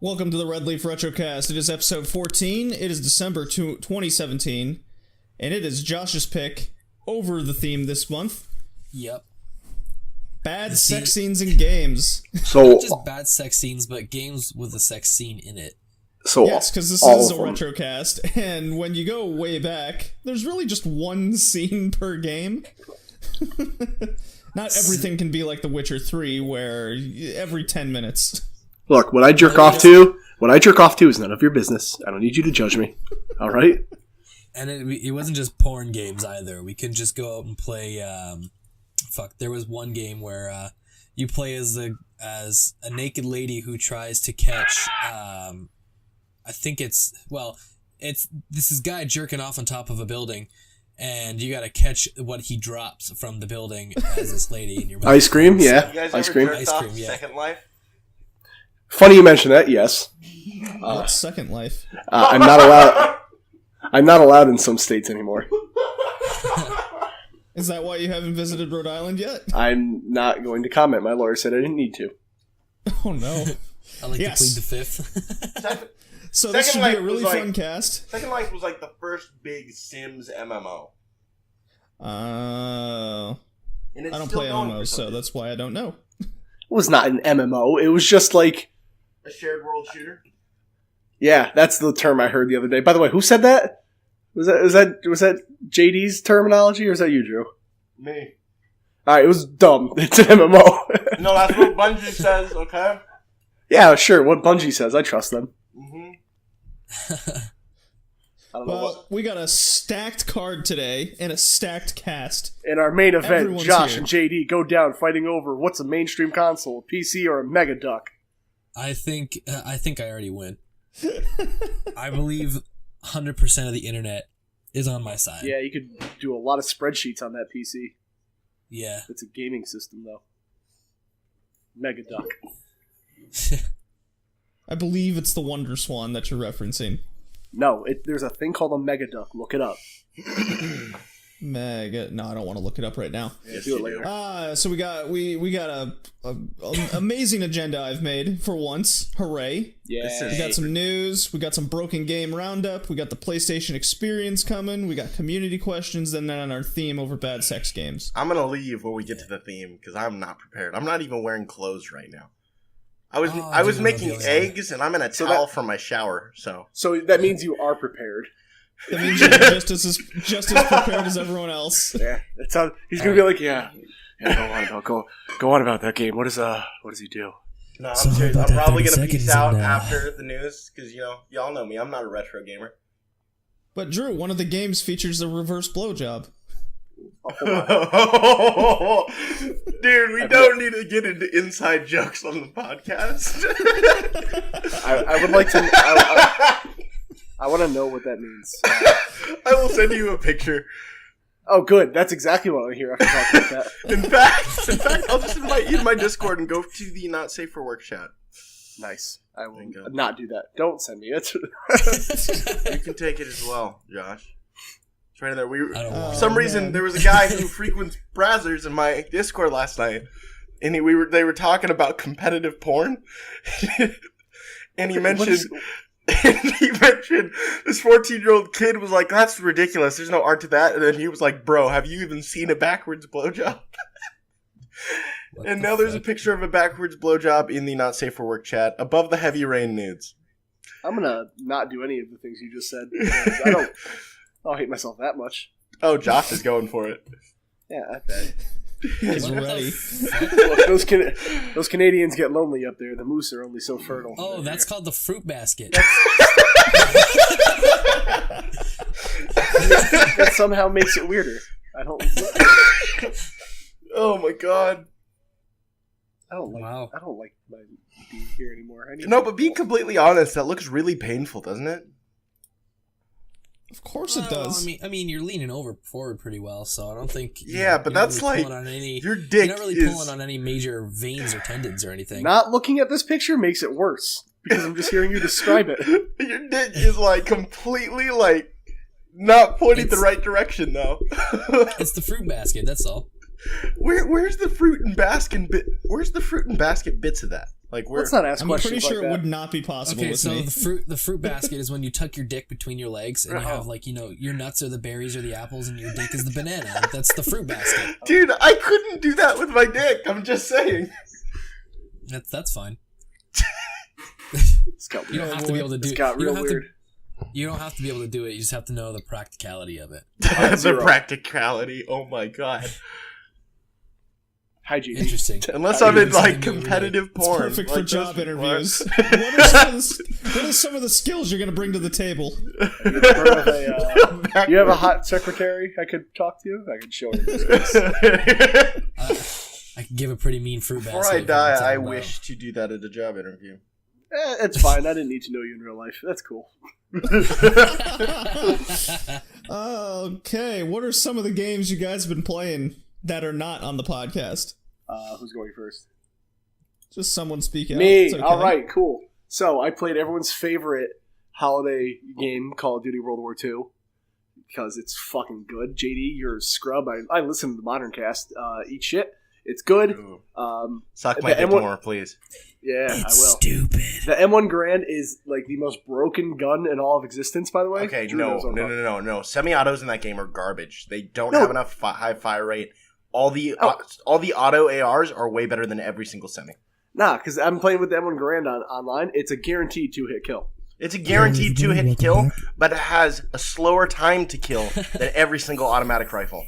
Welcome to the Red Leaf Retrocast. It is episode 14. It is December 2017. And it is Josh's pick over the theme this month. Yep. Bad sex scenes in games. So not just bad sex scenes, but games with a sex scene in it. So yes, because this is a Retrocast, and when you go way back, there's really just one scene per game. Not everything can be like The Witcher 3, where every 10 minutes. Look, what I jerk off to is none of your business. I don't need you to judge me. All right? And it wasn't just porn games either. We could just go out and play. There was one game where you play as a naked lady who tries to catch. I think it's this guy jerking off on top of a building, and you got to catch what he drops from the building as this lady in your mouth. Ice cream, yeah. You guys Ice ever cream. jerked Ice off cream, yeah. Second Life? Funny you mention that. Yes, What's Second Life? I'm not allowed. I'm not allowed in some states anymore. Is that why you haven't visited Rhode Island yet? I'm not going to comment. My lawyer said I didn't need to. Oh no. I like to plead the fifth. So this should Second be a Life really was fun cast. Second Life was like the first big Sims MMO. I And it's don't still play going for MMOs, so some that's why I don't know. It was not an MMO. It was just like, a shared world shooter. yeah, that's the term I heard the other day. By the way, who said that? Was that JD's terminology, or is that you, Drew? Me. All right, it was dumb. It's an MMO. No, that's what Bungie says, okay? Yeah, sure. What Bungie says, I trust them. Mm-hmm. I don't know Well, we got a stacked card today and a stacked cast. In our main event, Everyone's Josh here. and JD go down fighting over what's a mainstream console, a PC or a Mega Duck. I think I already win. I believe 100% of the internet is on my side. Yeah, you could do a lot of spreadsheets on that PC. Yeah. It's a gaming system, though. Mega Duck. I believe it's the Wonder Swan that you're referencing. No, there's a thing called a Mega Duck. Look it up. Mega. No, I don't want to look it up right now. Yeah, do it later. So we got a amazing agenda I've made for once. Hooray! Yeah. We got some news. We got some broken game roundup. We got the PlayStation Experience coming. We got community questions, and then our theme over bad sex games. I'm gonna leave when we get to the theme, because I'm not prepared. I'm not even wearing clothes right now. I was making eggs, and I'm in a towel from my shower, so... So that means you are prepared. That means you're just as prepared as everyone else. Yeah, that's how he's gonna be like, yeah. Go on about that game. What does he do? No, I'm So serious. about I'm that probably 30 gonna peace seconds out and, after the news, because, y'all know me. I'm not a retro gamer. But Drew, one of the games features a reverse blowjob. Dude, we don't need to get into inside jokes on the podcast. I would like to. I want to know what that means. I will send you a picture. Oh, good. That's exactly what I hear after talking about that. In fact, I'll just invite you to my Discord and go to the Not Safe for Work chat. Nice. I will Bingo. not do that. Don't send me it. You can take it as well, Josh. It's right in there. I For some reason, there was a guy who frequents browsers in my Discord last night, and they were talking about competitive porn, and he mentioned. And he mentioned this 14-year-old kid was like, "That's ridiculous. There's no art to that." And then he was like, "Bro, have you even seen a backwards blowjob?" And now there's a picture of a backwards blowjob in the Not Safe for Work chat above the heavy rain nudes. I'm gonna not do any of the things you just said. I don't hate myself that much. Oh, Josh is going for it. Yeah, I bet. He's ready. Look, those Canadians get lonely up there. The moose are only so fertile. Oh, that's called the fruit basket. That somehow makes it weirder. I don't. Oh my god. I don't like. Wow. I don't like being here anymore. No, but being completely honest, that looks really painful, doesn't it? Of course it does. I mean, you're leaning forward pretty well, so I don't think. Yeah, but that's really like pulling on any, your dick. You're not really pulling on any major veins or tendons or anything. Not looking at this picture makes it worse because I'm just hearing you describe it. Your dick is like completely like not pointing the right direction though. It's the fruit basket. That's all. Where's the fruit and basket bit? Where's the fruit and basket bits of that? Like we're Let's not ask I'm questions pretty sure like it that. would not be possible Okay, with so me. the fruit basket is when you tuck your dick between your legs and you have like, you know, your nuts are the berries or the apples and your dick is the banana. That's the fruit basket. dude. I couldn't do that with my dick. I'm just saying. That's fine. It's got You don't weird. have to be able to do It's got you real don't have weird. You don't have to be able to do it. You just have to know the practicality of it. the Zero. practicality. Oh my god. Hygiene. Interesting. Unless I I'm in use it like every day. competitive It's porn. perfect like for job this- interviews. what? What are some of the skills you're going to bring to the table? You have a hot secretary I could talk to? I could show you this. I could give a pretty mean fruit basket. Before I if you die, want to I talk about- wish to do that at a job interview. It's fine. I didn't need to know you in real life. That's cool. Okay, what are some of the games you guys have been playing that are not on the podcast? Who's going first? Just someone speak out. Me. It's okay. All right, cool. So I played everyone's favorite holiday game, Call of Duty World War II, because it's fucking good. JD, you're a scrub. I listen to the Modern Cast. Eat shit. It's good. Ooh. The Suck my dick M1 more, please. Yeah, I It's will. stupid. The M1 Garand is like the most broken gun in all of existence, by the way. Okay, Drew no. knows what I'm talking No. Semi-autos in that game are garbage. They don't No. have enough high fire rate. All the auto ARs are way better than every single semi. Nah, because I'm playing with the M1 Garand online. It's a guaranteed 2-hit kill. It's a guaranteed 2-hit kill, but it has a slower time to kill than every single automatic rifle.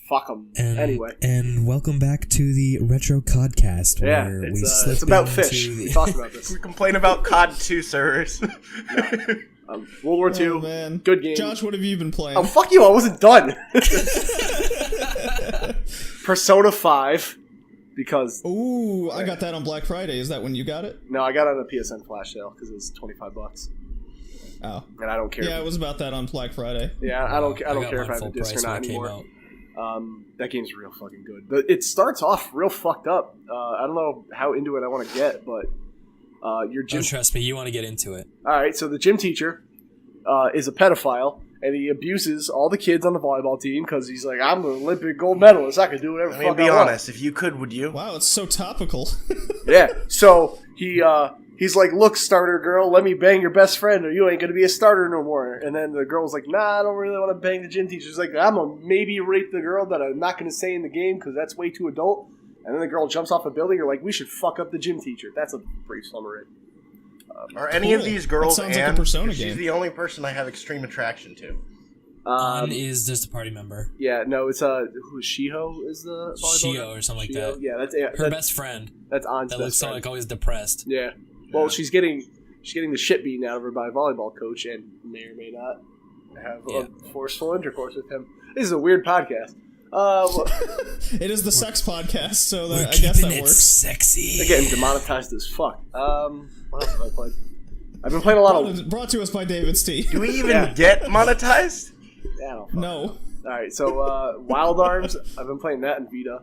Fuck them. And, Anyway. and welcome back to the Retrocast, Yeah, where we it's slip about into fish. the- We talked about this. We complain about COD 2 servers. World War II, Oh, man. good game. Josh, what have you been playing? Oh, fuck you, I wasn't done. Persona 5, because... Ooh, I got that on Black Friday. Is that when you got it? No, I got it on a PSN flash sale, because it was $25. Oh. And I don't care. Yeah, it was about that on Black Friday. Yeah, I don't got care if I mine have full a disc or price when not it came anymore. out. That game's real fucking good. But it starts off real fucked up. I don't know how into it I want to get, but your gym... Oh, trust me, you want to get into it. Alright, so the gym teacher is a pedophile, and he abuses all the kids on the volleyball team because he's like, I'm an Olympic gold medalist. I can do whatever I the mean, fuck be I want. honest. If you could, would you? Wow, it's so topical. Yeah, so he's like, look, starter girl, let me bang your best friend or you ain't going to be a starter no more. And then the girl's like, nah, I don't really want to bang the gym teacher. She's like, I'm going to maybe rape the girl that I'm not going to say in the game because that's way too adult. And then the girl jumps off a building. You're like, we should fuck up the gym teacher. That's a brief summary. Are any of Cool. these girls That sounds like a Anne? Persona 'Cause she's game. the only person I have extreme attraction to. Ann is just a party member. Yeah, no, it's who's Shiho is the volleyball Shio or something like Shiho? that. Yeah, Her best friend that's An's that best looks friend. like always depressed. Yeah. Well, Yeah. she's getting the shit beaten out of her by a volleyball coach and may or may not have a forceful intercourse with him. This is a weird podcast. Well, It is the sex podcast, so We're I guess keeping that it works. sexy. they're getting demonetized as fuck. What else have I played? I've been playing a lot of... Brought to us by David Steve. Do we even Yeah. get monetized? Yeah, I don't fucking No. know. Alright, so Wild Arms, I've been playing that in Vita.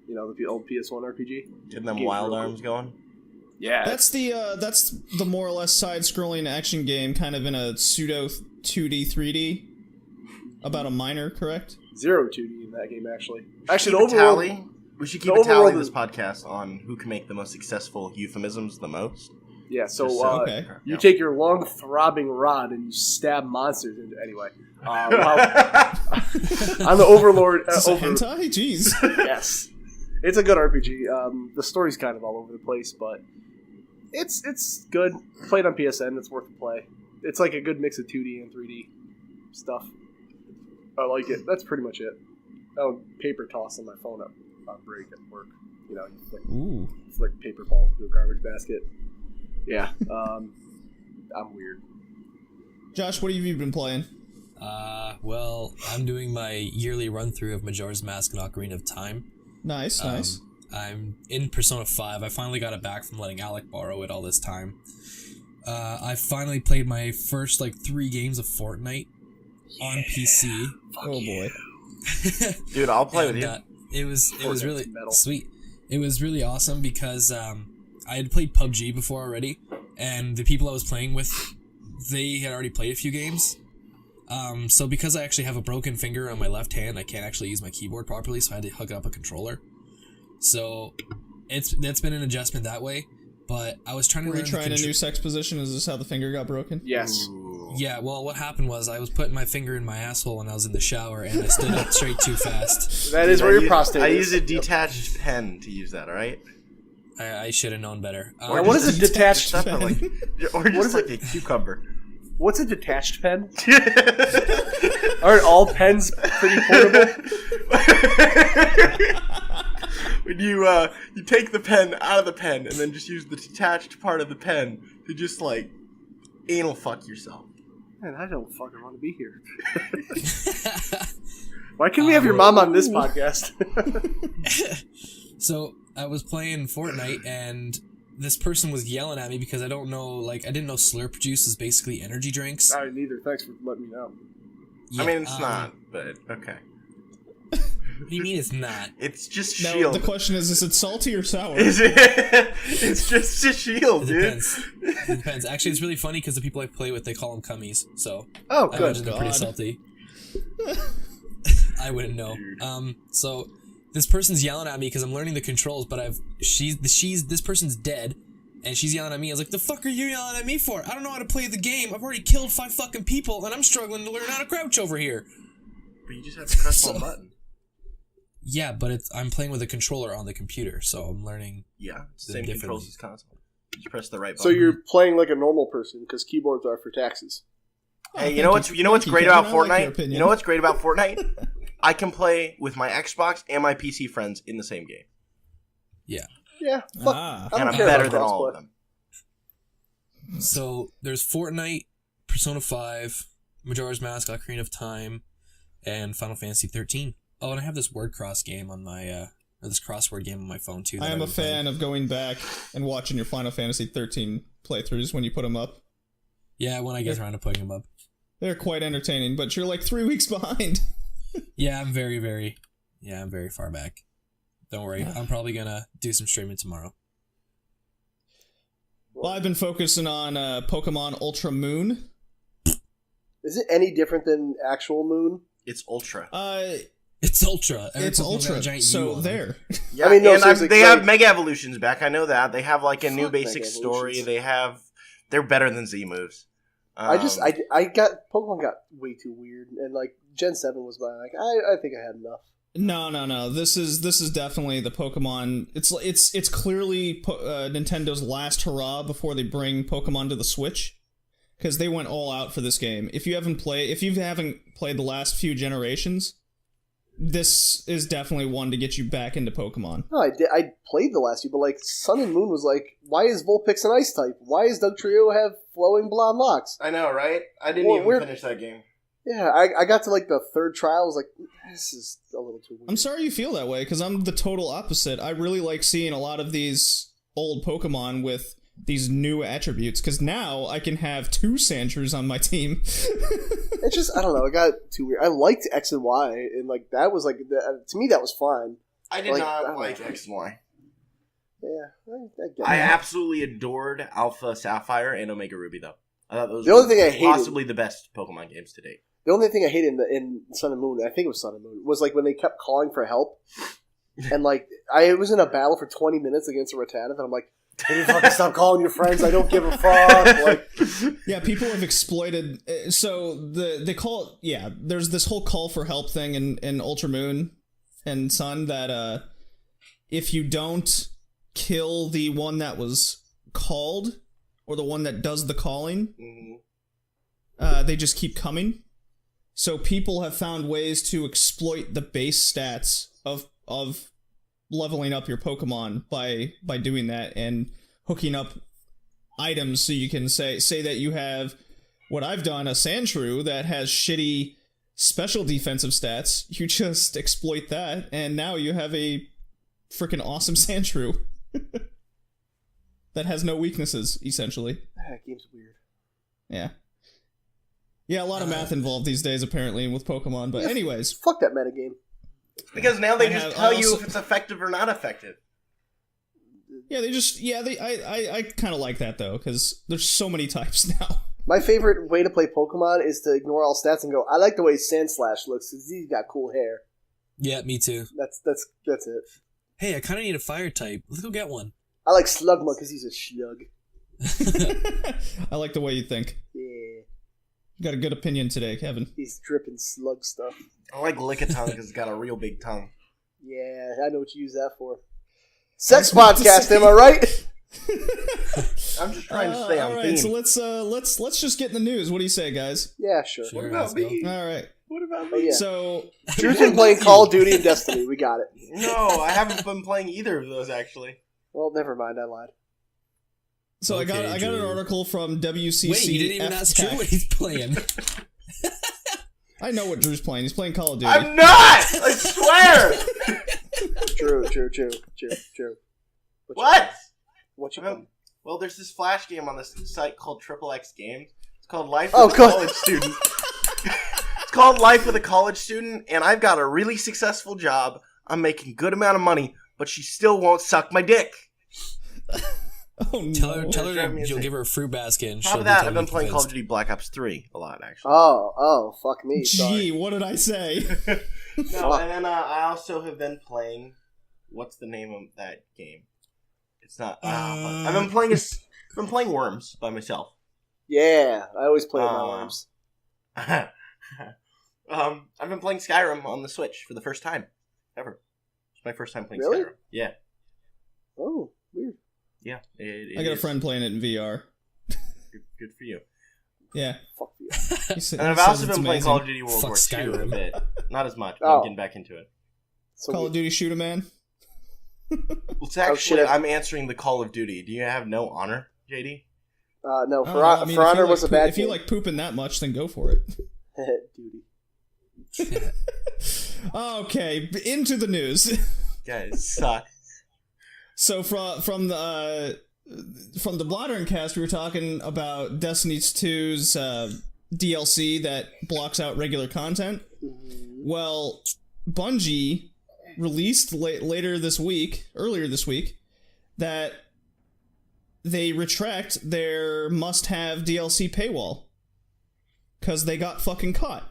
You know, the old PS1 RPG. Getting them Game's wild real arms going? Yeah. That's the more or less side-scrolling action game, kind of in a pseudo 2D, 3D, about a miner, correct? Zero 2D in that game, actually. Actually, Keep the a overall... tally. We should keep the a tally overall this is- podcast on who can make the most successful euphemisms the most. Yeah, so Just so- Okay. you Yeah. take your long throbbing rod and you stab monsters into... Anyway. I'm the Overlord... Is this a over- hentai? Jeez. Yes. It's a good RPG. The story's kind of all over the place, but it's good. Played on PSN, it's worth the play. It's like a good mix of 2D and 3D stuff. I like it. That's pretty much it. Oh, paper toss on my phone up on break at work. You know, you Ooh. flick paper balls into a garbage basket. Yeah, I'm weird. Josh, what have you been playing? Well, I'm doing my yearly run through of Majora's Mask and Ocarina of Time. Nice, nice. I'm in Persona 5. I finally got it back from letting Alec borrow it all this time. I finally played my first 3 games of Fortnite on PC. Oh boy. Dude, I'll play with And, you. it was Fortnite's really metal. sweet. It was really awesome because I had played PUBG before already, and the people I was playing with, they had already played a few games. So because I actually have a broken finger on my left hand, I can't actually use my keyboard properly, so I had to hook up a controller. So that's been an adjustment that way. But I was trying to Were you learn trying a new sex position? Is this how the finger got broken? Yes. Ooh. Yeah, well, what happened was I was putting my finger in my asshole when I was in the shower, and I stood up straight too fast. That is where your prostate I is. use a detached pen to use that, alright? I should have known better. Now, what is a detached Or pen? just like a cucumber. What's a detached pen? Aren't all pens pretty portable? When you take the pen out of the pen and then just use the detached part of the pen to just like anal fuck yourself. Man, I don't fucking want to be here. Why can't we have your mom on this podcast? So I was playing Fortnite, and this person was yelling at me because I didn't know Slurp juice is basically energy drinks. I neither. Thanks for letting me know. Yeah, I mean, it's not, but okay. What do you mean it's not? It's just Now, shield. the question is it salty or sour? Is it? It's just a shield, It dude. depends. It depends. Actually, it's really funny because the people I play with, they call them cummies. So Oh, I good. imagine they're pretty God. salty. I wouldn't know. So this person's yelling at me because I'm learning the controls, but this person's dead, and she's yelling at me. I was like, the fuck are you yelling at me for? I don't know how to play the game. I've already killed 5 fucking people, and I'm struggling to learn how to crouch over here. But you just have to press one button. Yeah, but I'm playing with a controller on the computer, so I'm learning. Yeah, it's the Then same controls differently. as console. You just press the right So button. you're playing like a normal person because keyboards are for taxes. Hey, Oh, you know thank what's you, great Kevin. about I like your Fortnite? opinion. You know what's great about Fortnite? I can play with my Xbox and my PC friends in the same game, Yeah. Yeah, fuck. Ah. I and don't I'm care better about than all crossplay. of them. So there's Fortnite, Persona 5, Majora's Mask, Ocarina of Time, and Final Fantasy 13. Oh, and I have this word cross game on my or this crossword game on my phone too. I am a fan of going back and watching your Final Fantasy 13 playthroughs when you put them up. Yeah, when I get around to putting them up. They're quite entertaining, but you're like 3 weeks behind. Yeah, I'm very far back. Don't worry, I'm probably gonna do some streaming tomorrow. Well, I've been focusing on Pokemon Ultra Moon. Is it any different than actual Moon? It's Ultra. It's Ultra. Every It's Pokemon's got a Ultra, giant U so on it. there. Yeah, I mean, no, and seriously, they like- have Mega Evolutions back. I know that. They have like a new Fuck basic Mega story. Evolutions. They're better than Z moves. I Pokemon got way too weird, and like Gen 7 was by like I think I had enough. No. This is definitely the Pokemon. It's clearly Nintendo's last hurrah before they bring Pokemon to the Switch, because they went all out for this game. If you haven't played the last few generations, this is definitely one to get you back into Pokemon. No, I played the last few, but like Sun and Moon was like, why is Vulpix an Ice type? Why does Dugtrio have flowing blonde locks? I know, right? I didn't Well, even we're- finish that game. Yeah, I got to like the third trial. I was like, this is a little too weird. I'm sorry you feel that way, because I'm the total opposite. I really like seeing a lot of these old Pokemon with these new attributes, because now I can have 2 Sandshrews on my team. It's just I don't know. It got too weird. I liked X and Y, and like that was like to me that was fine. I did Like, I not don't like know. X and Y. Yeah, I get I it. absolutely adored Alpha Sapphire and Omega Ruby, though. I thought those The were only thing I hated- possibly the best Pokemon games to date. The only thing I hated in Sun and Moon, I think it was Sun and Moon, was like when they kept calling for help, and like I was in a battle for 20 minutes against a Rattata, and I'm like, "Can you fucking stop calling your friends? I don't give a fuck." Like, Yeah, people have exploited. So they call it. Yeah, there's this whole call for help thing in Ultra Moon and Sun that if you don't kill the one that was called or the one that does the calling, they just keep coming. So people have found ways to exploit the base stats of leveling up your Pokemon by doing that and hooking up items, so you can say that you have what I've done, a Sandshrew that has shitty special defensive stats. You just exploit that, and now you have a freaking awesome Sandshrew that has no weaknesses, essentially. that game's weird. Yeah, a lot of math involved these days, apparently, with Pokemon. But anyways, Fuck that metagame. Because now they I just have- tell I you also- if it's effective or not effective. I kind of like that though, because there's so many types now. My favorite way to play Pokemon is to ignore all stats and go, I like the way Sandslash looks because he's got cool hair. Yeah, me too. That's it. Hey, I kind of need a fire type. Let's go get one. I like Slugma because he's a slug. I like the way you think. Yeah. You got a good opinion today, Kevin. He's dripping slug stuff. I like Lickitung because it's got a real big tongue. Yeah, I know what you use that for. Sex podcast, am I right? I'm just trying to stay on all right, theme. so let's just get in the news. What do you say, guys? Yeah, sure. What about me? All right. What about Oh, me? yeah. So Drew's been playing Call of Duty and Destiny. We got it. No, I haven't been playing either of those, actually. Well, never mind. I lied. So Okay, I got an Drew. article from WCC. Wait, you didn't even ask Drew Tech. what he's playing. I know what Drew's playing. He's playing Call of Duty. I'm not! I swear! Drew. What? What you I'm- playing? Well, there's this Flash game on this site called XXX Games. It's called Life Oh, with a God. College Student. It's called Life with a College Student, and I've got a really successful job. I'm making a good amount of money, but she still won't suck my dick. Oh no! Tell her Drive me you'll insane. give her a fruit basket and Top she'll of be that, totally I've been playing Call of convinced. Duty Black Ops 3 a lot, actually. Oh, fuck me. Sorry. Gee, what did I say? No, and then I also have been playing. What's the name of that game? It's not. I've been playing. I've been playing Worms by myself. Yeah, I always play with my worms. I've been playing Skyrim on the Switch for the first time ever. It's my first time playing Really? Skyrim. Yeah, Oh, weird. yeah. I got a friend playing it in VR. Good for you. Yeah. Fuck you. He said- And he I've says also it's been playing amazing. Call of Duty World Fuck War II a Skyrim. bit. Not as much, but Oh. I'm getting back into it. So Call of Duty Shoot a Man. Well, it's Oh, actually, shit. I'm answering the Call of Duty. Do you have no honor, JD? No, For I mean, For if Honor you was like a bad If you game. like pooping that much, then go for it. Duty. Okay, into the news. Guys suck. So from the Blottering cast, we were talking about Destiny 2's DLC that blocks out regular content. Well, Bungie released earlier this week, that they retract their must-have DLC paywall because they got fucking caught.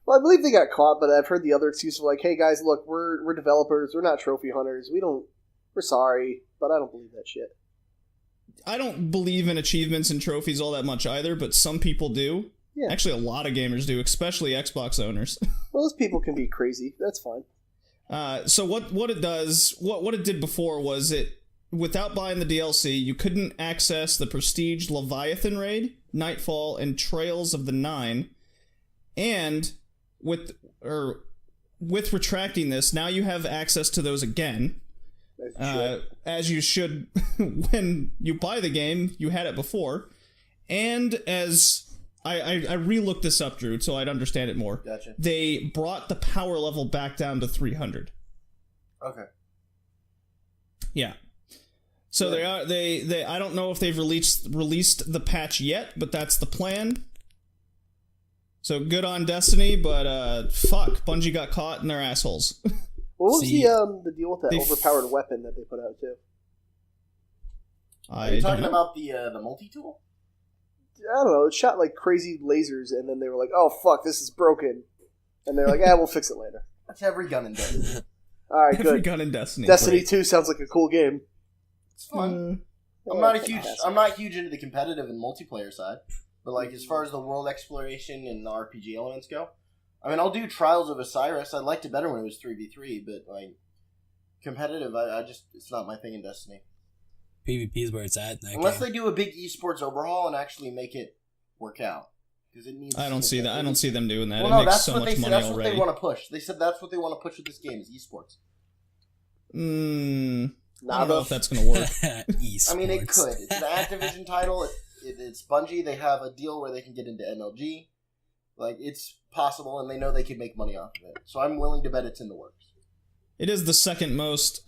Well, I believe they got caught, but I've heard the other excuse of like, "Hey guys, look, we're developers. We're not trophy hunters. We're sorry, but I don't believe that shit." I don't believe in achievements and trophies all that much either, but some people do. Yeah. Actually, a lot of gamers do, especially Xbox owners. Well, those people can be crazy. That's fine. So what it does, what it did before was it, without buying the DLC, you couldn't access the Prestige Leviathan raid, Nightfall, and Trails of the Nine, and with retracting this, now you have access to those again. As you should when you buy the game, you had it before, and as I re-looked this up, Drew, so I'd understand it more. Gotcha. They brought the power level back down to 300. Okay. Yeah. So they I don't know if they've released the patch yet, but that's the plan. So good on Destiny, but fuck, Bungie got caught and they're assholes. What was See, the deal with that they overpowered weapon that they put out too? Are you talking about the multi-tool? I don't know. It shot like crazy lasers, and then they were like, "Oh fuck, this is broken," and they're like, "Ah, we'll fix it later." That's every gun in Destiny. All right, Every good. gun in Destiny. Destiny Great. 2 sounds like a cool game. It's fun. Yeah, I'm not fantastic. I'm not huge into the competitive and multiplayer side, but like as far as the world exploration and the RPG elements go, I mean, I'll do Trials of Osiris. I liked it better when it was 3v3, but like competitive, I just it's not my thing in Destiny. PvP is where it's at. In that Unless game. they do a big esports overhaul and actually make it work out, because it needs. I don't see that. I don't see them doing that. Well, It no, makes that's so what much they said. money That's what already. they want to push. They said that's what they want to push with this game is esports. I don't Not know enough. if that's gonna work. Esports. I mean, it could. It's an Activision title. It's Bungie. They have a deal where they can get into MLG. Like, it's possible, and they know they can make money off of it. So I'm willing to bet it's in the works. It is the second most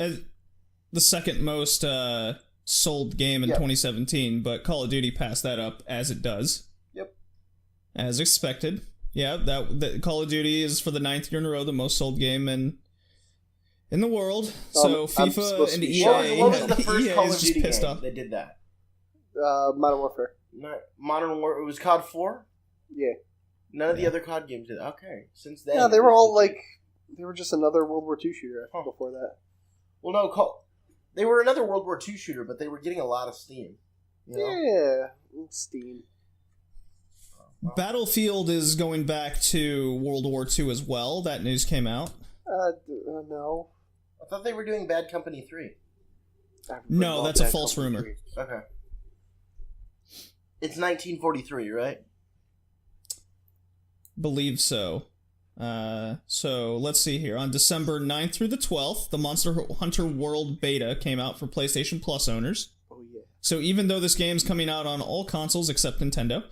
sold game in Yep. 2017, but Call of Duty passed that up as it does. Yep. As expected. Yeah, that Call of Duty is for the 9th year in a row the most sold game in the world. So I'm FIFA supposed to and be EA, shocked. What was the first EA Call is of just Duty pissed game off. that did that? Modern Warfare. Modern War. It was COD 4? Yeah. None of the other COD games did. Okay. Since then. Yeah, they were all like, they were just another World War II shooter before that. Well, no, They were another World War II shooter, but they were getting a lot of steam. You know? Yeah, Steam. Battlefield is going back to World War II as well. That news came out. No. I thought they were doing Bad Company 3. No, that's a false rumor. Okay. It's 1943, right? Believe so. So let's see here. On December 9th through the 12th, the Monster Hunter World Beta came out for PlayStation Plus owners. Oh, yeah. So even though this game's coming out on all consoles except Nintendo,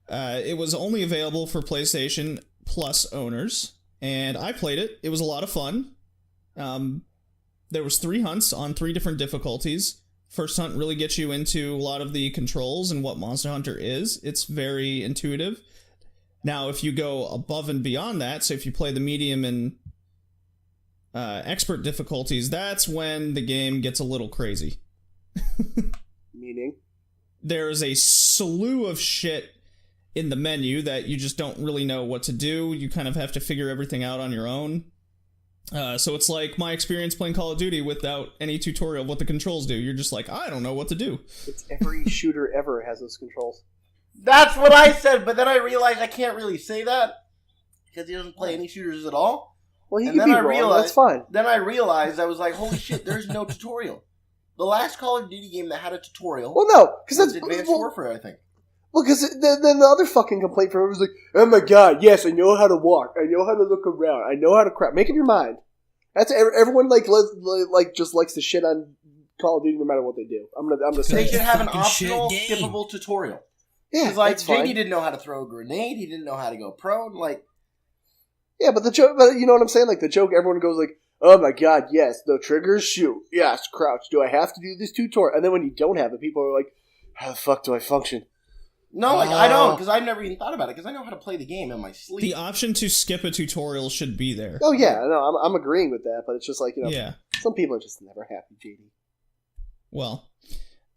it was only available for PlayStation Plus owners, and I played it. It was a lot of fun. There was 3 hunts on 3 different difficulties. First hunt really gets you into a lot of the controls and what Monster Hunter is. It's very intuitive. Now, if you go above and beyond that, so if you play the medium and expert difficulties, that's when the game gets a little crazy. Meaning? There's a slew of shit in the menu that you just don't really know what to do. You kind of have to figure everything out on your own. So it's like my experience playing Call of Duty without any tutorial of what the controls do. You're just like, I don't know what to do. It's every shooter ever has those controls. That's what I said, but then I realized I can't really say that because he doesn't play any shooters at all. Well, he And can then be I wrong. realized- That's fine. Then I realized, I was like, holy shit, there's no tutorial. The last Call of Duty game that had a tutorial Well, no, because was that's Advanced Warfare, I think. Well, because then the other fucking complaint from him was like, "Oh my god, yes, I know how to walk, I know how to look around, I know how to crap." Make up your mind. That's everyone like just likes to shit on Call of Duty no matter what they do. I'm gonna say They it. should have an Fucking optional, shit game. skippable tutorial. Yeah, Because, like, that's fine. JD didn't know how to throw a grenade, he didn't know how to go prone, like... Yeah, but the joke, but you know what I'm saying? Like the joke, everyone goes like, "Oh my god, yes, the triggers shoot, yes, crouch. Do I have to do this tutorial?" And then when you don't have it, people are like, "How the fuck do I function?" No, like, I don't, because I've never even thought about it, because I know how to play the game in my sleep. The option to skip a tutorial should be there. Oh yeah, no, I'm agreeing with that, but it's just like, you know, Yeah. some people are just never happy, JD. Well,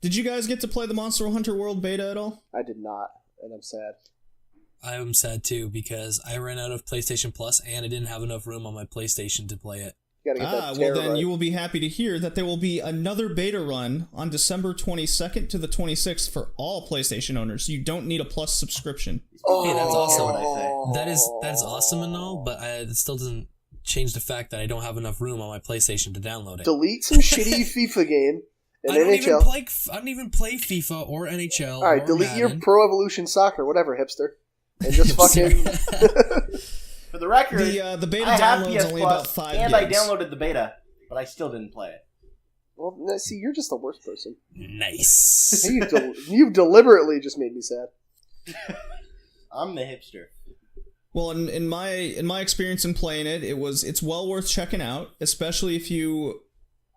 did you guys get to play the Monster Hunter World Beta at all? I did not, and I'm sad. I'm sad too because I ran out of PlayStation Plus and I didn't have enough room on my PlayStation to play it. You gotta get that Well then terabyte. you will be happy to hear that there will be another beta run on December 22nd to the 26th for all PlayStation owners. You don't need a Plus subscription. Oh, Hey, that's awesome. What I say. That's awesome and all, but it still doesn't change the fact that I don't have enough room on my PlayStation to download it. Delete some shitty FIFA game and I don't even NHL. play FIFA or NHL. All right, or delete your Madden. Pro Evolution Soccer, whatever, hipster, and just fucking. For the record, The beta I have download's PS only Plus, about 5 and gigs. I downloaded the beta, but I still didn't play it. Well, no, see, you're just the worst person. Nice. You've deliberately just made me sad. I'm the hipster. Well, in my experience in playing it, it's well worth checking out, especially if you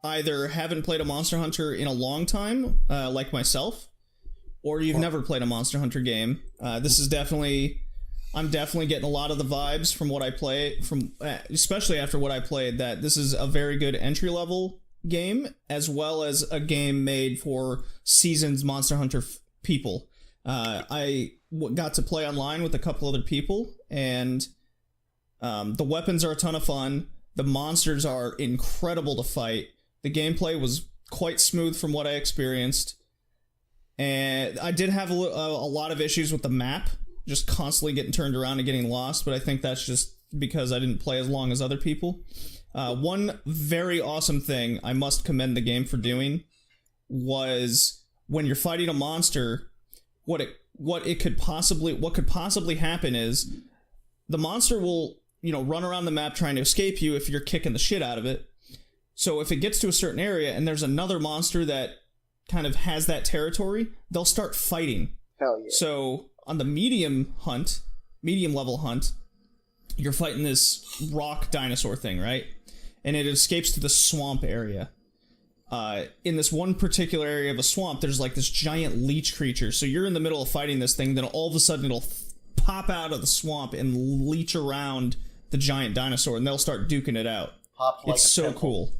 either haven't played a Monster Hunter in a long time, like myself, or you've never played a Monster Hunter game. This is I'm definitely getting a lot of the vibes from what I play, especially after what I played, that this is a very good entry-level game, as well as a game made for seasoned Monster Hunter people. I got to play online with a couple other people, and the weapons are a ton of fun. The monsters are incredible to fight. The gameplay was quite smooth from what I experienced. And I did have a lot of issues with the map, just constantly getting turned around and getting lost, but I think that's just because I didn't play as long as other people. One very awesome thing I must commend the game for doing was when you're fighting a monster, what could possibly happen is the monster will, run around the map trying to escape you if you're kicking the shit out of it. So if it gets to a certain area and there's another monster that kind of has that territory, they'll start fighting. Hell yeah. So on the medium level hunt, you're fighting this rock dinosaur thing, right? And it escapes to the swamp area. In this one particular area of a swamp, there's like this giant leech creature. So you're in the middle of fighting this thing, then all of a sudden it'll pop out of the swamp and leech around the giant dinosaur, and they'll start duking it out. Popped like It's a so pimple. cool.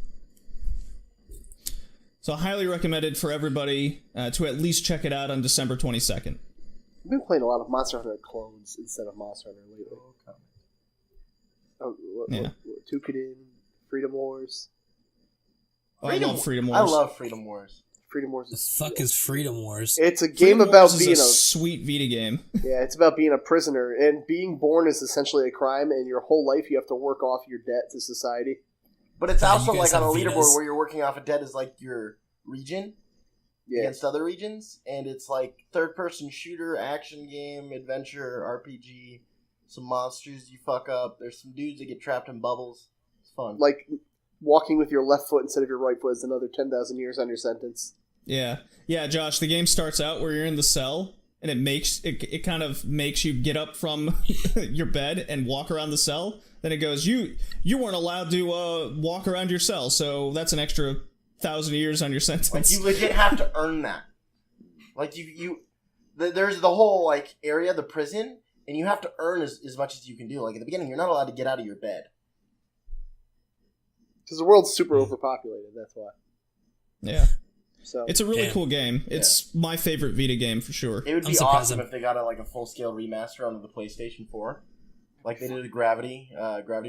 So I highly recommend it for everybody to at least check it out on December 22nd. I've been playing a lot of Monster Hunter clones instead of Monster Hunter lately. Yeah. Tukadin, Freedom Wars. I love Freedom Wars. I love Freedom Wars. Freedom Wars. The fuck is Freedom Wars? It's a game Freedom about Wars being is a sweet Vita game. Yeah, it's about being a prisoner, and being born is essentially a crime, and your whole life you have to work off your debt to society. But it's Yeah, also you guys like on a have leaderboard Vitas. where you're working off a debt is like your region against other regions, and it's like third-person shooter, action game, adventure, RPG, some monsters you fuck up. There's some dudes that get trapped in bubbles. It's fun. Like, walking with your left foot instead of your right foot is another 10,000 years on your sentence. Yeah, Josh. The game starts out where you're in the cell, and it kind of makes you get up from your bed and walk around the cell. Then it goes, you weren't allowed to walk around your cell, so that's an extra 1,000 years on your sentence. Like, you legit have to earn that. Like, there's the whole, like, area, the prison, and you have to earn as much as you can do. Like, at the beginning, you're not allowed to get out of your bed. Because the world's super overpopulated, that's why. Yeah. So It's a really cool game. It's my favorite Vita game for sure. It would I'm be surprised awesome I'm- if they got a full-scale remaster onto the PlayStation 4. Like they did a Gravity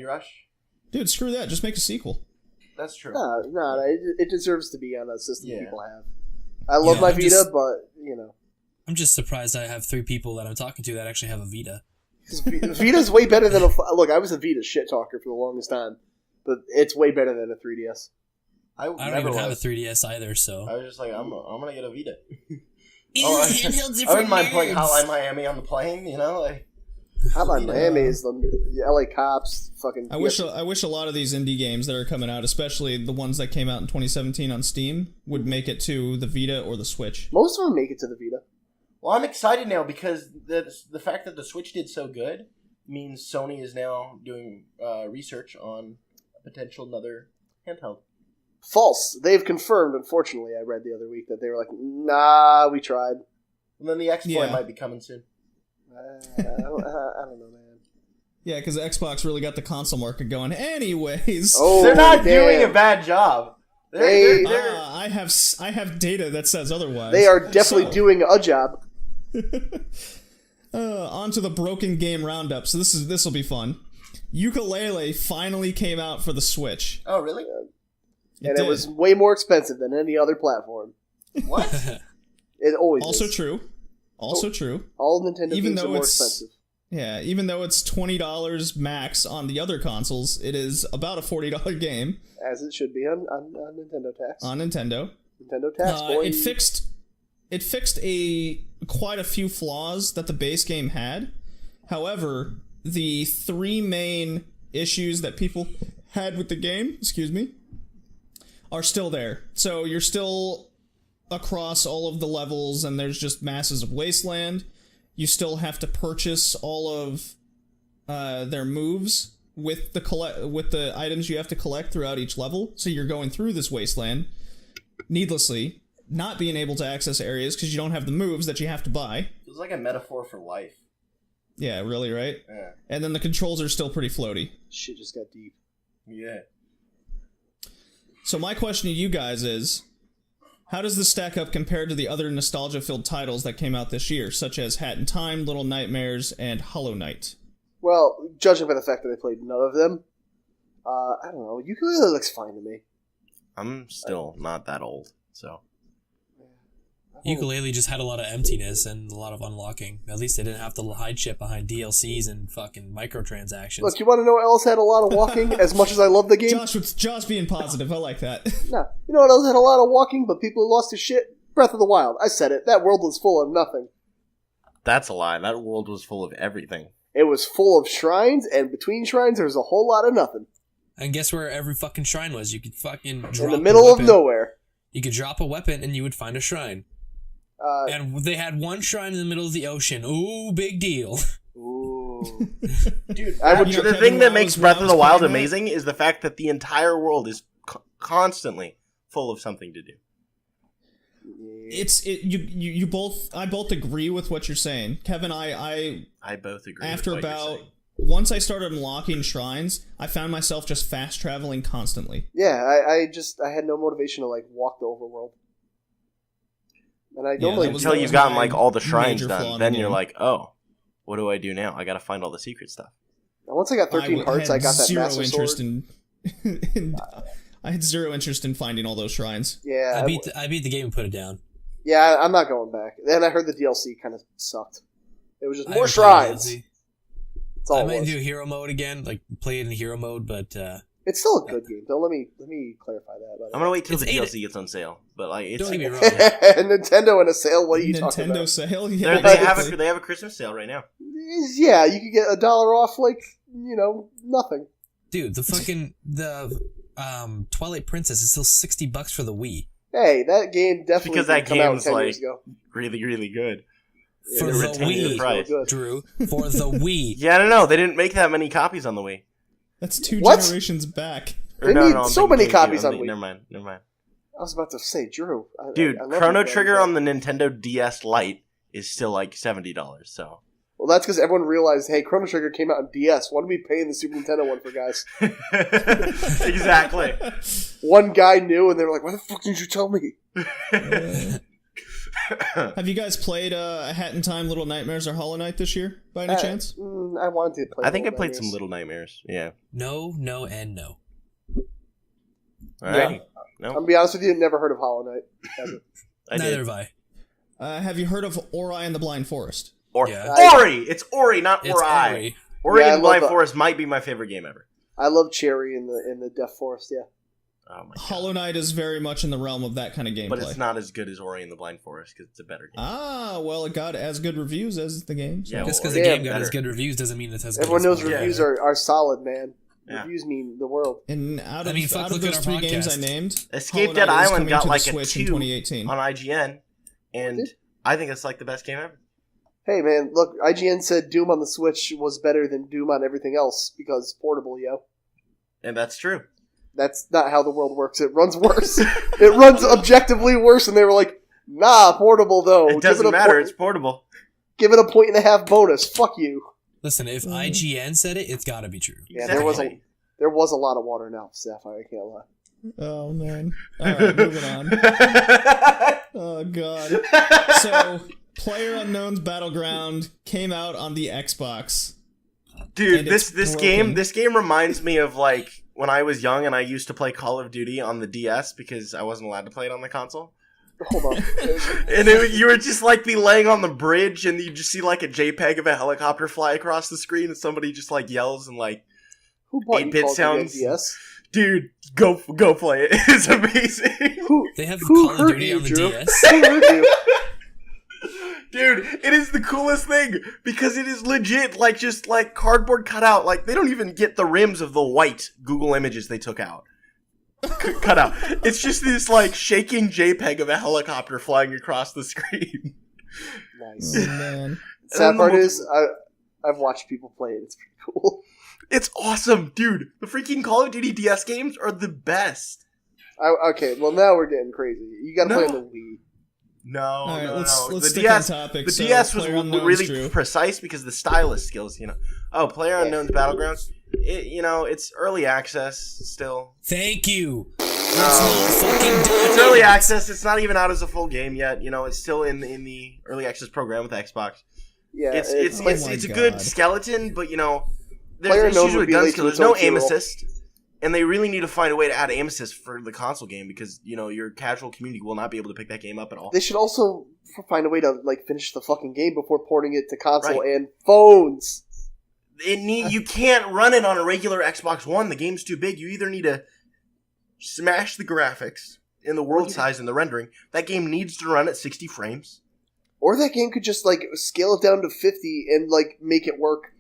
Rush. Dude, screw that. Just make a sequel. That's true. No, it deserves to be on a system Yeah. people have. I love my I'm Vita, just- but, you know. I'm just surprised I have 3 people that I'm talking to that actually have a Vita. 'Cause Vita's way better than Look, I was a Vita shit talker for the longest time, but it's way better than a 3DS. I don't even have a 3DS either, so. I was just like, I'm gonna get a Vita. Handhelds I wouldn't mind playing Hotline Miami on the plane, you know? Like, Hotline Miami is the LA Cops, fucking... I wish a lot of these indie games that are coming out, especially the ones that came out in 2017 on Steam, would make it to the Vita or the Switch. Most of them make it to the Vita. well, I'm excited now because the fact that the Switch did so good means Sony is now doing research on a potential another handheld. False. They've confirmed, unfortunately, I read the other week, that they were like, nah, we tried. And then the Exploit Yeah. might be coming soon. I don't know, man. Yeah, because Xbox really got the console market going. Anyways, Oh, They're not damn. doing a bad job. They- I have data that says otherwise. They are definitely So, doing a job. on to the broken game roundup. So this will be fun. Ukulele finally came out for the Switch. Oh, really? And did. it was way more expensive than any other platform. What? It always Also is. true. Also true. All Nintendo Even games though are more it's- expensive. Yeah, even though it's $20 max on the other consoles, it is about a $40 game As it should be on Nintendo tax. on Nintendo. Nintendo tax, boy. It fixed quite a few flaws that the base game had. However, the 3 main issues that people had with the game, are still there. So you're still across all of the levels, and there's just masses of wasteland. You still have to purchase all of their moves with the items you have to collect throughout each level. So you're going through this wasteland needlessly, not being able to access areas because you don't have the moves that you have to buy. It was like a metaphor for life. Yeah, really, right? Yeah. And then the controls are still pretty floaty. Shit just got deep. Yeah. So my question to you guys is, how does this stack up compared to the other nostalgia-filled titles that came out this year, such as Hat in Time, Little Nightmares, and Hollow Knight? Well, judging by the fact that I played none of them, I don't know. Ukulele looks fine to me. I'm still not that old, so. Ukulele just had a lot of emptiness and a lot of unlocking. At least they didn't have to hide shit behind DLCs and fucking microtransactions. Look, you want to know what else had a lot of walking? As much as I love the game, Josh being positive, I like that. no. You know what else had a lot of walking, but people who lost their shit? Breath of the Wild. I said it. That world was full of nothing. That's a lie. That world was full of everything. It was full of shrines, and between shrines, there was a whole lot of nothing. And guess where every fucking shrine was? You could fucking drop In the middle a of weapon. nowhere. You could drop a weapon and you would find a shrine. And they had one shrine in the middle of the ocean. Ooh, big deal. Ooh. Dude, I would. You know, the Kevin, thing that when I makes was- Breath when I of the was Wild playing that- amazing is the fact that the entire world is constantly full of something to do. I both agree with what you're saying. Kevin, I both agree. after with what you're about saying. once I started unlocking shrines, I found myself just fast traveling constantly. Yeah, I had no motivation to walk the overworld. And I normally that was- Until you've gotten my all the shrines major flaw done, in then the you're game. like, oh, what do I do now? I gotta find all the secret stuff. once I got 13 hearts, had I got that zero master interest sword. in I had zero interest in finding all those shrines. Yeah, I beat the game and put it down. yeah, I'm not going back. Then I heard the DLC kind of sucked. It was just I more haven't played shrines. DLC. That's all I it might was. do hero mode again, like play it in hero mode, but It's still a good game. Though let me clarify that. I'm gonna wait till It's the eight- DLC gets on sale. But like, it's don't get me wrong. Nintendo in a sale. What are you talking Nintendo about? sale? Yeah, they exactly. have a Christmas sale right now. Yeah, you could get $1 off, like nothing. Dude, the Twilight Princess is still $60 for the Wii. Hey, that game definitely Because that didn't come out game's 10 like years ago. really, really good. For Yeah, the it retained Wii, its price. Good. Drew. For the Wii. Yeah, I don't know. They didn't make that many copies on the Wii. That's 2 What? generations back. They made so I'm many thinking copies on GameCube. Wii. Never mind. I was about to say, Drew. Dude, I love Chrono you, man, Trigger but- on the Nintendo DS Lite is still like $70. So Well, that's because everyone realized, hey, Chrono Trigger came out on DS. What are we paying the Super Nintendo one for, guys? exactly. One guy knew, and they were like, why the fuck didn't you tell me? Have you guys played A Hat in Time, Little Nightmares, or Hollow Knight this year, by any chance? I wanted to play I think I Little played Nightmares. some Little Nightmares. Yeah. No, and no. All right. I'm No, gonna be honest with you, never heard of Hollow Knight. Ever. I Neither did. have I. Have you heard of Ori and the Blind Forest? Yeah. Ori. It's Ori, not It's Ori. Ori. Ori Yeah, I and Blind love Forest might be my favorite game ever. I love Cherry in the Deaf Forest, yeah. Oh my god. Hollow Knight is very much in the realm of that kind of gameplay. But it's not as good as Ori and the Blind Forest because it's a better game. Ah, well, it got as good reviews as the game. So. Yeah, Just because well, the yeah, game got better. as good reviews doesn't mean it has Everyone good knows as reviews well. are solid, man. Yeah. Reviews mean the world. And out of, I mean, fuck, out of look at those our 3 games I podcast. named, Escape Hollow Dead Knight is Island coming got to like the a Switch in 2 2018. on IGN, and I think it's like the best game ever. Hey, man, look, IGN said Doom on the Switch was better than Doom on everything else because portable, yo. And that's true. That's not how the world works. It runs worse. It runs objectively worse, and they were like, nah, portable, though. It doesn't matter. It's portable. Give it a 1.5 bonus. Fuck you. Listen, if IGN said it, it's gotta be true. Yeah, there was a lot of water now, Sapphire, I can't lie. Oh, man. Alright, moving on. Oh, God. So, PlayerUnknown's Battleground came out on the Xbox. Dude, And this it's game broken. reminds me of like when I was young and I used to play Call of Duty on the DS because I wasn't allowed to play it on the console. Hold on. And you would just like be laying on the bridge and you just see like a JPEG of a helicopter fly across the screen and somebody just like yells and like, Who bought you 8-bit Call of sounds. Duty DS? dude, go play it. It's amazing. Who, They have who Call of hurt Duty you, on the Drew? DS. Who hurt you? Dude, it is the coolest thing because it is legit like just like cardboard cutout. Like they don't even get the rims of the white Google images they took out. Cut out. It's just this like shaking JPEG of a helicopter flying across the screen. Nice. Oh, man. Sad part is, I've watched people play it. It's pretty cool. It's awesome, dude. The freaking Call of Duty DS games are the best. Okay, well now we're getting crazy. You gotta play on the Wii. No, All right, let's the stick DS, on topic. the So, DS was PlayerUnknown's really Drew. precise because the stylus skills, you know. Oh, PlayerUnknown's Battlegrounds. It's early access still. Thank you. Let's not fucking do It's it. early access. It's not even out as a full game yet. You know, it's still in the early access program with Xbox. Yeah, It's Oh my a God. good skeleton, but you know, there's PlayerUnknown issues would with be gun late skill. to There's its own no aim funeral. assist, and they really need to find a way to add aim assist for the console game because you know your casual community will not be able to pick that game up at all. They should also find a way to finish the fucking game before porting it to console Right. and phones. You can't run it on a regular Xbox One. The game's too big. You either need to smash the graphics in the world size and the rendering. That game needs to run at 60 frames. Or that game could just scale it down to 50 and make it work.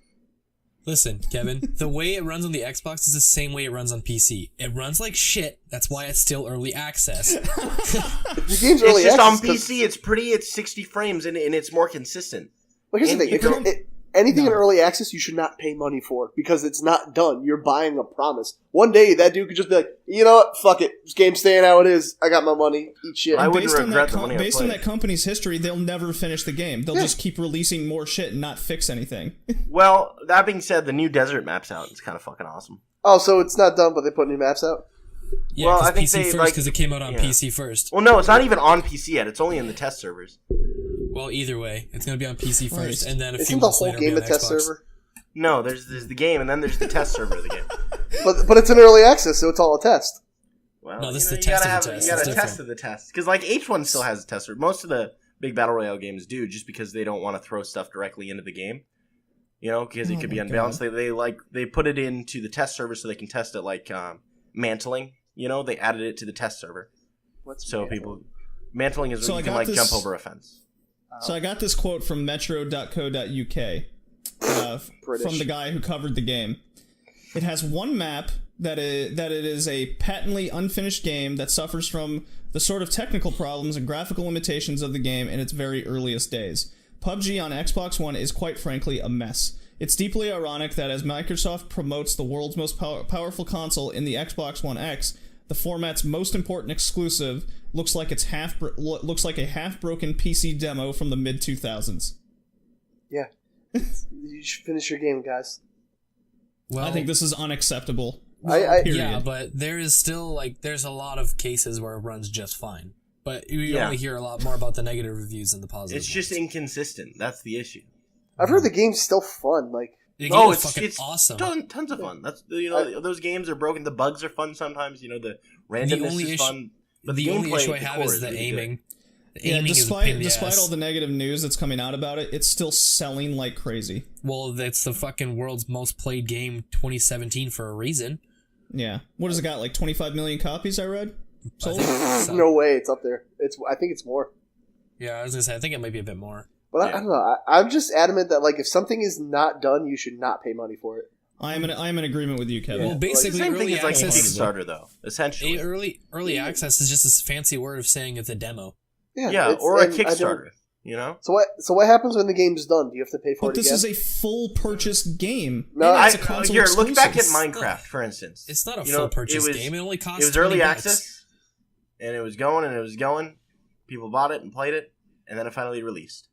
Listen, Kevin, the way it runs on the Xbox is the same way it runs on PC. It runs like shit. That's why it's still early access. The game's early It's just on access 'cause- PC. It's 60 frames and it's more consistent. Well, here's the And thing: you if you're, don't- anything in No. early access, you should not pay money for because it's not done. You're buying a promise. One day, that dude could just be like, "You know what? Fuck it. This game's staying how it is. I got my money. Eat shit." I wouldn't Based on regret that the money I based on played. that company's history, they'll never finish the game. They'll Yeah. just keep releasing more shit and not fix anything. Well, that being said, the new desert map's out. It's kind of fucking awesome. Oh, so it's not done, but they put new maps out. Yeah, Well, because I think PC they, first, because it came out on yeah. PC first. Well, no, it's not even on PC yet. It's only in the test servers. Well, either way, it's going to be on PC first, Christ. and then a few Isn't the months whole later game it'll a be on test Xbox. server? No, there's the game, and then there's the test server of the game. But it's in early access, so it's all a test. Well, No, this is you the test gotta of the have, test. You gotta It's test different. of the test. Because, like, H1 still has a tester. Most of the big Battle Royale games do, just because they don't want to throw stuff directly into the game. You know, because it could be unbalanced. They put it into the test server so they can test it, like, mantling. You know, they added it to the test server. Mantling is when you can, like, jump over a fence. So I got this quote from metro.co.uk from the guy who covered the game. It has one map that it is a patently unfinished game that suffers from the sort of technical problems and graphical limitations of the game in its very earliest days. PUBG on Xbox One is quite frankly a mess. It's deeply ironic that as Microsoft promotes the world's most powerful console in the Xbox One X, the format's most important exclusive looks like a half-broken PC demo from the mid-2000s. Yeah. You should finish your game, guys. Well, I think this is unacceptable. Yeah, but there is still, like, there's a lot of cases where it runs just fine. But you only hear a lot more about the negative reviews than the positive It's just inconsistent. That's the issue. I've heard the game's still fun. Like, the game is fucking it's awesome. Tons of fun. That's those games are broken. The bugs are fun sometimes. You know, the randomness is fun. But the only gameplay issue I at the have core is the really aiming. good. The aiming is a pain in the despite ass. all the negative news that's coming out about it, it's still selling like crazy. Well, that's the fucking world's most played game 2017 for a reason. Yeah. What has it got? Like 25 million copies, I read? Sold? no way, it's up there. I think it's more. Yeah, I was gonna say, I think it might be a bit more. But I don't know. I'm just adamant that, like, if something is not done, you should not pay money for it. I'm in agreement with you, Kevin. Well, basically, Same thing early as like access. Kickstarter, though. Essentially, Early access is just a fancy word of saying it's a demo. Yeah, or a Kickstarter. You know. So what happens when the game's done? Do you have to pay for But it this again? is a full purchase game. No, and it's a console here, exclusive. look back at Minecraft, for instance. It's not a full purchase game. It only costs. It was early $20. access, and it was going. People bought it and played it, and then it finally released.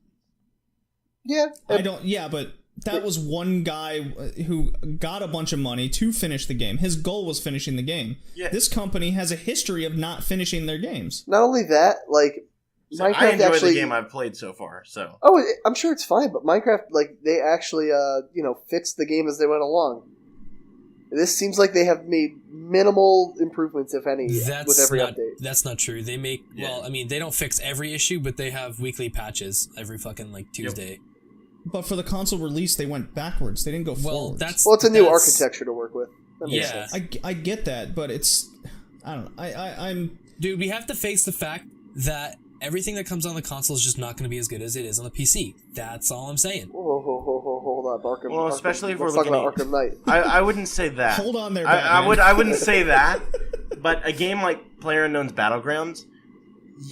Yeah. But that was one guy who got a bunch of money to finish the game. His goal was finishing the game. Yeah. This company has a history of not finishing their games. Not only that, like, So Minecraft I enjoy actually. the game I've played so far. So I'm sure it's fine, but Minecraft, like, they actually, fixed the game as they went along. This seems like they have made minimal improvements, if any, with every update. That's not true. They make they don't fix every issue, but they have weekly patches every fucking Tuesday. Yep. But for the console release, they went backwards. They didn't go forwards. It's a new architecture to work with. That makes Yeah. sense. I get that, but it's... I don't know. I'm... Dude, we have to face the fact that everything that comes on the console is just not going to be as good as it is on the PC. That's all I'm saying. Hold up, Arkham. Well, especially if we're let's talk looking about Arkham Knight. I wouldn't say that. Hold on there, I Batman. wouldn't say that. But a game like PlayerUnknown's Battlegrounds,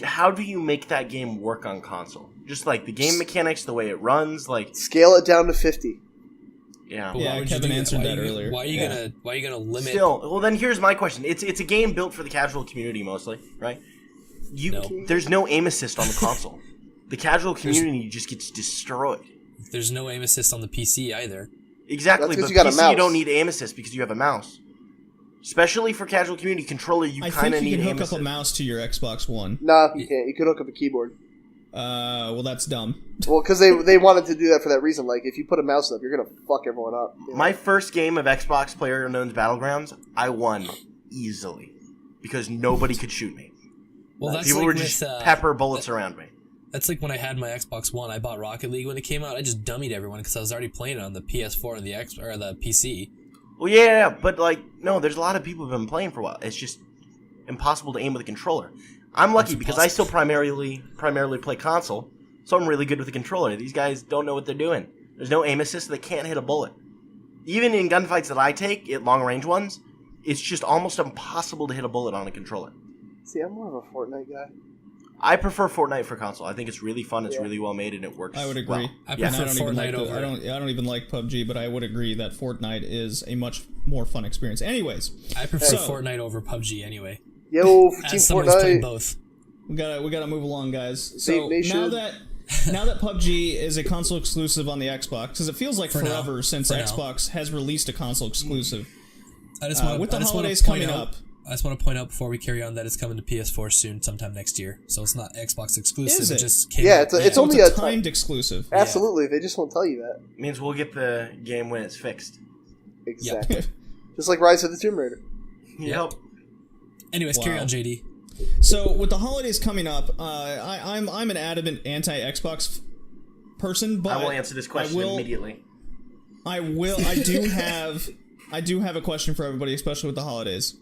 how do you make that game work on console? Just like the game mechanics, the way it runs, like Scale it down to 50. yeah. But why Yeah, would you Kevin do answered Why that are you- earlier. Why are you gonna limit? Still, well then here's my question. It's a game built for the casual community mostly, right? There's no aim assist on the console. The casual community just gets destroyed. There's no aim assist on the PC either. Exactly, That's 'cause but you got a PC mouse. you don't need aim assist because you have a mouse. Especially for casual community controller, you I kind think of you need can aim hook up assist. a mouse to your Xbox One. No, you can't. You could hook up a keyboard. Well, that's dumb. Well, because they wanted to do that for that reason. Like, if you put a mouse up, you're going to fuck everyone up. You know? My first game of Xbox PlayerUnknown's Battlegrounds, I won easily because nobody could shoot me. Well, that's People like were with, just pepper bullets around me. That's like when I had my Xbox One. I bought Rocket League when it came out. I just dummied everyone because I was already playing it on the PS4 and the the PC. Well, yeah, but no, there's a lot of people who've been playing for a while. It's just impossible to aim with a controller. I'm lucky because I still primarily play console, so I'm really good with the controller. These guys don't know what they're doing. There's no aim assist, so they can't hit a bullet. Even in gunfights that I take, at long range ones, it's just almost impossible to hit a bullet on a controller. See, I'm more of a Fortnite guy. I prefer Fortnite for console. I think it's really fun, it's really well made, and it works. I would agree. Well. I And prefer don't even Fortnite like over. I don't even like PUBG, but I would agree that Fortnite is a much more fun experience. Anyways, I prefer So- Fortnite over PUBG anyway. Yo, Team As someone who's played Fortnite. both. we gotta move along, guys. Babe So Nation. now that PUBG is a console exclusive on the Xbox, because it feels like For now. forever since For now. Xbox has released a console exclusive. I just want With the I just wanna holidays point coming out- up. I just want to point out before we carry on that it's coming to PS4 soon, sometime next year. So it's not Xbox exclusive. Is it? just came Yeah, out. it's So only it's a a timed exclusive. Absolutely, they just won't tell you that. Means we'll get the game when it's fixed. Exactly. Just like Rise of the Tomb Raider. Yep. Anyways, carry on, JD. So with the holidays coming up, I'm an adamant anti-Xbox person, but I will answer this question immediately. I do have a question for everybody, especially with the holidays.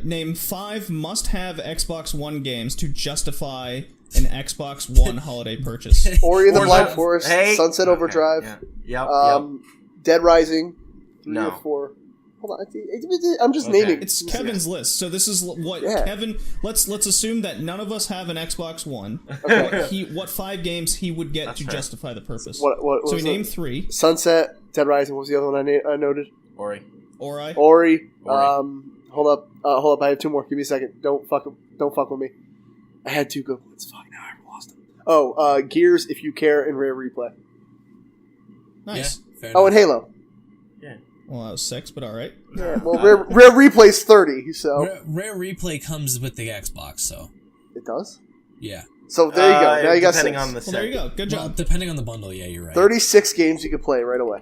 Name 5 must-have Xbox One games to justify an Xbox One holiday purchase. Ori and the Blind Forest, Sunset Overdrive, Dead Rising, 3 or 4. Hold on, I'm just naming. It's Kevin's list, so this is what Kevin. Let's assume that none of us have an Xbox One. Okay. What 5 games he would get to justify the purpose? What so he named 3. Sunset, Dead Rising. What was the other one I noted? Ori. Hold up. I have 2 more. Give me a second. Don't fuck with me. I had 2 good ones. Fuck, now I've lost them. Oh, Gears, If You Care, and Rare Replay. Nice. Yeah, and Halo. Yeah. Well, that was 6, but all right. Yeah. Well, Rare Replay's 30. So Rare Replay comes with the Xbox, so it does. Yeah. So there you go. Now you got 6. Depending on the there you go. Good job. Well, depending on the bundle, yeah, you're right. 36 games you can play right away.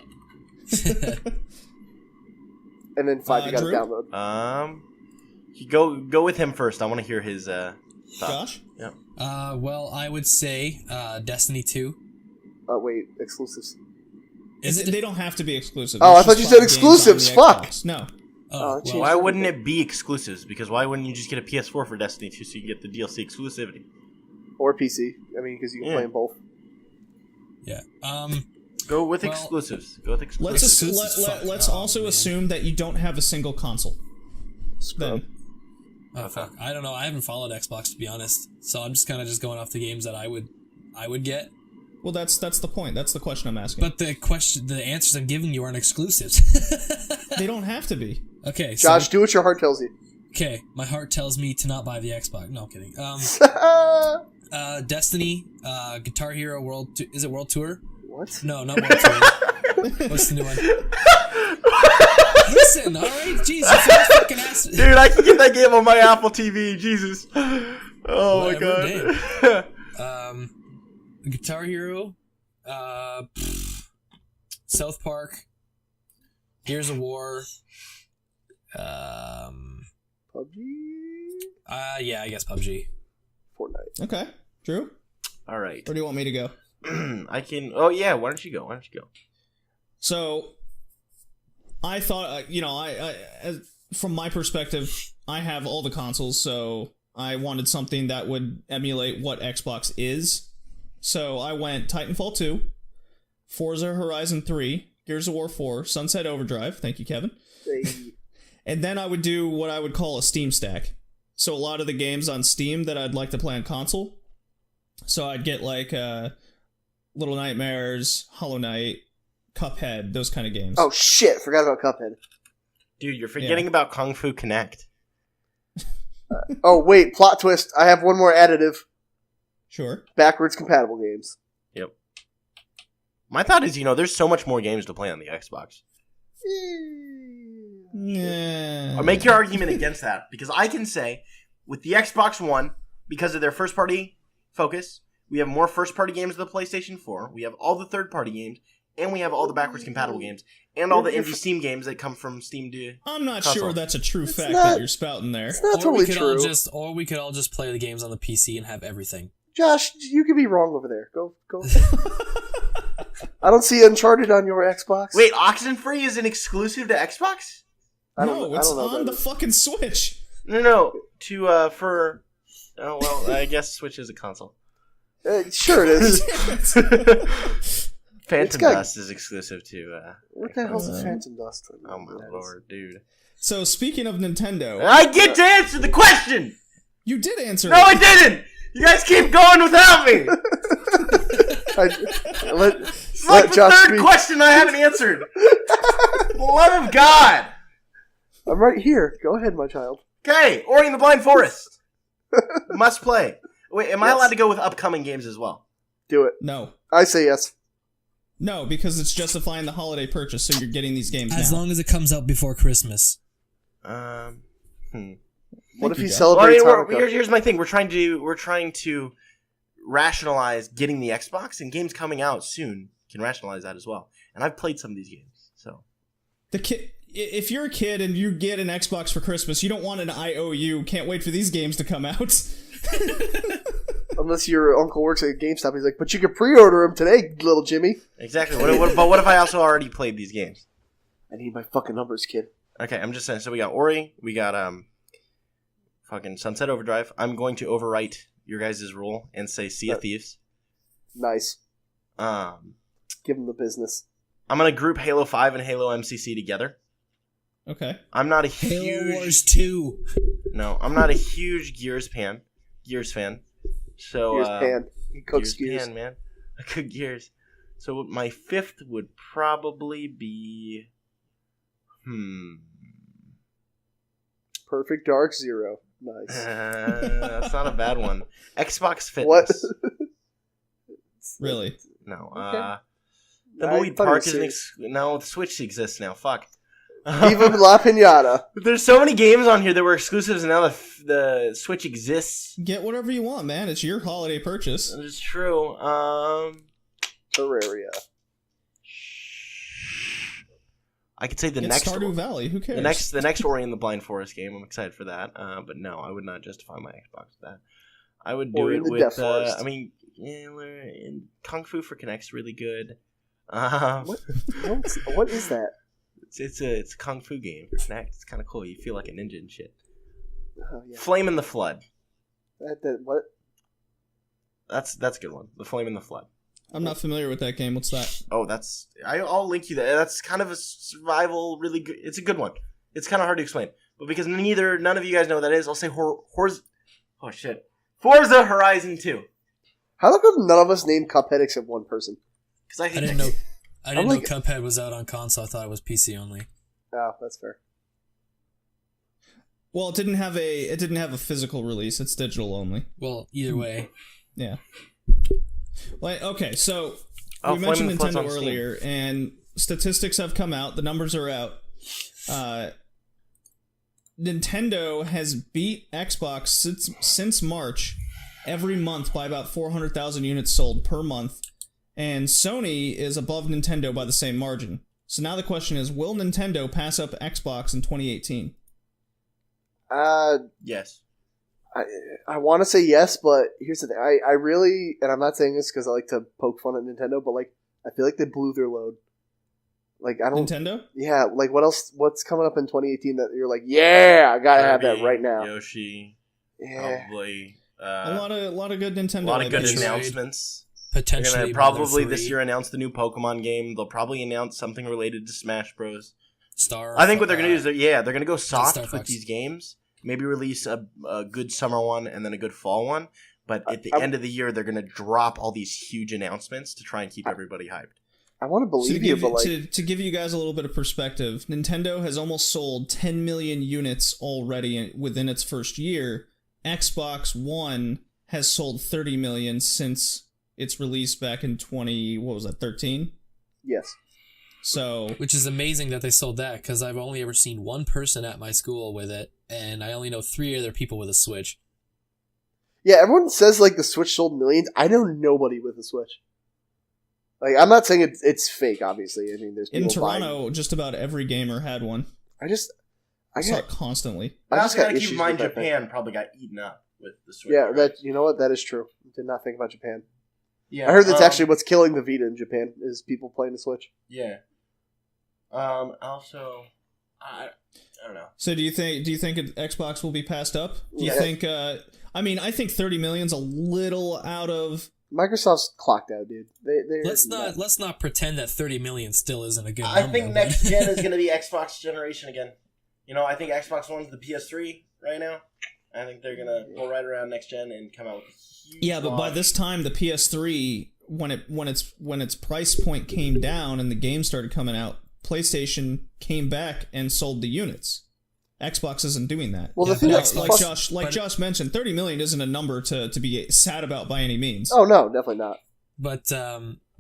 And then 5 you got to download. You go with him first. I want to hear his thoughts. Josh? Yeah. Well, I would say Destiny 2. Wait, exclusives. They don't have to be exclusive. Oh, I thought you said exclusives. Fuck. No. Well, why wouldn't it be exclusives? Because why wouldn't you just get a PS4 for Destiny 2 so you get the DLC exclusivity? Or PC. I mean, because you can play them both. Yeah. Go with exclusives. Go with exclusives. Let's also assume that you don't have a single console. Then. Oh fuck! I don't know. I haven't followed Xbox, to be honest, so I'm just kind of going off the games that I would get. Well, that's the point. That's the question I'm asking. But the answers I'm giving you aren't exclusives. They don't have to be. Okay, Josh, do what your heart tells you. Okay, my heart tells me to not buy the Xbox. No, I'm kidding. Destiny, Guitar Hero World. Is it World Tour? What? No, not World Tour. What's the new one? Listen, all right, jeez, you fucking ass. Dude, I can get that game on my Apple TV. Jesus. Oh my god. Guitar Hero, South Park, Gears of War, PUBG? yeah, I guess PUBG. Fortnite. Okay, Drew? All right. Where do you want me to go? I can... Oh, yeah, why don't you go? So, I thought, from my perspective, I have all the consoles, so I wanted something that would emulate what Xbox is. So I went Titanfall 2, Forza Horizon 3, Gears of War 4, Sunset Overdrive, thank you, Kevin. Hey. And then I would do what I would call a Steam stack. So a lot of the games on Steam that I'd like to play on console. So I'd get like Little Nightmares, Hollow Knight, Cuphead, those kind of games. Oh shit, forgot about Cuphead. Dude, you're forgetting about Kung Fu Connect. Oh wait, plot twist. I have one more additive. Sure. Backwards compatible games. Yep. My thought is, there's so much more games to play on the Xbox. Yeah. Or make your argument against that. Because I can say, with the Xbox One, because of their first-party focus, we have more first-party games than the PlayStation 4. We have all the third-party games. And we have all the backwards compatible games. And all the indie Steam games that come from Steam to I'm not console. sure that's a true fact that you're spouting there. It's not totally true. Or we could all just play the games on the PC and have everything. Josh, you could be wrong over there. Go. I don't see Uncharted on your Xbox. Wait, Oxenfree is an exclusive to Xbox? No, it's on the fucking Switch. No. For... Oh, well, I guess Switch is a console. Sure it is. Phantom Dust is exclusive to... what the hell's a Phantom Dust? Oh my lord, dude. So, speaking of Nintendo... I get to answer the question! You did answer No, I didn't! You guys keep going without me! It's like the Josh third question I haven't answered. For the love of God! I'm right here. Go ahead, my child. Okay, Ori and the Blind Forest. Must play. Wait, am I allowed to go with upcoming games as well? Do it. No. I say yes. No, because it's justifying the holiday purchase, so you're getting these games as long as it comes out before Christmas. What if he celebrates Hanukkah? Here's my thing. We're trying to rationalize getting the Xbox, and games coming out soon can rationalize that as well. And I've played some of these games, so if you're a kid and you get an Xbox for Christmas, you don't want an IOU. Can't wait for these games to come out. Unless your uncle works at GameStop, he's like, but you can pre-order them today, little Jimmy. Exactly. But what if I also already played these games? I need my fucking numbers, kid. Okay, I'm just saying. So we got Ori, we got fucking Sunset Overdrive. I'm going to overwrite your guys' rule and say Sea of Thieves. Nice. Give them the business. I'm gonna group Halo 5 and Halo MCC together. Okay. I'm not a Halo Wars huge 2. No, I'm not a huge Gears fan. So Gears pan. He cooks Gears. Pan, man. I cook Gears. So my fifth would probably be Perfect Dark Zero. Nice. That's not a bad one. Xbox Fitness. What? Really? No. Okay. Thimbleweed Park is no. The Switch exists now. Fuck. Viva La Pinata. There's so many games on here that were exclusives, and now the Switch exists. Get whatever you want, man. It's your holiday purchase. It's true. Terraria. I could say the It's next Stardew Valley. Who cares? the next Ori and the Blind Forest game. I'm excited for that. But no, I would not justify my Xbox with that. I would do Ori it and the with. Death Forest. I mean, Kung Fu for Kinect's really good. What is that? It's a kung fu game for Kinect. It's kind of cool. You feel like a ninja and shit. Oh, yeah. Flame in the Flood. What? That's a good one. The Flame in the Flood. I'm not familiar with that game. What's that? Oh, I'll link you there. That's kind of a survival, really good. It's a good one. It's kind of hard to explain, but because none of you guys know what that is, I'll say Forza Horizon 2. How come none of us named Cuphead except one person? Because I didn't know. I didn't know Cuphead was out on console. I thought it was PC only. Oh, that's fair. Well, it didn't have a physical release. It's digital only. Well, either way. Yeah. Like, okay, so Oh, we mentioned Flame in the Flood's Nintendo on Steam. earlier, and statistics have come out. The numbers are out. Nintendo has beat Xbox since March every month by about 400,000 units sold per month, and Sony is above Nintendo by the same margin. So now the question is, will Nintendo pass up Xbox in 2018? Yes. I want to say yes, but here's the thing. I really, and I'm not saying this because I like to poke fun at Nintendo, but like I feel like they blew their load. Like I don't. Nintendo? Yeah. Like what else? What's coming up in 2018 that you're like, yeah, I gotta have that right now. Yoshi. Yeah. Probably. A lot of good Nintendo. A lot of good IPs. announcements. Potentially, They're gonna probably this year announce the new Pokemon game. They'll probably announce something related to Smash Bros. I think what they're gonna do is they're gonna go soft with these games. Maybe release a good summer one and then a good fall one. But at the end of the year, they're gonna drop all these huge announcements to try and keep everybody hyped. I want to believe you, but like to give you guys a little bit of perspective, Nintendo has almost sold 10 million units already within its first year. Xbox One has sold 30 million since its release back in 13? Yes. So, which is amazing that they sold that, because I've only ever seen one person at my school with it, and I only know 3 other people with a Switch. Yeah, everyone says like the Switch sold millions. I know nobody with a Switch. Like, I'm not saying it's fake, obviously. I mean, there's people in Toronto, buying. just about every gamer had one. I saw it constantly. I just gotta got keep in issues mind with that thing. Japan probably got eaten up with the Switch. Yeah, right? that you know what? That is true. Did not think about Japan. Yeah, I heard that's actually what's killing the Vita in Japan is people playing the Switch. Yeah. Also, I don't know. So do you think Xbox will be passed up? Do you Yeah. think? I think 30 million's a little out of. Microsoft's clocked out, dude. Let's not pretend that 30 million still isn't a good I number. think next gen is going to be Xbox generation again. You know, I think Xbox One's the PS3 right now. I think they're going to go right around next gen and come out with a huge Yeah, but by this time, the PS3, when its price point came down and the games started coming out, PlayStation came back and sold the units. Xbox isn't doing that. Well, the thing Now, that's Josh mentioned, 30 million isn't a number to be sad about by any means. Oh no, definitely not. But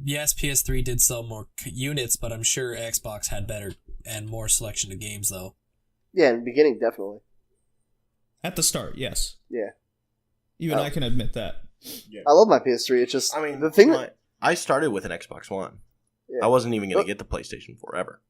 yes, PS3 did sell more units, but I'm sure Xbox had better and more selection of games, though. Yeah, in the beginning, definitely. At the start, yes. Yeah. Even I can admit that. Yeah. I love my PS3. It's just, I mean, the thing. I started with an Xbox One. Yeah. I wasn't even going to get the PlayStation 4 ever.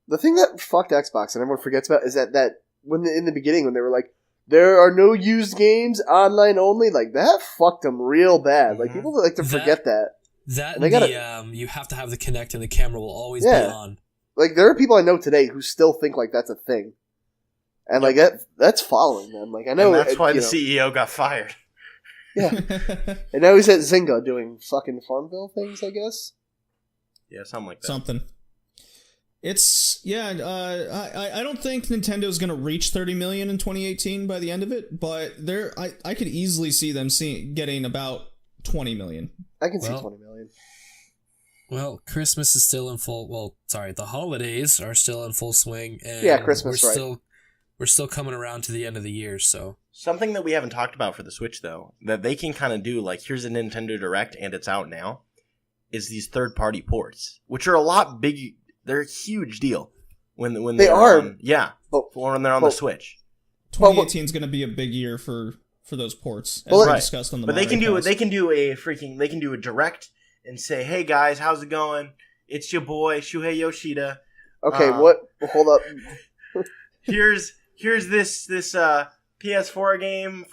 The thing that fucked Xbox and everyone forgets about is that when in the beginning when they were like, there are no used games, online only, like that fucked them real bad. Like people like to forget that. That and you have to have the Kinect and the camera will always be on. Like there are people I know today who still think like that's a thing, and like that's following them. Like I know and that's why the CEO got fired. Yeah, and now he's at Zynga doing fucking Farmville things, I guess. Yeah, something like that. Something. It's I don't think Nintendo's gonna reach 30 million in 2018 by the end of it, but I could easily see them getting about 20 million. I can see 20 million. Well, Christmas is still in full. Well, sorry, the holidays are still in full swing, and Christmas, we're still coming around to the end of the year. So something that we haven't talked about for the Switch though, that they can kind of do, like here's a Nintendo Direct and it's out now, is these third-party ports, which are a lot big. They're a huge deal when they are. When they're on the Switch. 2018 is going to be a big year for those ports, as we discussed on the. But they can do a direct and say, "Hey guys, how's it going? It's your boy Shuhei Yoshida." Okay, hold up. here's this PS4 game,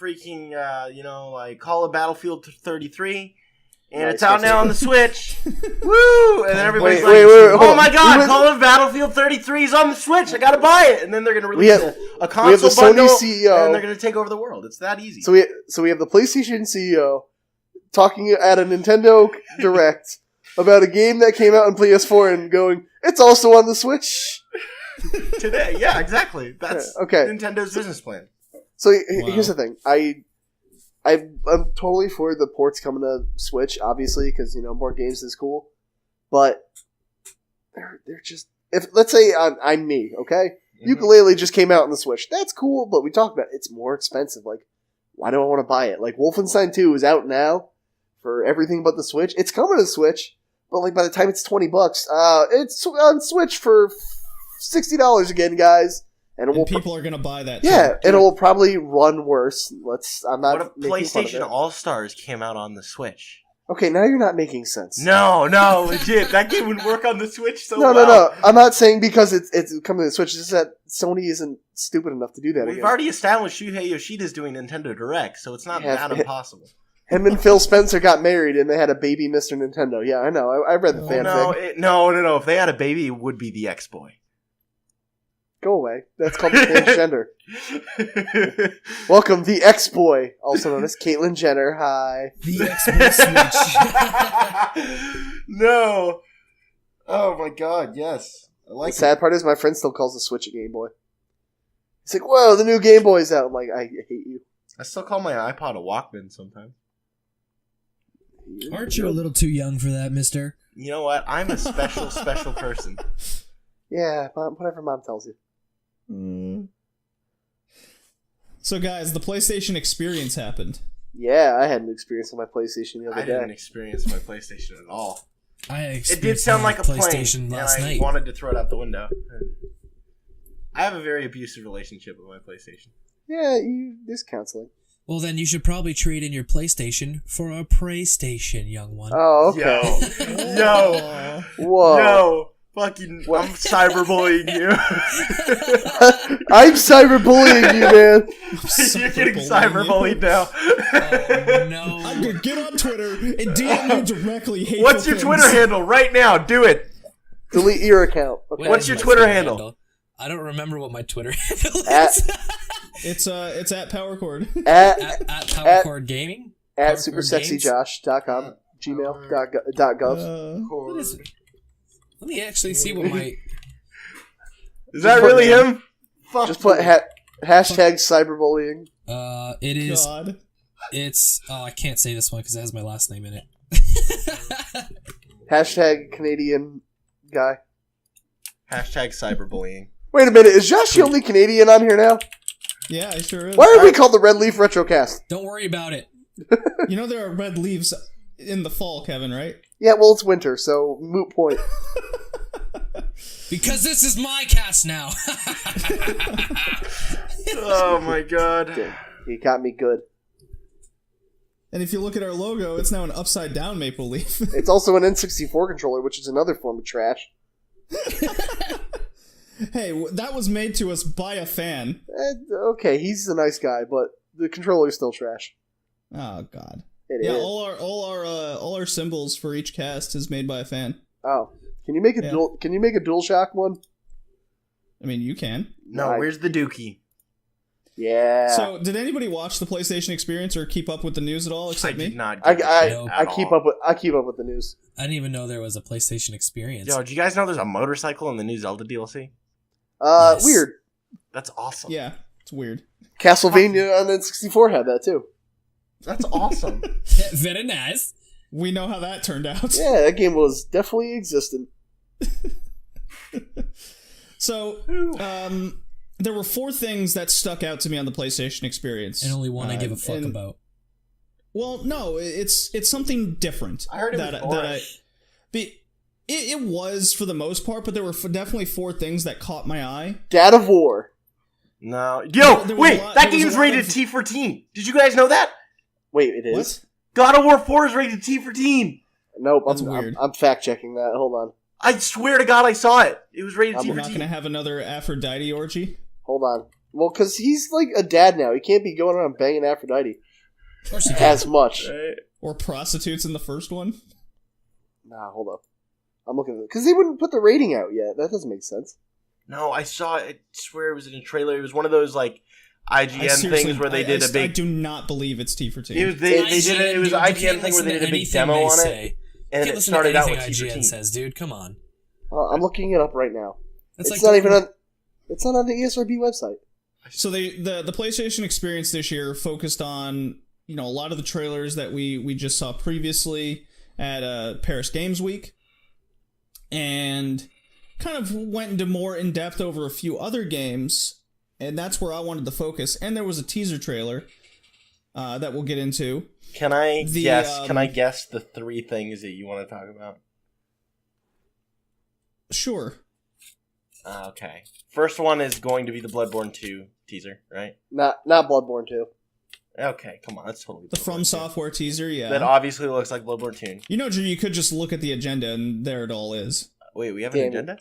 like Call of Battlefield 33. And it's out now on the Switch. Woo! And then everybody's oh my god, Call of Battlefield 33 is on the Switch. I gotta buy it. And then they're going to release a console bundle, CEO, and they're going to take over the world. It's that easy. So we have the PlayStation CEO talking at a Nintendo Direct about a game that came out on PS4 and going, it's also on the Switch. Today. Yeah, exactly. That's Nintendo's business plan. So here's the thing. I'm totally for the ports coming to Switch, obviously, because more games is cool. But they're just let's say I'm me, okay? Mm-hmm. Ukulele just came out on the Switch. That's cool, but we talked about it's more expensive. Like, why do I want to buy it? Like, Wolfenstein 2 is out now for everything but the Switch. It's coming to Switch, but like by the time it's $20, it's on Switch for $60 again, guys. And people are going to buy that. Yeah, and it will probably run worse. I'm not. What if PlayStation All Stars came out on the Switch? Okay, now you're not making sense. No, legit. That game would work on the Switch so well. No. I'm not saying because it's coming to the Switch. It's just that Sony isn't stupid enough to do that. We've already established Shuhei Yoshida's doing Nintendo Direct, so it's not that impossible. Him and Phil Spencer got married, and they had a baby, Mr. Nintendo. Yeah, I know. I read the fanfic. No. If they had a baby, it would be the X-Boy. Go away. That's called transgender. Welcome, the X-Boy, also known as Caitlyn Jenner. Hi. The X-Boy Switch. No. Oh my god, yes. I like the sad part is my friend still calls the Switch a Game Boy. He's like, whoa, the new Game Boy's out. I'm like, I hate you. I still call my iPod a Walkman sometimes. Aren't you a little too young for that, mister? You know what? I'm a special person. Yeah, whatever mom tells you. So guys, the PlayStation experience happened. Yeah, I had an experience on my PlayStation the other day. I didn't experience my PlayStation at all. It did sound like a PlayStation plane, last and I night. wanted to throw it out the window. I have a very abusive relationship with my PlayStation. Yeah, this counseling. Well, then you should probably trade in your PlayStation for a PlayStation, young one. Oh, okay. Yo. Whoa. Yo. Fucking, I'm cyberbullying you. I'm cyberbullying you, man. You're getting cyberbullied now. Oh, no. I'm going to get on Twitter and DM you directly hateful What's your Twitter handle right now? Do it. Delete your account. Okay. What's your Twitter handle? I don't remember what my Twitter handle is. It's at PowerCord. At PowerCord Gaming? At supersexyjosh.com. gmail.gov. What is it? Let me actually see what my... Is that really him? Fuck. Just put hashtag cyberbullying. It is... God. It's... Oh, I can't say this one because it has my last name in it. Hashtag Canadian guy. Hashtag cyberbullying. Wait a minute, is Josh the only Canadian on here now? Yeah, I sure is. Why are we called the Red Leaf Retrocast? Don't worry about it. You know there are red leaves in the fall, Kevin, right? Yeah, well, it's winter, so moot point. Because this is my cast now. Oh my god. He got me good. And if you look at our logo, it's now an upside down maple leaf. It's also an N64 controller, which is another form of trash. Hey, that was made to us by a fan. Okay, he's a nice guy, but the controller is still trash. Oh God. It Yeah, is. all our symbols for each cast is made by a fan. Oh, can you make a Yeah. DualShock one? I mean, you can. No, Nice. where's the Dookie? Yeah. So, did anybody watch the PlayStation Experience or keep up with the news at all, I except did me? not. I give a shit Nope. at keep all. up with the news. I didn't even know there was a PlayStation Experience. Yo, do you guys know there's a motorcycle in the new Zelda DLC? Yes. Weird. That's awesome. Yeah, it's weird. Castlevania on N64 had that too. That's awesome. Very nice. We know how that turned out. Yeah, that game was definitely existent. So, there were 4 things that stuck out to me on the PlayStation Experience. And only one I give a fuck and- about. Well, no, it's something different. I heard it was boring. It was for the most part, but there were definitely 4 things that caught my eye. Dad of War. No. Yo, There was wait, a lot- that there was a game's lot rated of- T for teen. Did you guys know that? Wait, it is? What? God of War 4 is rated T for teen. Nope, That's I'm weird. I'm fact checking that. Hold on. I swear to God I saw it. It was rated T We're for not teen. going to have another Aphrodite orgy? Hold on. Well, because he's like a dad now. He can't be going around banging Aphrodite Of course you can. as much. Right. Or prostitutes in the first one? Nah, hold up. I'm looking at it. Because they wouldn't put the rating out yet. That doesn't make sense. No, I saw it. I swear it was in a trailer. It was one of those like IGN things where they did a I big. do not believe it's T for T. It was they did it. It was an IGN, dude, you IGN can't thing where listen they to did a big anything demo they on it, say. and You then can't it listen to started out anything with T for IGN teen. says, dude. Come on. I'm looking it up right now. That's It's like not even on. It's not on the ESRB website. So the PlayStation Experience this year focused on, a lot of the trailers that we just saw previously at Paris Games Week, and kind of went into more in depth over a few other games, and that's where I wanted to focus. And there was a teaser trailer that we'll get into. Can I The, guess? Can I guess the 3 things that you want to talk about? Sure. Okay. First one is going to be the Bloodborne 2 teaser, right? Not Bloodborne 2. Okay, come on, that's totally The Bloodborne From 2. Software teaser, yeah. That obviously looks like Bloodborne 2. Drew, you could just look at the agenda and there it all is. Wait, we have an Damn it. agenda?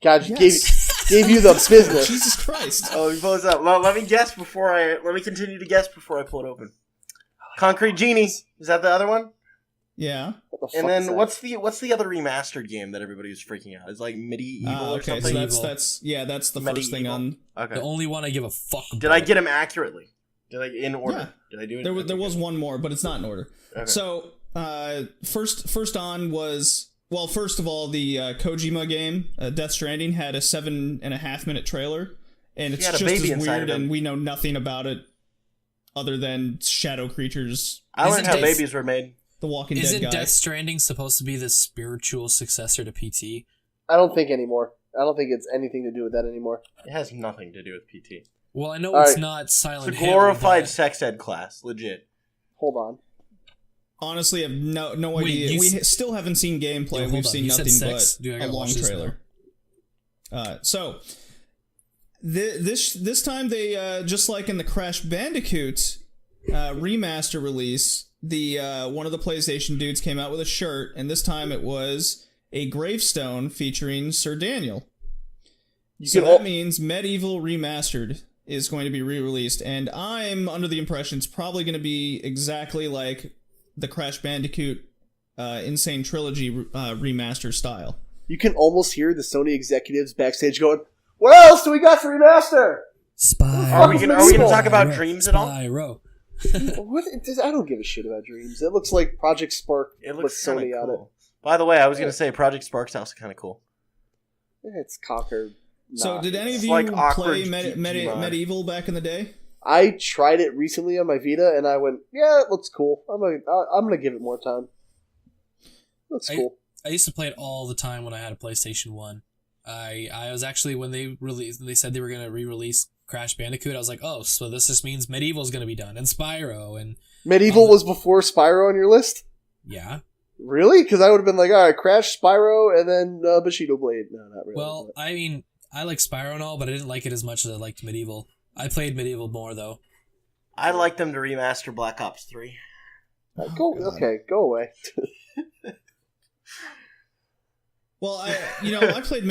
God, Yes. gave you the business. Jesus Christ. Oh, we pull this up. Let me guess before I. Let me continue to guess before I pull it open. Concrete Genie. Is that the other one? Yeah. What the fuck And is then that? what's the other remastered game that everybody was freaking out? It's like Medieval or Okay, so something. that's Medieval. that's the first thing Medieval. on. Okay. The only one I give a fuck about. Did I get him accurately? Did I in order? Yeah. Did I do it? There was one more, but it's not in order. Okay. So, first on was, well, first of all, the Kojima game, Death Stranding, had a 7.5-minute trailer, and it's had a just baby as inside weird, of him. and we know nothing about it other than shadow creatures, I learned how Isn't Death- babies were made. the Walking Isn't Dead guy. Death Stranding supposed to be the spiritual successor to PT? I don't think anymore. I don't think it's anything to do with that anymore. It has nothing to do with PT. Well, I know All it's right. not It's Silent a Hill. glorified but- sex ed class, legit. Hold on. Honestly, I have no Wait, idea. you We s- still haven't seen gameplay. Yo, hold We've on. seen You said nothing sex. but Dude, I a gotta long watch this trailer. So, this time they just like in the Crash Bandicoot remaster release, the one of the PlayStation dudes came out with a shirt, and this time it was a gravestone featuring Sir Daniel. So can that al- means Medieval Remastered is going to be re-released, and I'm under the impression it's probably going to be exactly like the Crash Bandicoot Insane Trilogy remaster style. You can almost hear the Sony executives backstage going, "What else do we got for remaster?" Spyro. Are we gonna talk about Dreams at all? Spyro. What? I don't give a shit about Dreams. It looks like Project Spark It with looks kind Sony of on it. cool. By the way, I was gonna say Project Spark's also kind of cool. It's Conquer. So Nah. did any of It's you like awkward play Digimon. Medieval back in the day? I tried it recently on my Vita, and I went, "Yeah, it looks cool. I'm gonna give it more time. Looks cool." I used to play it all the time when I had a PlayStation 1. I was actually, when they said they were going to re-release Crash Bandicoot, I was like, oh, so this just means Medieval's going to be done, and Spyro, and Medieval was before Spyro on your list? yeah. Really? Because I would have been like, all right, Crash, Spyro, and then Bushido Blade. No, not really. Well, I mean, I like Spyro and all, but I didn't like it as much as I liked Medieval. I played Medieval more, though. I'd like them to remaster Black Ops 3. Go. God. Okay, go away. All right, so, Go away. All Well, I played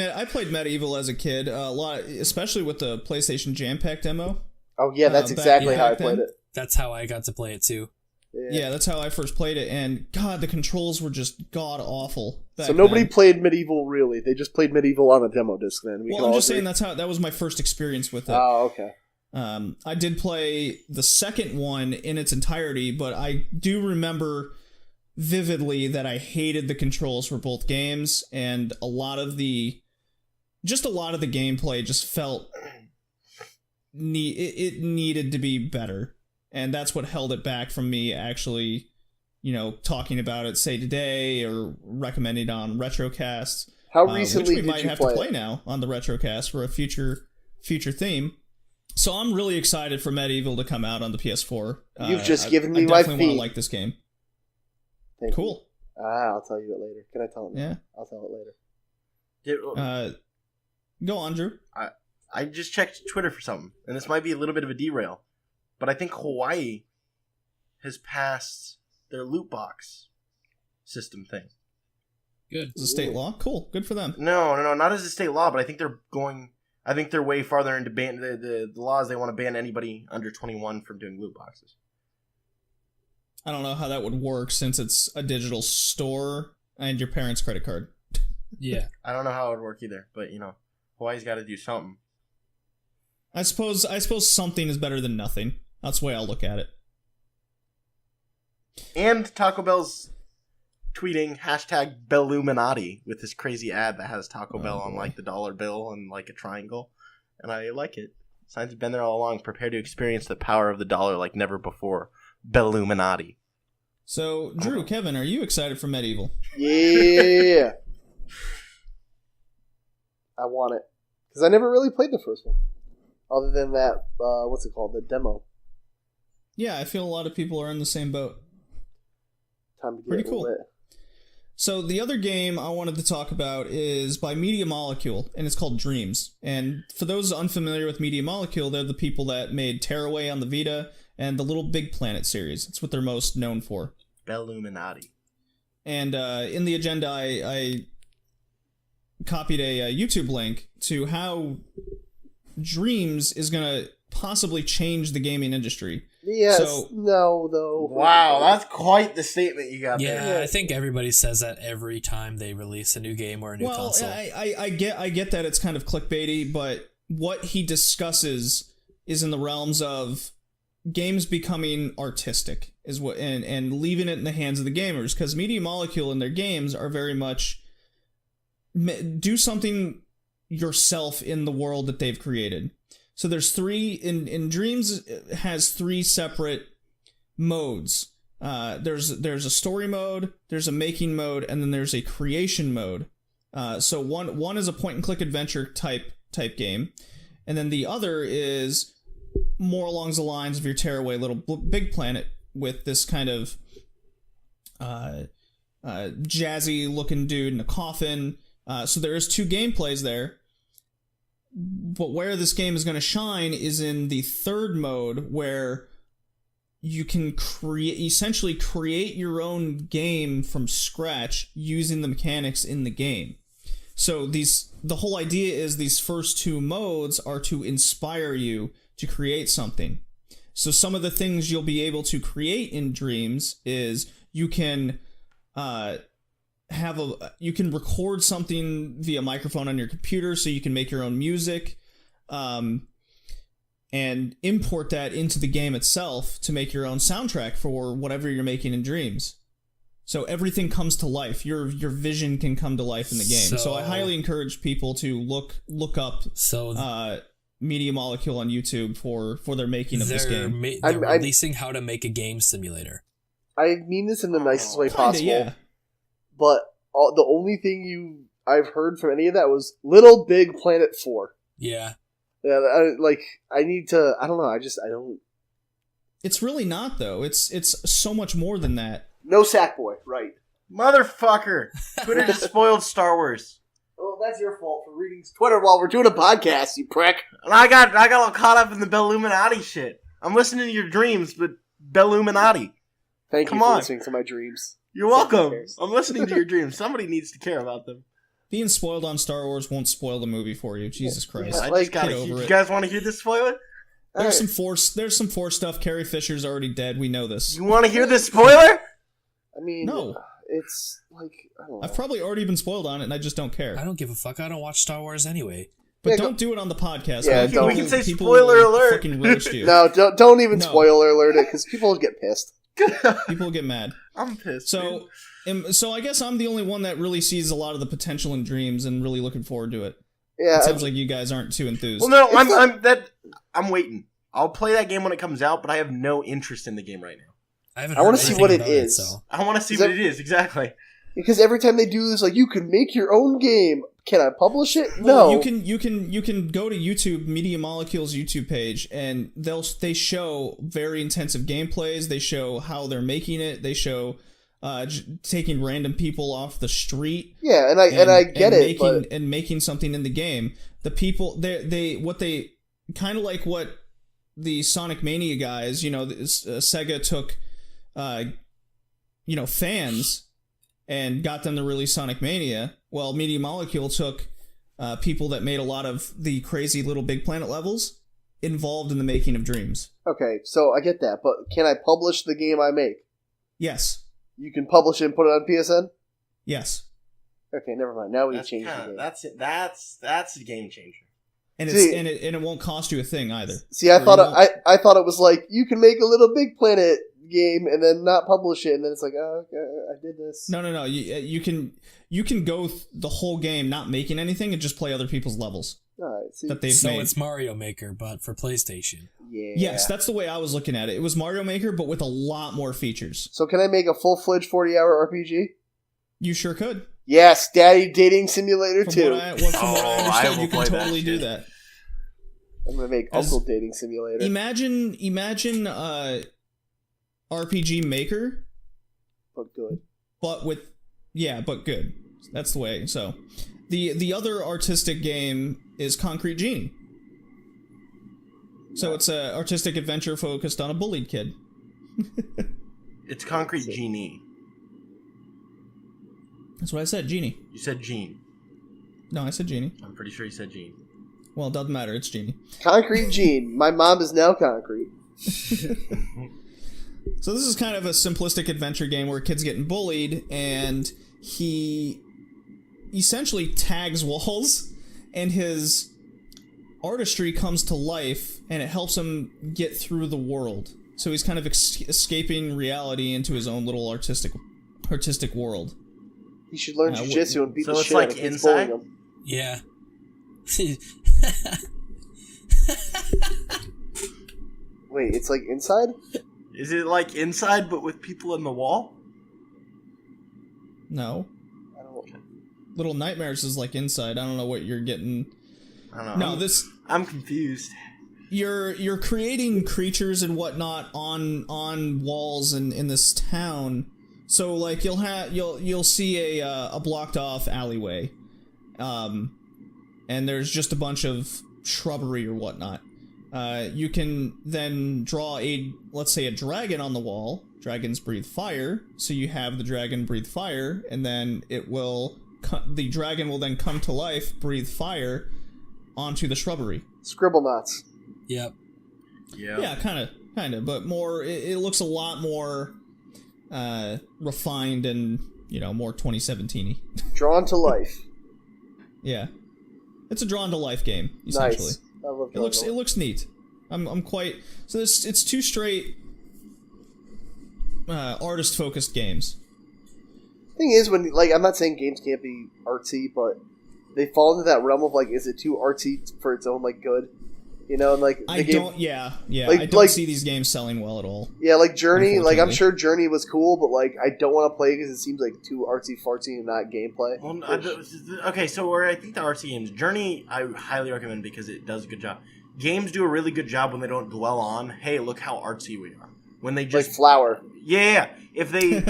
Medieval as a kid, a lot, especially with the PlayStation Jam Pack demo. Oh yeah, that's exactly how I played it. That's how I got to play it too. Yeah, that's how I first played it, and God, the controls were just god awful. So nobody played Medieval really; they just played Medieval on a demo disc. Then I'm just saying that was my first experience with it. Oh, okay. I did play the second one in its entirety, but I do remember vividly that I hated the controls for both games, and a lot of the gameplay just felt it needed to be better, and that's what held it back from me actually, talking about it, say today, or recommending it on Retrocast. How recently which we might have to play now on the Retrocast for a future theme. So I'm really excited for Medieval to come out on the PS4. You've just given me my feet. I definitely want to like this game. Cool. I'll tell you it later. Can I tell it now? Yeah. I'll tell it later. Go on, Drew. I just checked Twitter for something, and this might be a little bit of a derail, but I think Hawaii has passed their loot box system thing. Good. Is it state law? Cool. Good for them. No, not as a state law, but I think they're way farther into ban the laws. They want to ban anybody under 21 from doing loot boxes. I don't know how that would work since it's a digital store and your parents' credit card. Yeah. I don't know how it would work either, but Hawaii's got to do something. I suppose something is better than nothing. That's the way I'll look at it. And Taco Bell's tweeting #Belluminati with this crazy ad that has Taco Bell on like the dollar bill and like a triangle. And I like it. Signs have been there all along. Prepare to experience the power of the dollar like never before. Belluminati. So, Drew, Kevin, are you excited for Medieval? Yeah. I want it. Because I never really played the first one. Other than that, what's it called? The demo. Yeah, I feel a lot of people are in the same boat. Time to get pretty cool. lit. So the other game I wanted to talk about is by Media Molecule, and it's called Dreams. And for those unfamiliar with Media Molecule, they're the people that made Tearaway on the Vita and the Little Big Planet series. It's what they're most known for. Belluminati. And in the agenda, I copied a YouTube link to how Dreams is going to possibly change the gaming industry. Yes. No, though. Wow, that's quite the statement you got there. Yeah, I think everybody says that every time they release a new game or a new console. I get that it's kind of clickbaity, but what he discusses is in the realms of games becoming artistic, is what, and leaving it in the hands of the gamers, because Media Molecule in their games are very much do something yourself in the world that they've created. So there's in Dreams has 3 separate modes. There's a story mode, there's a making mode, and then there's a creation mode. So one is a point and click adventure type game, and then the other is more along the lines of your Tearaway Little Big Planet with this kind of jazzy looking dude in a coffin. So there is 2 gameplays there. But where this game is going to shine is in the third mode, where you can essentially create your own game from scratch using the mechanics in the game. So the whole idea is these first 2 modes are to inspire you to create something. So some of the things you'll be able to create in Dreams is you can you can record something via microphone on your computer, so you can make your own music, and import that into the game itself to make your own soundtrack for whatever you're making in Dreams. So everything comes to life. Your vision can come to life in the game. So I highly encourage people to look up Media Molecule on YouTube for their making of this game. They're releasing how to make a game simulator. I mean this in the nicest way possible. Yeah. But the only thing I've heard from any of that was Little Big Planet 4. Yeah. Yeah, I need to. I don't know. I don't. It's really not, though. It's so much more than that. No Sackboy, right? Motherfucker! Twitter just spoiled Star Wars. Well, that's your fault for reading Twitter while we're doing a podcast, you prick. And I got all caught up in the Belluminati shit. I'm listening to your Dreams, but Belluminati. Thank you for listening to my dreams. You're welcome. I'm listening to your dreams. Somebody needs to care about them. Being spoiled on Star Wars won't spoil the movie for you. Jesus Christ. I Like, just gotta. get over You it. guys want to hear this spoiler? There's some Force stuff. Carrie Fisher's already dead. We know this. You want to hear this spoiler? I mean, No. it's like, I don't know. I've probably already been spoiled on it, and I just don't care. I don't give a fuck. I don't watch Star Wars anyway. But Yeah, don't do it on the podcast. Yeah, man. don't. We can say People spoiler will alert. Fucking roast you. No, don't even No. spoiler alert it, because people will get pissed. People get mad. I'm pissed. So, so I guess I'm the only one that really sees a lot of the potential in Dreams and really looking forward to it. Yeah, It sounds like you guys aren't too enthused. Well, no, It's I'm waiting. I'll play that game when it comes out, but I have no interest in the game right now. I wanna heard see anything what it about is. so. I want to see Is what that- it is exactly. because every time they do this, like, you can make your own game. Can I publish it? Well, No. you can go to YouTube, Media Molecule's YouTube page, and they show very intensive gameplays. They show how they're making it. They show taking random people off the street. Yeah, and I get it, and making something in the game. The people they kind of like what the Sonic Mania guys, Sega took, fans and got them to release Sonic Mania. Well, Media Molecule took people that made a lot of the crazy Little Big Planet levels involved in the making of Dreams. okay, so I get that, but can I publish the game I make? Yes. You can publish it and put it on PSN? Yes. Okay, never mind. Now we That's change the kinda, game. that's it. That's a game changer. And See- it won't cost you a thing either. See, I Or thought you won't- I thought it was like you can make a Little Big Planet game and then not publish it, and then it's like, oh, okay, I did this. No. You can go the whole game not making anything and just play other people's levels All right, see, that they've So made. it's Mario Maker, but for PlayStation. yeah. Yes, that's the way I was looking at it. It was Mario Maker, but with a lot more features. So can I make a full-fledged 40-hour RPG? You sure could. Yes, Daddy Dating Simulator From 2. what I understand, I you will can play that totally do shit. that. I'm gonna make As- Uncle Dating Simulator. Imagine RPG Maker, but good. but but good. That's the way. So, the other artistic game is Concrete Genie. So it's a artistic adventure focused on a bullied kid. It's Concrete Genie. That's what I said, Genie. You said Gene. No, I said Genie. I'm pretty sure you said Gene. Well, it doesn't matter. It's Genie. Concrete Gene. My mom is now concrete. So this is kind of a simplistic adventure game where a kid's getting bullied, and he essentially tags walls, and his artistry comes to life, and it helps him get through the world. So he's kind of escaping reality into his own little artistic world. He should learn jujitsu and beat so the it's shit like out of kids Inside? bullying him. Yeah. Wait, it's like Inside? Is it like Inside but with people in the wall? No. I don't know. Little Nightmares is like Inside. I don't know what you're getting. I don't know. No, I'm confused. You're creating creatures and whatnot on walls in this town. So like you'll see a blocked off alleyway, and there's just a bunch of shrubbery or whatnot. You can then draw let's say a dragon on the wall. Dragons breathe fire, so you have the dragon breathe fire, and then the dragon will then come to life, breathe fire onto the shrubbery. Scribble knots. Yep. Yeah, kind of, but more. It looks a lot more refined and more 2017-y. Drawn to life. Yeah, it's a drawn to life game essentially. Nice. I love It looks neat. I'm quite so. It's two straight artist focused games. Thing is, when I'm not saying games can't be artsy, but they fall into that realm of is it too artsy for its own good? And I don't Like- don't see these games selling well at all. Yeah, Journey. I'm Unfortunately. sure Journey was cool, but I don't want to play because it seems too artsy fartsy and not gameplay. Well, okay, so where I think the artsy games, Journey, I highly recommend because it does a good job. Games do a really good job when they don't dwell on, hey, look how artsy we are. When they just Flower. Yeah. If they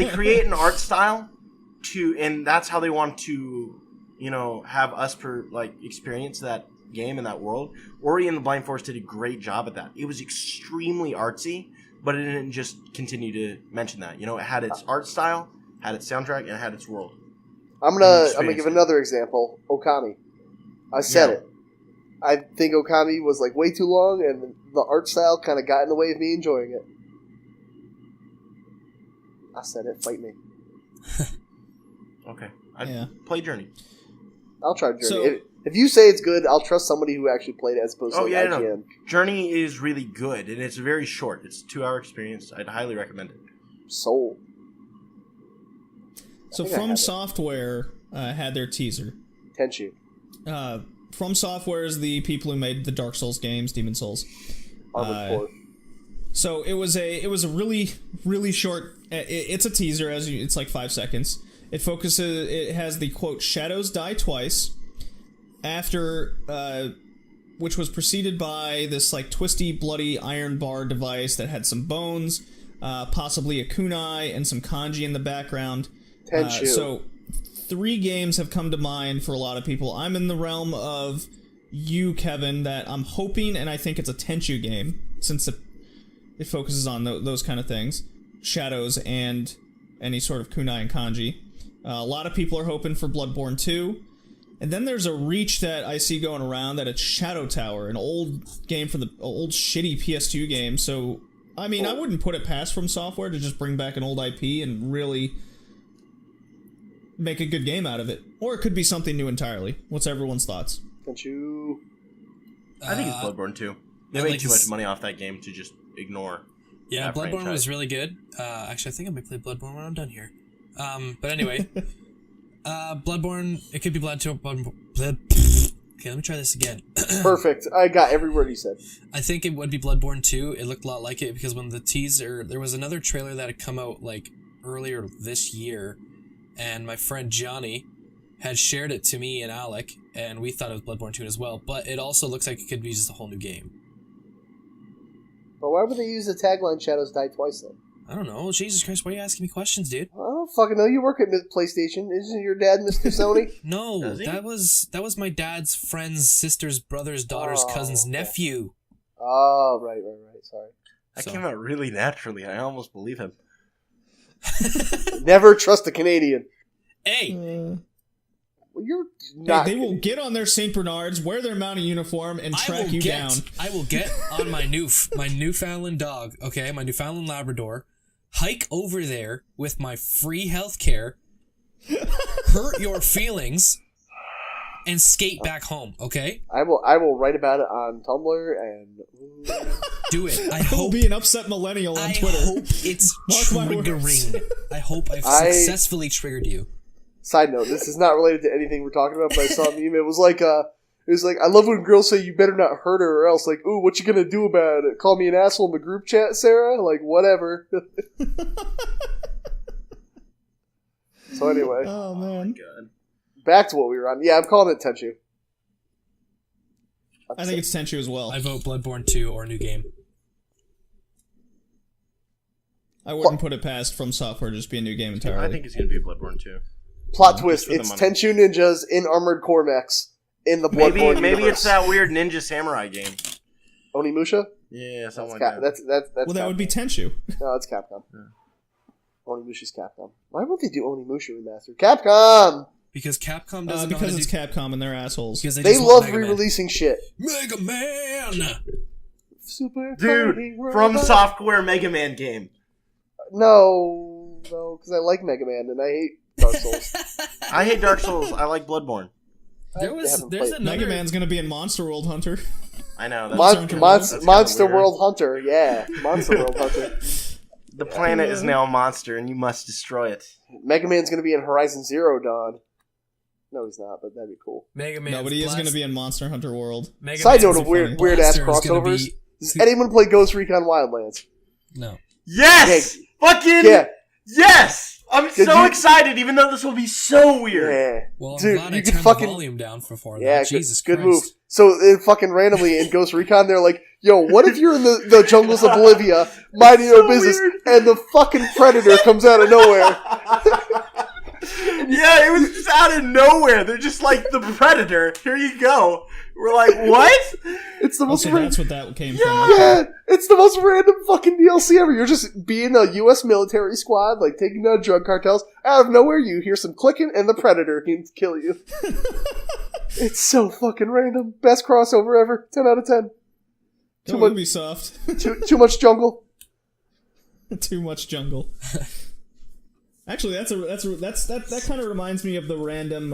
create an art style and that's how they want to, have us experience that game in that world. Ori and the Blind Forest did a great job at that. It was extremely artsy, but it didn't just continue to mention that. It had its art style, had its soundtrack, and it had its world. I'm gonna give another example. Okami. I said it. I think Okami was like way too long, and the art style kind of got in the way of me enjoying it. I said it. Fight me. Okay. Play Journey. I'll try Journey. So, if you say it's good, I'll trust somebody who actually played it as opposed to IGN. No. Journey is really good, and it's very short. It's a 2-hour experience. I'd highly recommend it. Soul. So From Software had their teaser. Tenchu. From Software is the people who made the Dark Souls games, Demon Souls. Armored Core. So it was a really, really short. It's a teaser, it's like 5 seconds. It has the quote, "Shadows die twice," after, which was preceded by this like twisty, bloody iron bar device that had some bones, possibly a kunai and some kanji in the background. Tenchu. So 3 games have come to mind for a lot of people. I'm in the realm of you, Kevin, that I'm hoping, and I think it's a Tenchu game, since it focuses on those kind of things. Shadows and any sort of kunai and kanji. A lot of people are hoping for Bloodborne 2. And then there's a reach that I see going around that it's Shadow Tower, an old game from the old shitty PS2 game. So, I mean, I wouldn't put it past From Software to just bring back an old IP and really make a good game out of it. Or it could be something new entirely. What's everyone's thoughts? Tenchu. I think it's Bloodborne 2. They made too much money off that game to just ignore. Yeah, Bloodborne was really good. Actually, I think I might play Bloodborne when I'm done here. But anyway, Bloodborne, it could be Bloodborne. Okay, let me try this again. Perfect. I got every word you said. I think it would be Bloodborne 2. It looked a lot like it because when the teaser, there was another trailer that had come out like earlier this year, and my friend Johnny had shared it to me and Alec, and we thought it was Bloodborne 2 as well. But it also looks like it could be just a whole new game. But why would they use the tagline "Shadows Die Twice" then? I don't know. Jesus Christ, why are you asking me questions, dude? I don't fucking know. You work at PlayStation. Isn't your dad Mr. Sony? No, that was my dad's friend's sister's brother's daughter's cousin's nephew. Oh, right. Sorry. That came out really naturally. I almost believe him. Never trust a Canadian. Hey! You're not. They will get on their St. Bernards, wear their mounted uniform, and track you down. I will get on my Newfoundland dog, okay, my Newfoundland Labrador, hike over there with my free healthcare, hurt your feelings, and skate back home, okay? I will write about it on Tumblr and do it. I will hope be an upset millennial on Twitter. I hope it's triggering. I hope I've successfully triggered you. Side note: this is not related to anything we're talking about, but I saw a meme. It was like, I love when girls say, "You better not hurt her, or else." Like, ooh, what you gonna do about it? Call me an asshole in the group chat, Sarah? Like, whatever. So anyway, oh man, back to what we were on. Yeah, I'm calling it Tenchu. I think it's Tenchu as well. I vote Bloodborne 2 or new game. I wouldn't put it past From Software to just be a new game entirely. I think it's going to be a Bloodborne 2. Plot twist, it's Tenchu ninjas in armored core mechs in the Bloodborne Maybe universe. it's that weird ninja samurai game. Onimusha? Yeah, something that's like that. That's well, that Capcom. would be Tenchu. No, it's Capcom. Yeah. Onimusha's Capcom. Why won't they do Onimusha remastered? Capcom! Because Capcom doesn't because it's Capcom and they're assholes. Because they love re-releasing shit. Mega Man! Super Dude, From Software Mega Man game. No, because I like Mega Man and I hate Dark Souls. I hate Dark Souls. I like Bloodborne. There's another... Mega Man's gonna be in Monster World Hunter. I know. Monster World Hunter, yeah. Monster World Hunter. The planet is now a monster and you must destroy it. Mega Man's gonna be in Horizon Zero Dawn. No, he's not, but that'd be cool. Mega Man. Nobody is going to be in Monster Hunter World. Side note of weird ass crossovers. Does anyone play Ghost Recon Wildlands? No. Yes! Fucking yes! I'm so excited, even though this will be so weird. Yeah. Well, I'm dude, glad I turned the volume down for that. Yeah, Jesus good Christ. move. So, fucking randomly in Ghost Recon, they're like, yo, what if you're in the jungles of Bolivia, minding your business, and the fucking Predator comes out of nowhere? Yeah, it was just out of nowhere. They're just like, the Predator, here you go. We're like, what? It's the most So that's what that came from. Yeah, it's the most random fucking DLC ever. You're just being a U.S. military squad, like taking down drug cartels. Out of nowhere, you hear some clicking, and the Predator can kill you. It's so fucking random. Best crossover ever. 10 out of 10. Too much Ubisoft. Too much jungle. Too much jungle. Actually, that kind of reminds me of the random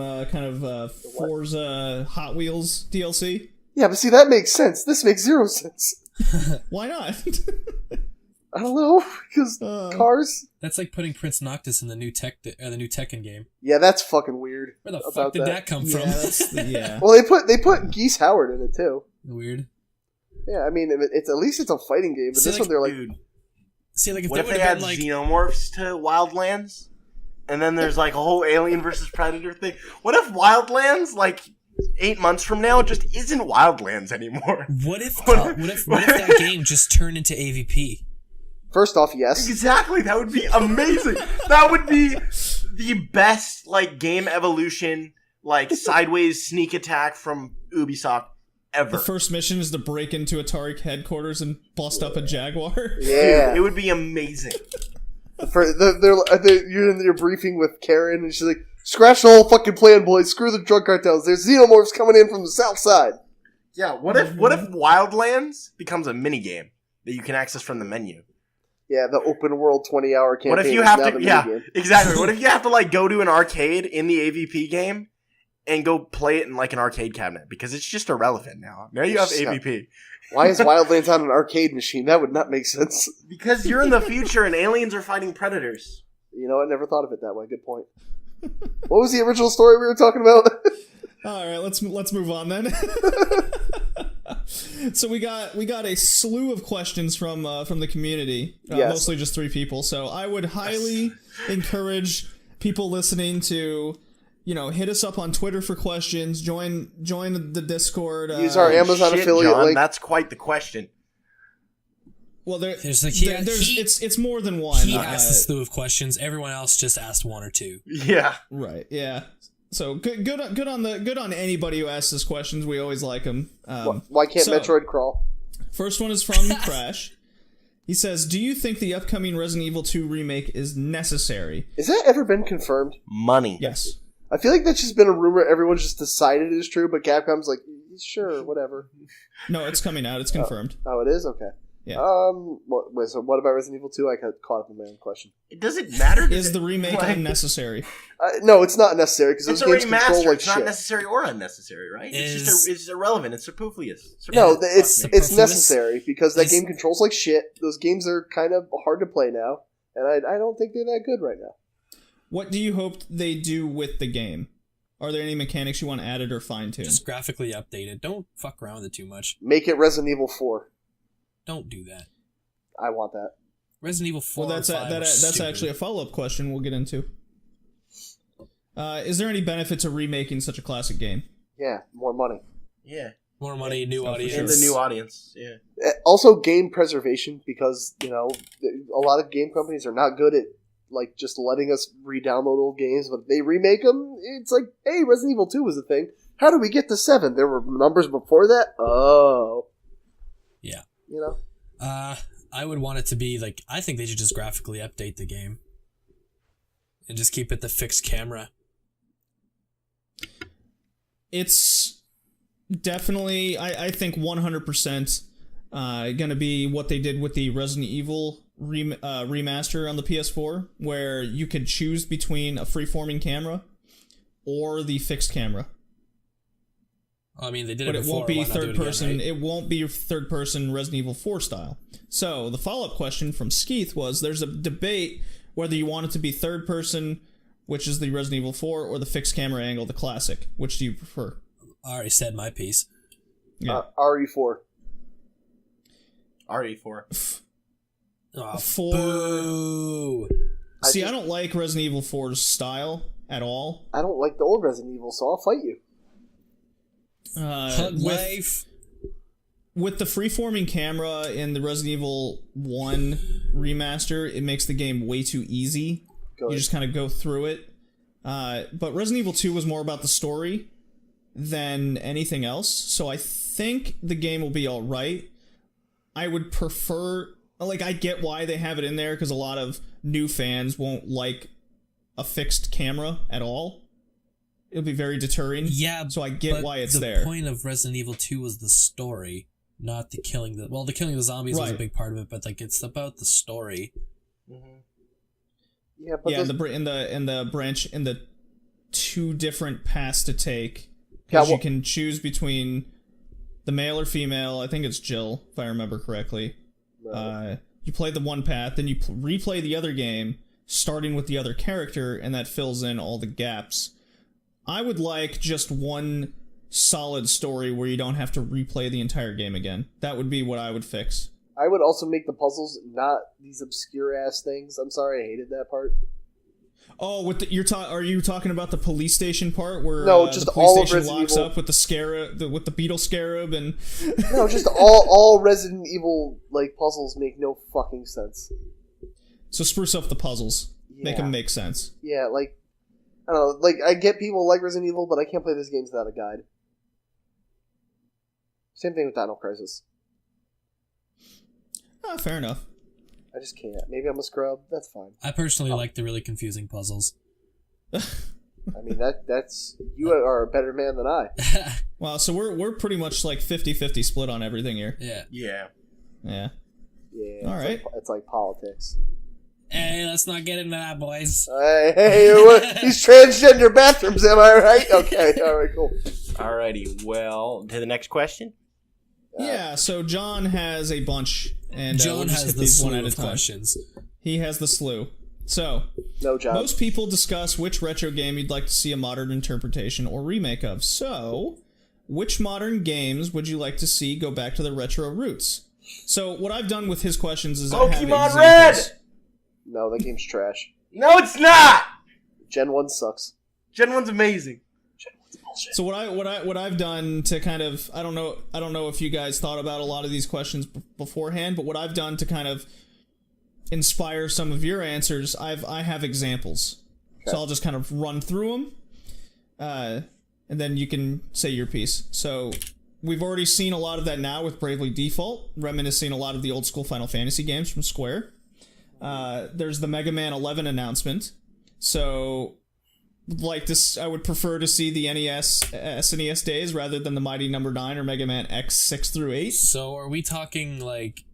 Forza Hot Wheels DLC. Yeah, but see, that makes sense. This makes zero sense. Why not? I don't know, because cars. That's like putting Prince Noctis in the new Tekken game. Yeah, that's fucking weird. Where the fuck did that come from? Yeah. Well, they put Geese Howard in it too. Weird. Yeah, I mean, it's at least it's a fighting game, but See, this like, one they're like, Dude, See, like if what they if would they have had been like, xenomorphs to Wildlands? And then there's like a whole Alien versus Predator thing. What if Wildlands, like 8 months from now, just isn't Wildlands anymore? what if that game just turned into AVP? first off, yes. Exactly, that would be amazing. That would be the best like game evolution, like sideways sneak attack from Ubisoft ever. The first mission is to break into Atari headquarters and bust up a Jaguar. Yeah, Dude, it would be amazing. You're in your briefing with Karen, and she's like, "Scratch the whole fucking plan, boys. Screw the drug cartels. There's xenomorphs coming in from the south side." Yeah, what if Wildlands becomes a mini game that you can access from the menu? Yeah, the open world 20-hour campaign. What if you is have now to? the Yeah, minigame. exactly. What if you have to like go to an arcade in the AVP game and go play it in like an arcade cabinet because it's just irrelevant now. Now you have AVP. Why is Wildlands on an arcade machine? That would not make sense. Because you're in the future and aliens are fighting predators. You know, I never thought of it that way. Good point. What was the original story we were talking about? All right, let's move on then. So we got a slew of questions from the community, Yes. mostly just 3 people. So I would highly encourage people listening to, hit us up on Twitter for questions. Join the Discord. Use our Amazon affiliate John, link. that's quite the question. Well, it's more than one. He asked a slew of questions. Everyone else just asked 1 or 2. Yeah. Right. Yeah. So good on anybody who asks us questions. We always like them. Why can't Metroid crawl? First one is from Crash. He says, "Do you think the upcoming Resident Evil 2 remake is necessary?" Has that ever been confirmed? Money. Yes. I feel like that's just been a rumor. Everyone's just decided is true, but Capcom's like, sure, whatever. No, it's coming out. It's confirmed. Oh, it is? Okay. Yeah. So what about Resident Evil 2? I got caught up in my own question. It doesn't matter. Is the remake Like, unnecessary? No, it's not necessary because it's those games already control mastered. like It's shit. not necessary or unnecessary, right? It's irrelevant. It's superfluous. No, it's Superfluous. necessary because that Is- game controls like shit. Those games are kind of hard to play now, and I don't think they're that good right now. What do you hope they do with the game? Are there any mechanics you want added or fine-tuned? Just graphically updated. Don't fuck around with it too much. Make it Resident Evil 4. Don't do that. I want that. Resident Evil 4 Well, that's or 5 were that's stupid. actually a follow-up question we'll get into. Is there any benefit to remaking such a classic game? Yeah, more money. Yeah. More money, new audience. And the new audience. Yeah. Also, game preservation because a lot of game companies are not good at like just letting us re-download old games. But if they remake them, it's like, hey, Resident Evil 2 was a thing. How do we get to 7? There were numbers before that. Oh, Yeah. I I would want it to be like, I think they should just graphically update the game and just keep it the fixed camera. It's definitely, I think 100% gonna be what they did with the Resident Evil remaster on the PS4, where you could choose between a freeforming camera or the fixed camera. I mean, they did But it it before. won't be why not do third it again, person. right? It won't be third person Resident Evil 4 style. So the follow up question from Skeeth was: there's a debate whether you want it to be third person, which is the Resident Evil 4, or the fixed camera angle, the classic. Which do you prefer? I already said my piece. Yeah. RE4. RE4. Oh, For boo! see, I don't like Resident Evil 4's style at all. I don't like the old Resident Evil, so I'll fight you. Hug life. With the freeforming camera in the Resident Evil 1 remaster, it makes the game way too easy. Good. You just kind of go through it. But Resident Evil 2 was more about the story than anything else, so I think the game will be alright. I would prefer... Like, I get why they have it in there, because a lot of new fans won't like a fixed camera at all. It'll be very deterring. Yeah, so I get why it's there. The point of Resident Evil 2 was the story, not the killing the... Well, the killing the zombies was a big part of it, but, like, it's about the story. Mm-hmm. Yeah, but in the two different paths to take, because you can choose between the male or female. I think it's Jill, if I remember correctly. Right. You play the one path, then you replay the other game, starting with the other character, and that fills in all the gaps. I would like just one solid story where you don't have to replay the entire game again. That would be what I would fix. I would also make the puzzles not these obscure ass things. I'm sorry, I hated that part. Oh, with are you talking about the police station part where just the police all station Resident locks Evil... up with the scarab, with the beetle scarab, and no, just all Resident Evil like puzzles make no fucking sense. So spruce up the puzzles, make them make sense. Yeah, like I don't know, like I get people like Resident Evil, but I can't play this game without a guide. Same thing with Dino Crisis. Fair enough. I just can't. Maybe I'm a scrub. That's fine. I personally like the really confusing puzzles. I mean, that's... You are a better man than I. Wow, so we're pretty much like 50-50 split on everything here. Yeah. Yeah. Yeah. Yeah. All right. It's like politics. Hey, let's not get into that, boys. Hey, these transgender bathrooms, am I right? Okay, all right, cool. Alrighty, well, to the next question. Yeah, so John has a bunch, and John we'll just has hit the these one slew at a of time. questions. He has the slew. So, no job. Most people discuss which retro game you'd like to see a modern interpretation or remake of. So, which modern games would you like to see go back to the retro roots? So, what I've done with his questions is I have Pokemon Red! No, that game's trash. No, it's not! Gen 1 sucks. Gen 1's amazing. So what I've done to kind of I don't know if you guys thought about a lot of these questions beforehand, but what I've done to kind of inspire some of your answers, I have examples. Okay. So I'll just kind of run through them, and then you can say your piece. So we've already seen a lot of that now with Bravely Default, reminiscing a lot of the old school Final Fantasy games from Square. There's the Mega Man 11 announcement. So, like this, I would prefer to see the NES, SNES days rather than the Mighty Number 9 or Mega Man X 6 through 8. So, are we talking like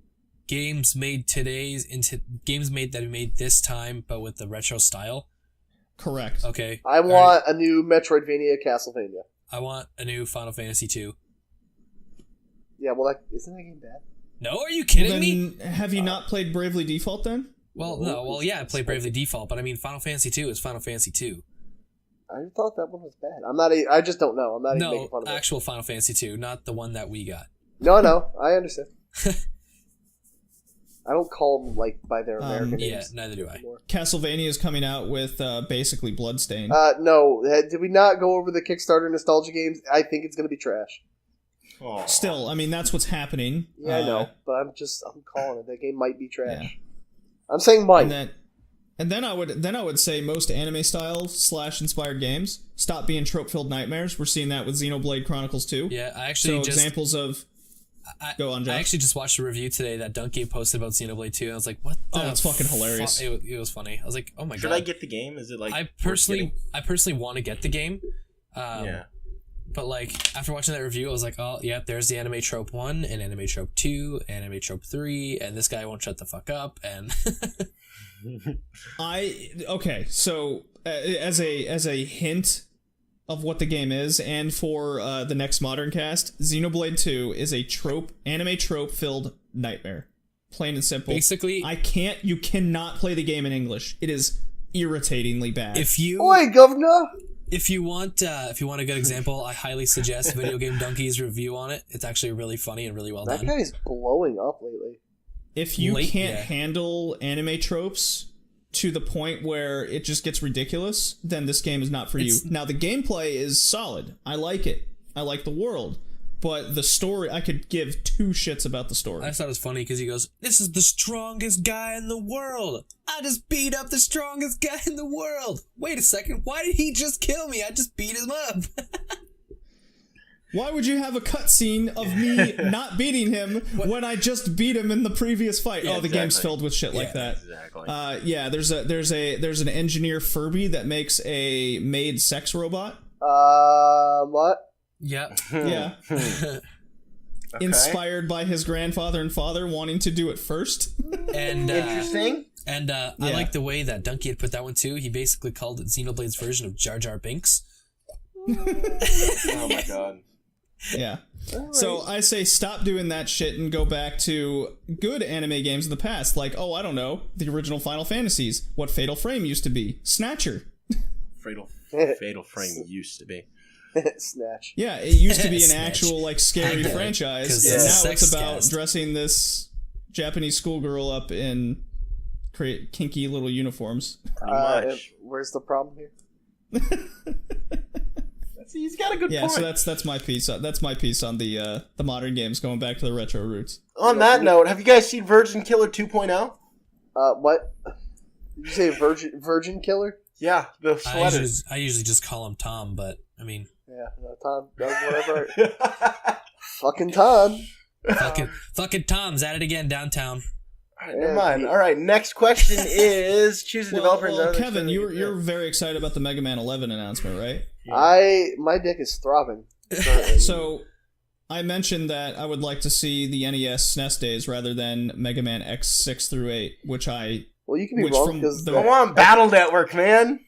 games made games made that are made this time, but with the retro style? Correct. Okay. I want a new Metroidvania Castlevania. I want a new Final Fantasy 2. Yeah, well, isn't that game bad? No, are you kidding me? Have you not played Bravely Default then? Well, no. Well, yeah, I played Bravely Default, but I mean, Final Fantasy 2 is Final Fantasy 2. I thought that one was bad. I just don't know. I'm not even making fun of it. No, actual Final Fantasy 2, not the one that we got. No, I understand. I don't call them, like, by their American names. Yeah, neither do I. Anymore. Castlevania is coming out with, basically Bloodstained. No. Did we not go over the Kickstarter nostalgia games? I think it's going to be trash. Aww. Still, I mean, that's what's happening. Yeah, I know, but I'm calling it. That game might be trash. Yeah. I'm saying might. And then I would say most anime style / inspired games stop being trope filled nightmares. We're seeing that with Xenoblade Chronicles 2. Yeah, I actually examples of. Go on, Josh. I actually just watched a review today that Donkey posted about Xenoblade 2, and I was like, "What? That's fucking hilarious." It was funny. I was like, "Oh my god!" Should I get the game? Is it like I personally want to get the game. Yeah. But like after watching that review, I was like, "Oh yeah, there's the anime trope 1 and anime trope 2, anime trope 3, and this guy won't shut the fuck up." And so as a hint of what the game is, and for the next modern cast, Xenoblade 2 is a anime trope filled nightmare, plain and simple. Basically, you cannot play the game in English. It is irritatingly bad. Oi, governor. If you want a good example, I highly suggest Video Game Donkey's review on it. It's actually really funny and really well done. That guy's blowing up lately. If you can't handle anime tropes to the point where it just gets ridiculous, then this game is not for you. Now, the gameplay is solid. I like it. I like the world. but the story, I could give two shits about the story. I thought it was funny because he goes, "This is the strongest guy in the world. I just beat up the strongest guy in the world. Wait a second, why did he just kill me? I just beat him up." Why would you have a cutscene of me not beating him when I just beat him in the previous fight? Yeah, the game's filled with shit like that. Exactly. There's an engineer Furby that makes a maid sex robot. What? Yeah. Yeah. Okay. Inspired by his grandfather and father wanting to do it first. And Interesting. And I like the way that Donkey had put that one too. He basically called it Xenoblade's version of Jar Jar Binks. Oh my god. Yeah. So I say stop doing that shit and go back to good anime games of the past, like, I don't know, the original Final Fantasies, what Fatal Frame used to be, Snatcher. Fatal Frame used to be. Snatch. Yeah, it used to be an Snatch. actual, like, scary franchise, and now it's about dressing this Japanese schoolgirl up in kinky little uniforms. Much. Where's the problem here? He's got a good point. Yeah, so that's my piece. That's my piece on the modern games, going back to the retro roots. On that note, have you guys seen Virgin Killer 2.0? What? Did you say Virgin Killer? Yeah, the sweater. I usually just call him Tom, but I mean, Yeah, no, Tom does whatever. Fucking Tom. fucking Tom's at it again downtown. All right, never mind. All right, next question is choose a developer. and Kevin, you're very excited about the Mega Man 11 announcement, right? My dick is throbbing. So, I mentioned that I would like to see the NES SNES days rather than Mega Man X 6 through 8, which I... Well, you can be wrong because... Come on, Battle Network, man!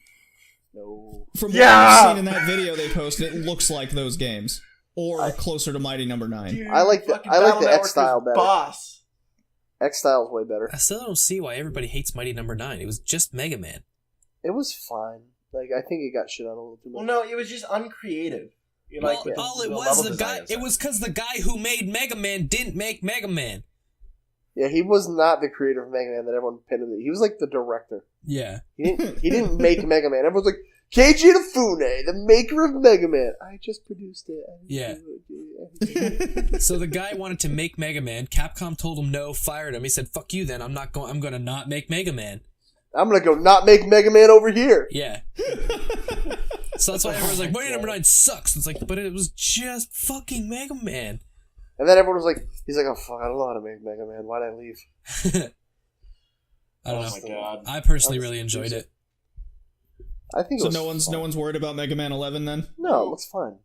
No. From what I've seen in that video they posted, it looks like those games. Or closer to Mighty Number 9. Dude, I like the X style better. Boss. X style is way better. I still don't see why everybody hates Mighty Number 9. It was just Mega Man. It was fine. Like, I think it got shit on a little too much. Well, no, it was just uncreative. It was because the guy who made Mega Man didn't make Mega Man. Yeah, he was not the creator of Mega Man that everyone pinned him. He was like the director. Yeah. He didn't make Mega Man. Everyone's like, Keiji Inafune, the maker of Mega Man. I just produced it. Yeah. So the guy wanted to make Mega Man. Capcom told him no, fired him. He said, "Fuck you then. I'm gonna not make Mega Man." I'm gonna go not make Mega Man over here. Yeah. So that's why everyone's like, Mighty Number 9 sucks. It's like, but it was just fucking Mega Man. And then everyone was like, he's like, oh fuck, I don't know how to make Mega Man. Why'd I leave? I don't know. Oh my god. I personally really enjoyed it. I think So it was no one's worried about Mega Man 11 then? No, it looks fine.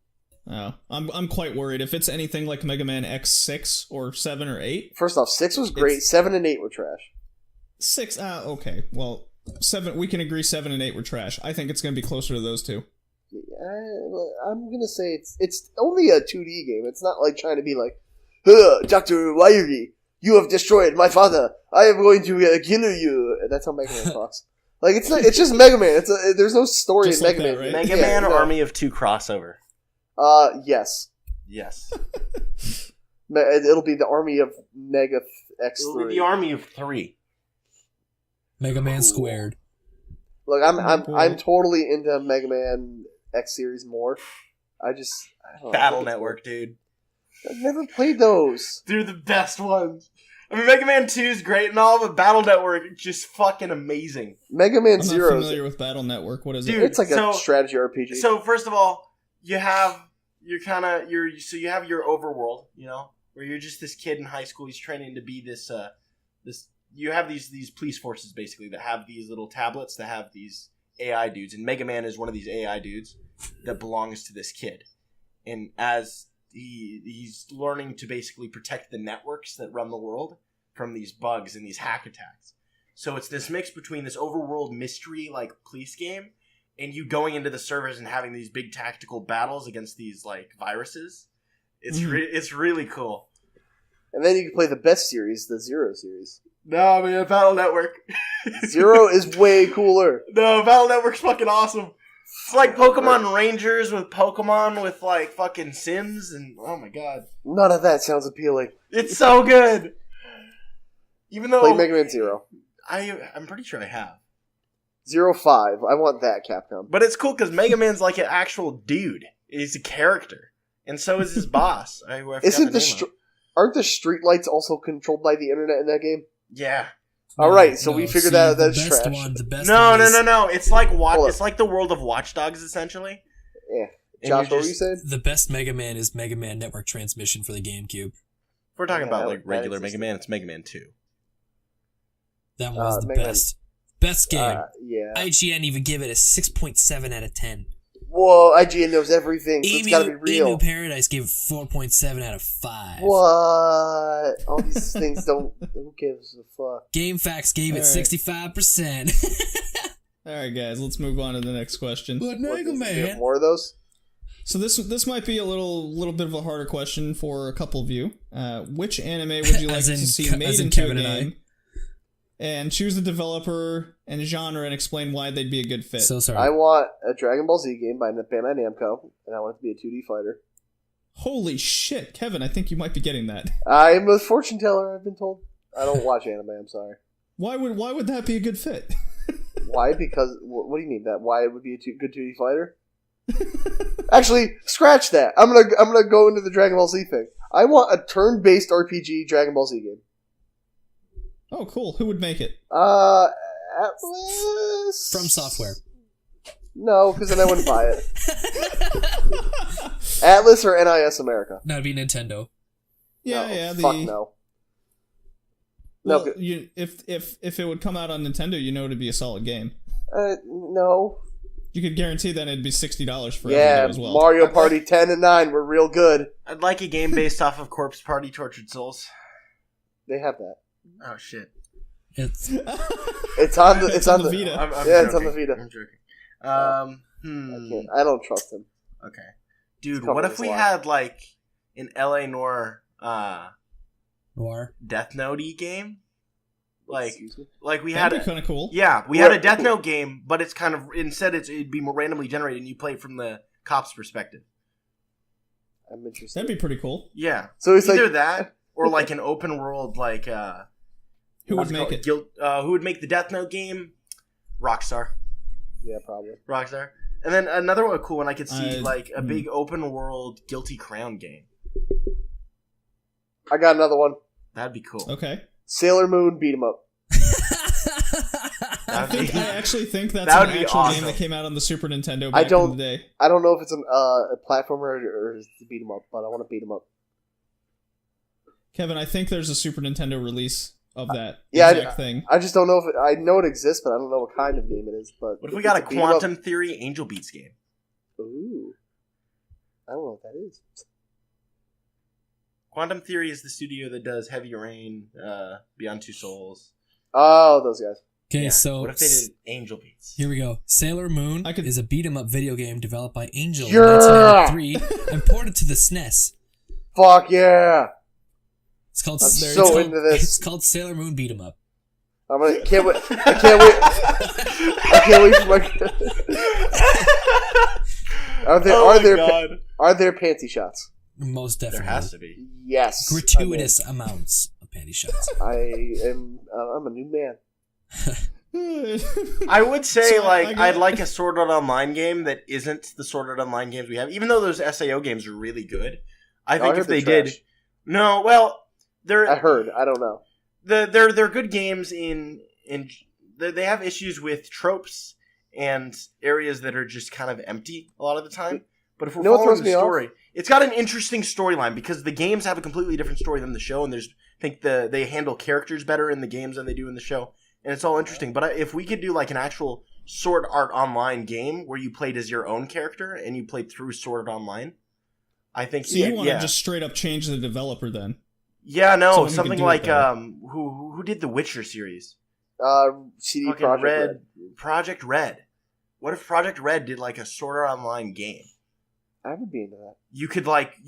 Oh, I'm quite worried. If it's anything like Mega Man X6 or 7 or 8. First off, 6 was great. 7 and 8 were trash. 6, okay. Well, 7, we can agree 7 and 8 were trash. I think it's going to be closer to those two. I'm gonna say it's only a 2D game. It's not like trying to be like, Dr. Wayuri, you have destroyed my father. I am going to kill you. That's how Mega Man talks. Like it's not. It's just Mega Man. There's no story Just in like Mega that, Man. right? Mega Man Army of Two crossover. Yes. Yes. It'll be the army of Mega X3. It'll be the Army of 3. Mega Man Squared. Look, I'm totally into Mega Man X series more. I don't know. Battle Network, dude. I've never played those. They're the best ones. I mean, Mega Man 2 is great and all, but Battle Network is just fucking amazing. Mega Man I'm Zero. not familiar with Battle Network. What is Dude, it? It's like a strategy RPG. So first of all, you have your overworld, where you're just this kid in high school. He's training to be this. You have these police forces basically that have these little tablets that have these AI dudes, and Mega Man is one of these AI dudes that belongs to this kid, and as he's learning to basically protect the networks that run the world from these bugs and these hack attacks. So it's this mix between this overworld mystery like police game and you going into the servers and having these big tactical battles against these like viruses. It's it's really cool. And then you can play the best series, the Zero series. No, man, Battle Network. Zero is way cooler. No, Battle Network's fucking awesome. It's like Pokemon Rangers with Pokemon with like fucking Sims and oh my god. None of that sounds appealing. It's so good. Even though Play Mega Man Zero. I'm pretty sure I have. 05. I want that, Capcom. But it's cool because Mega Man's like an actual dude. He's a character. and so is his boss. I forgot Isn't the the name of. aren't the streetlights also controlled by the internet in that game? Yeah. All right, so we figured out that's the best trash. One, the best No, one no, is no, no. It's like Hold it's like the world of Watch Dogs, essentially. Yeah, And Josh, you're what were you just- saying? The best Mega Man is Mega Man Network Transmission for the GameCube. If we're talking Yeah, about that- like that regular Mega existed. Man, it's Mega Man 2. That one was the Mega Man- best. Best game. Yeah. IGN even give it a 6.7 out of 10. Whoa, IGN knows everything, so it's gotta be real. Emu Paradise gave it 4.7 out of 5. What? All these things don't. Who gives a fuck? GameFAQs gave it All right. 65%. All right, guys, let's move on to the next question. But What, Mega do you have Man. more of those? So this might be a little bit of a harder question for a couple of you. Which anime would you like As in- to see as made in into a Kevin and I. game? And choose the developer and genre and explain why they'd be a good fit. So sorry. I want a Dragon Ball Z game by Bandai Namco, and I want it to be a 2D fighter. Holy shit, Kevin! I think you might be getting that. I'm a fortune teller, I've been told. I don't watch anime, I'm sorry. Why would that be a good fit? Why? Because, what do you mean that? Why it would be a good 2D fighter? Actually, scratch that. I'm gonna go into the Dragon Ball Z thing. I want a turn-based RPG Dragon Ball Z game. Oh, cool. Who would make it? Atlas? From Software. No, because then I wouldn't buy it. Atlas or NIS America? That'd be Nintendo. Yeah, No, yeah. Fuck no. Well, No. if it would come out on Nintendo, it'd be a solid game. No. You could guarantee that it'd be $60 for Yeah, every day as well. Mario Party 10 and 9 were real good. I'd like a game based off of Corpse Party Tortured Souls. They have that. Oh shit! It's It's on the. It's on the Vita. I'm Yeah, joking. it's on the Vita. I'm joking. I don't trust him. Okay, dude. Cover What if his we lie. had like an LA Noir Noir. Death Note-y game? Like Excuse me? we had That'd be kind of cool. yeah, we had a Death Note game, but it's kind of instead it'd be more randomly generated, and you play it from the cop's perspective. I'm interested. That'd be pretty cool. Yeah, So it's either like that or like an open world like Who what's would make it? called? Who would make the Death Note game? Rockstar. yeah, probably. Rockstar. And then another one cool one I could see like a hmm. big open world Guilty Crown game. I got another one. That'd be cool. Okay. Sailor Moon beat 'em up. That'd be- I actually think that's That would an be actual awesome. game that came out on the Super Nintendo I back don't- in the day. I don't know if it's a platformer or it's to beat 'em up, but I want to beat 'em up. Kevin, I think there's a Super Nintendo release of that Yeah, exact thing. I just don't know if I know it exists, but I don't know what kind of game it is. But What if we got a it's beat 'em up- Quantum Theory Angel Beats game? Ooh, I don't know what that is. Quantum Theory is the studio that does Heavy Rain, Beyond Two Souls. Oh, those guys. Okay, Yeah. so What if they did Angel Beats? here we go. Sailor Moon I could- is a beat 'em up video game developed by Angel Yeah! in 1993 and ported to the SNES. Fuck yeah! It's called. I'm it's so called- into this. It's called Sailor Moon Beat 'em Up. Can't wait. I can't wait. I can't wait for my. Are there panty shots? Most There definitely. has to be. Yes. Gratuitous amounts of panty shots. I'm a new man. I would say, So I got- I'd like a Sword Art Online game that isn't the Sword Art Online games we have, even though those SAO games are really good. I think heard if they they're did, trash. no, well, they're I heard. I don't know. they're good games in they have issues with tropes and areas that are just kind of empty a lot of the time. But if we're You know what following throws the me off? story, it's got an interesting storyline because the games have a completely different story than the show, and I think they handle characters better in the games than they do in the show, and it's all interesting. But if we could do like an actual Sword Art Online game where you played as your own character and you played through Sword Art Online, I think So you want to just straight up change the developer then? yeah, no, someone who something can do it like better. who did the Witcher series? CD Fucking Projekt Red, Red. Project Red. What if Project Red did like a Sword Art Online game? I would be into that. You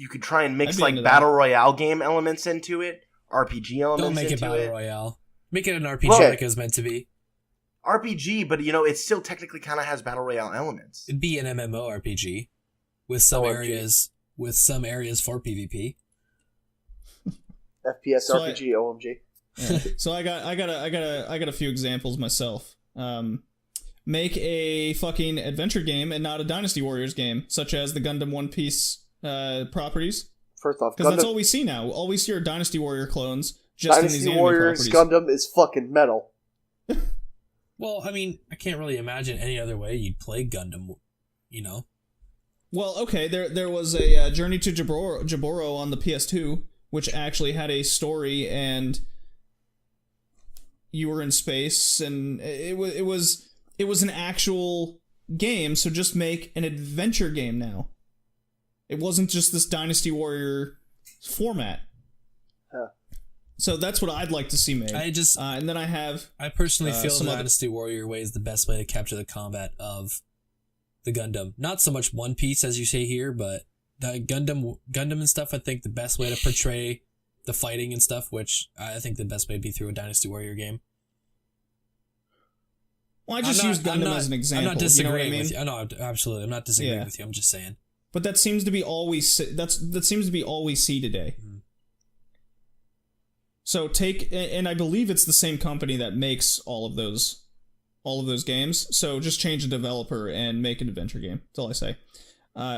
could try and mix I'd be like into that. battle royale game elements into it, RPG elements Don't make it into battle it. royale. Make it an RPG Well- like it was meant to be. RPG, but it still technically kind of has battle royale elements. It'd be an MMORPG with some ORG. areas for PvP. FPS So RPG OMG. Yeah. So I got a few examples myself. Make a fucking adventure game and not a Dynasty Warriors game, such as the Gundam One Piece properties. First off, Because that's Gundam, all we see now. All we see are Dynasty Warrior clones just in these Dynasty anime Warriors properties. Gundam is fucking metal. Well, I mean, I can't really imagine any other way you'd play Gundam, Well, okay, there was a Journey to Jaboro on the PS2, which actually had a story, and you were in space, and it was an actual game. So just make an adventure game now. It wasn't just this Dynasty Warrior format. Huh. So that's what I'd like to see made. And then I personally feel some the other- Dynasty Warrior way is the best way to capture the combat of the Gundam. Not so much One Piece as you say here, but the Gundam and stuff. I think the best way to portray the fighting and stuff, which I think the best way would be through a Dynasty Warrior game. Well, I just use Gundam as an example. I'm not disagreeing you know what I mean? with you. I know, absolutely. I'm not disagreeing Yeah. with you. I'm just saying. But that seems to be all we see. That seems to be all we see today. So and I believe it's the same company that makes all of those games. So just change the developer and make an adventure game. That's all I say.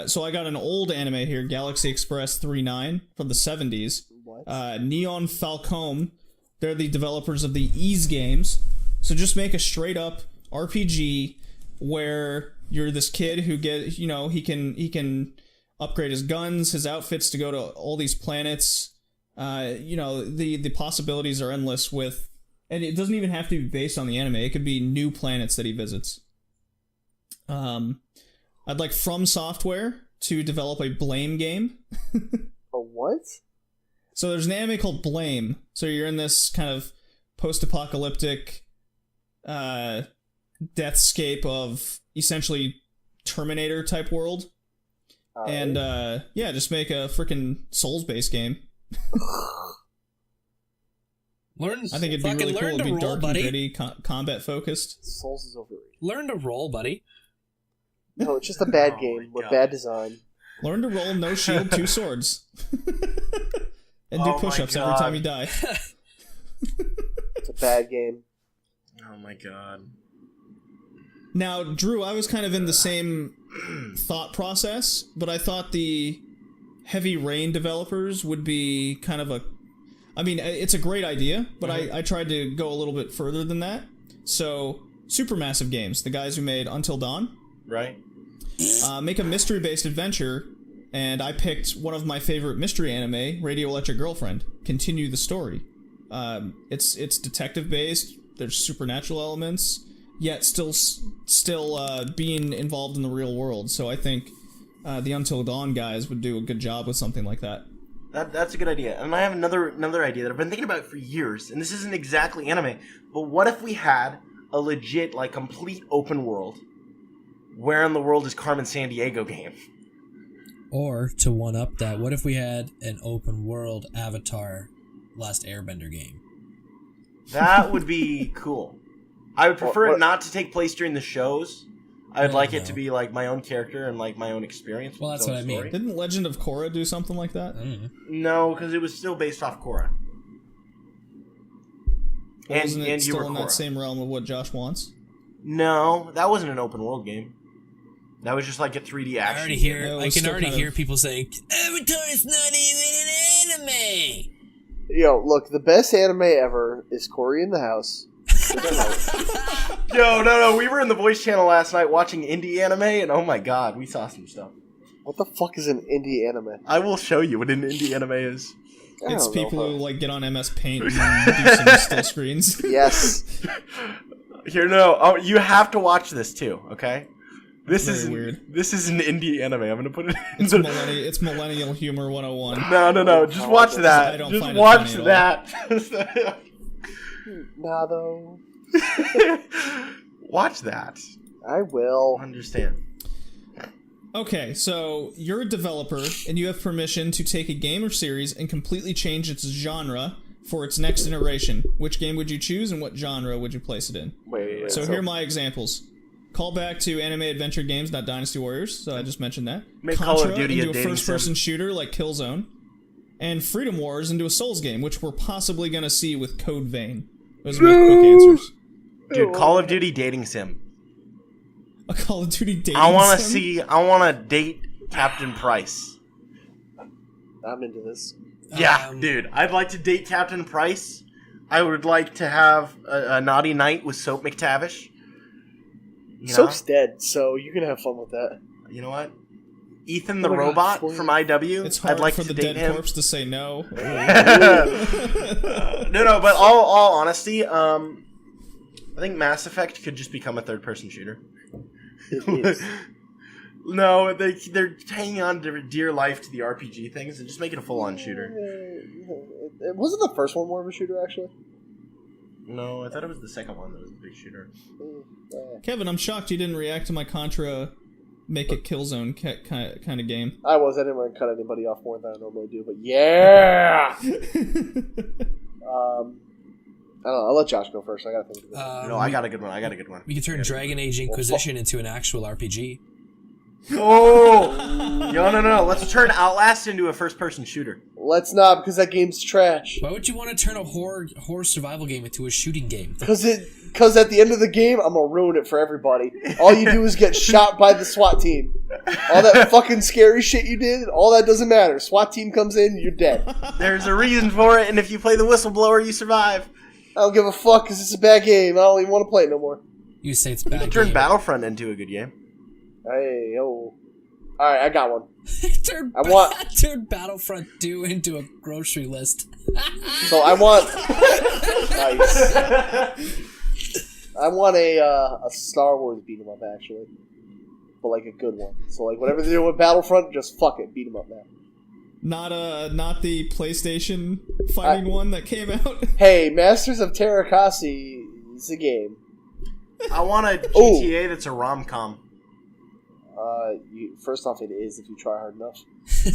So I got an old anime here, Galaxy Express 39 from the 70s. What? Neon Falcom. They're the developers of the Ease games. So just make a straight up RPG where you're this kid who he can upgrade his guns, his outfits to go to all these planets. The possibilities are endless and it doesn't even have to be based on the anime. It could be new planets that he visits. I'd like From Software to develop a Blame game. A what? So there's an anime called Blame. So you're in this kind of post-apocalyptic deathscape of essentially Terminator type world. And just make a freaking Souls-based game. I think it'd be really cool. It'd be dark and gritty, combat focused. Souls is overrated. Learn to roll, buddy. No, it's just a bad game with bad design. Learn to roll, no shield, 2 swords. And do push-ups every time you die. It's a bad game. Oh my god. Now, Drew, I was kind of in the same thought process, but I thought the Heavy Rain developers would be kind of it's a great idea, but I tried to go a little bit further than that. So, Supermassive Games, the guys who made Until Dawn. Right. Make a mystery-based adventure, and I picked one of my favorite mystery anime, Radio Electric Girlfriend. Continue the story. It's detective-based, there's supernatural elements, yet still being involved in the real world. So I think the Until Dawn guys would do a good job with something like that. That's a good idea. And I have another idea that I've been thinking about for years, and this isn't exactly anime, but what if we had a legit, complete open world? Where in the world is Carmen Sandiego game? Or, to one-up that, what if we had an open world Avatar Last Airbender game? That would be cool. I would prefer it not to take place during the shows. I would like it to be my own character and my own experience. Well, that's what I mean. Didn't Legend of Korra do something like that? No, because it was still based off Korra. Wasn't it still in that same realm of what Josh wants? No, that wasn't an open world game. That was just a 3D action. I can already hear people saying, Avatar is not even an anime! Yo, look, the best anime ever is Cory in the House. Yo, no, we were in the voice channel last night watching indie anime, and oh my god, we saw some stuff. What the fuck is an indie anime? I will show you what an indie anime is. It's people who get on MS Paint and do some still screens. Yes. Here, no. Oh, you have to watch this too. Okay. This Very is weird. This is an indie anime. I'm gonna put it. It's millennial humor 101. No. Just watch that. I don't Just find it watch funny that. Nah, though. Watch that. I will. Understand. Okay, so you're a developer, and you have permission to take a game or series and completely change its genre for its next iteration. Which game would you choose, and what genre would you place it in? Wait. So here are my examples. Call back to anime adventure games, not Dynasty Warriors, so I just mentioned that. Make Contra Call of Duty into a a dating first-person sim. shooter like Killzone. And Freedom Wars into a Souls game, which we're possibly going to see with Code Vein. Those are my quick answers. Dude, Call of Duty dating sim. A Call of Duty dating I want to sim? I want to date Captain Price. I'm into this. Yeah, dude. I'd like to date Captain Price. I would like to have a naughty night with Soap McTavish. You know? Soap's dead, so you can have fun with that. You know what? Ethan the Oh my God, robot Floyd. from IW. It's hard I'd like for to the date dead him. corpse to say no. No, but all honesty, I think Mass Effect could just become a third-person shooter. It is. No, they're hanging on to dear life to the RPG things and just make it a full-on shooter. It wasn't the first one more of a shooter, actually. No, I thought it was the second one that was the big shooter. Kevin, I'm shocked you didn't react to my Contra make it Killzone kind of game. I didn't want to cut anybody off more than I normally do, but yeah! I don't know, I'll let Josh go first. I gotta think of it. No, I got a good one. We could turn Dragon Age Inquisition into an actual RPG. Oh! No. Let's turn Outlast into a first-person shooter. Let's not, because that game's trash. Why would you want to turn a horror survival game into a shooting game? Because at the end of the game, I'm gonna ruin it for everybody. All you do is get shot by the SWAT team. All that fucking scary shit you did, all that doesn't matter. SWAT team comes in, you're dead. There's a reason for it, and if you play the whistleblower, you survive. I don't give a fuck, because it's a bad game. I don't even want to play it no more. You say it's You bad can turn game. Battlefront into a good game. Hey, yo. Alright, I got one. turn Battlefront 2 into a grocery list. So I want... Nice. I want a Star Wars beat 'em up, actually. But like a good one. So like whatever they're doing with Battlefront, just fuck it, beat 'em up now. Not the PlayStation fighting one that came out. Hey, Masters of Terrakasi is a game. I want a GTA that's a rom-com. First off, it is if you try hard enough.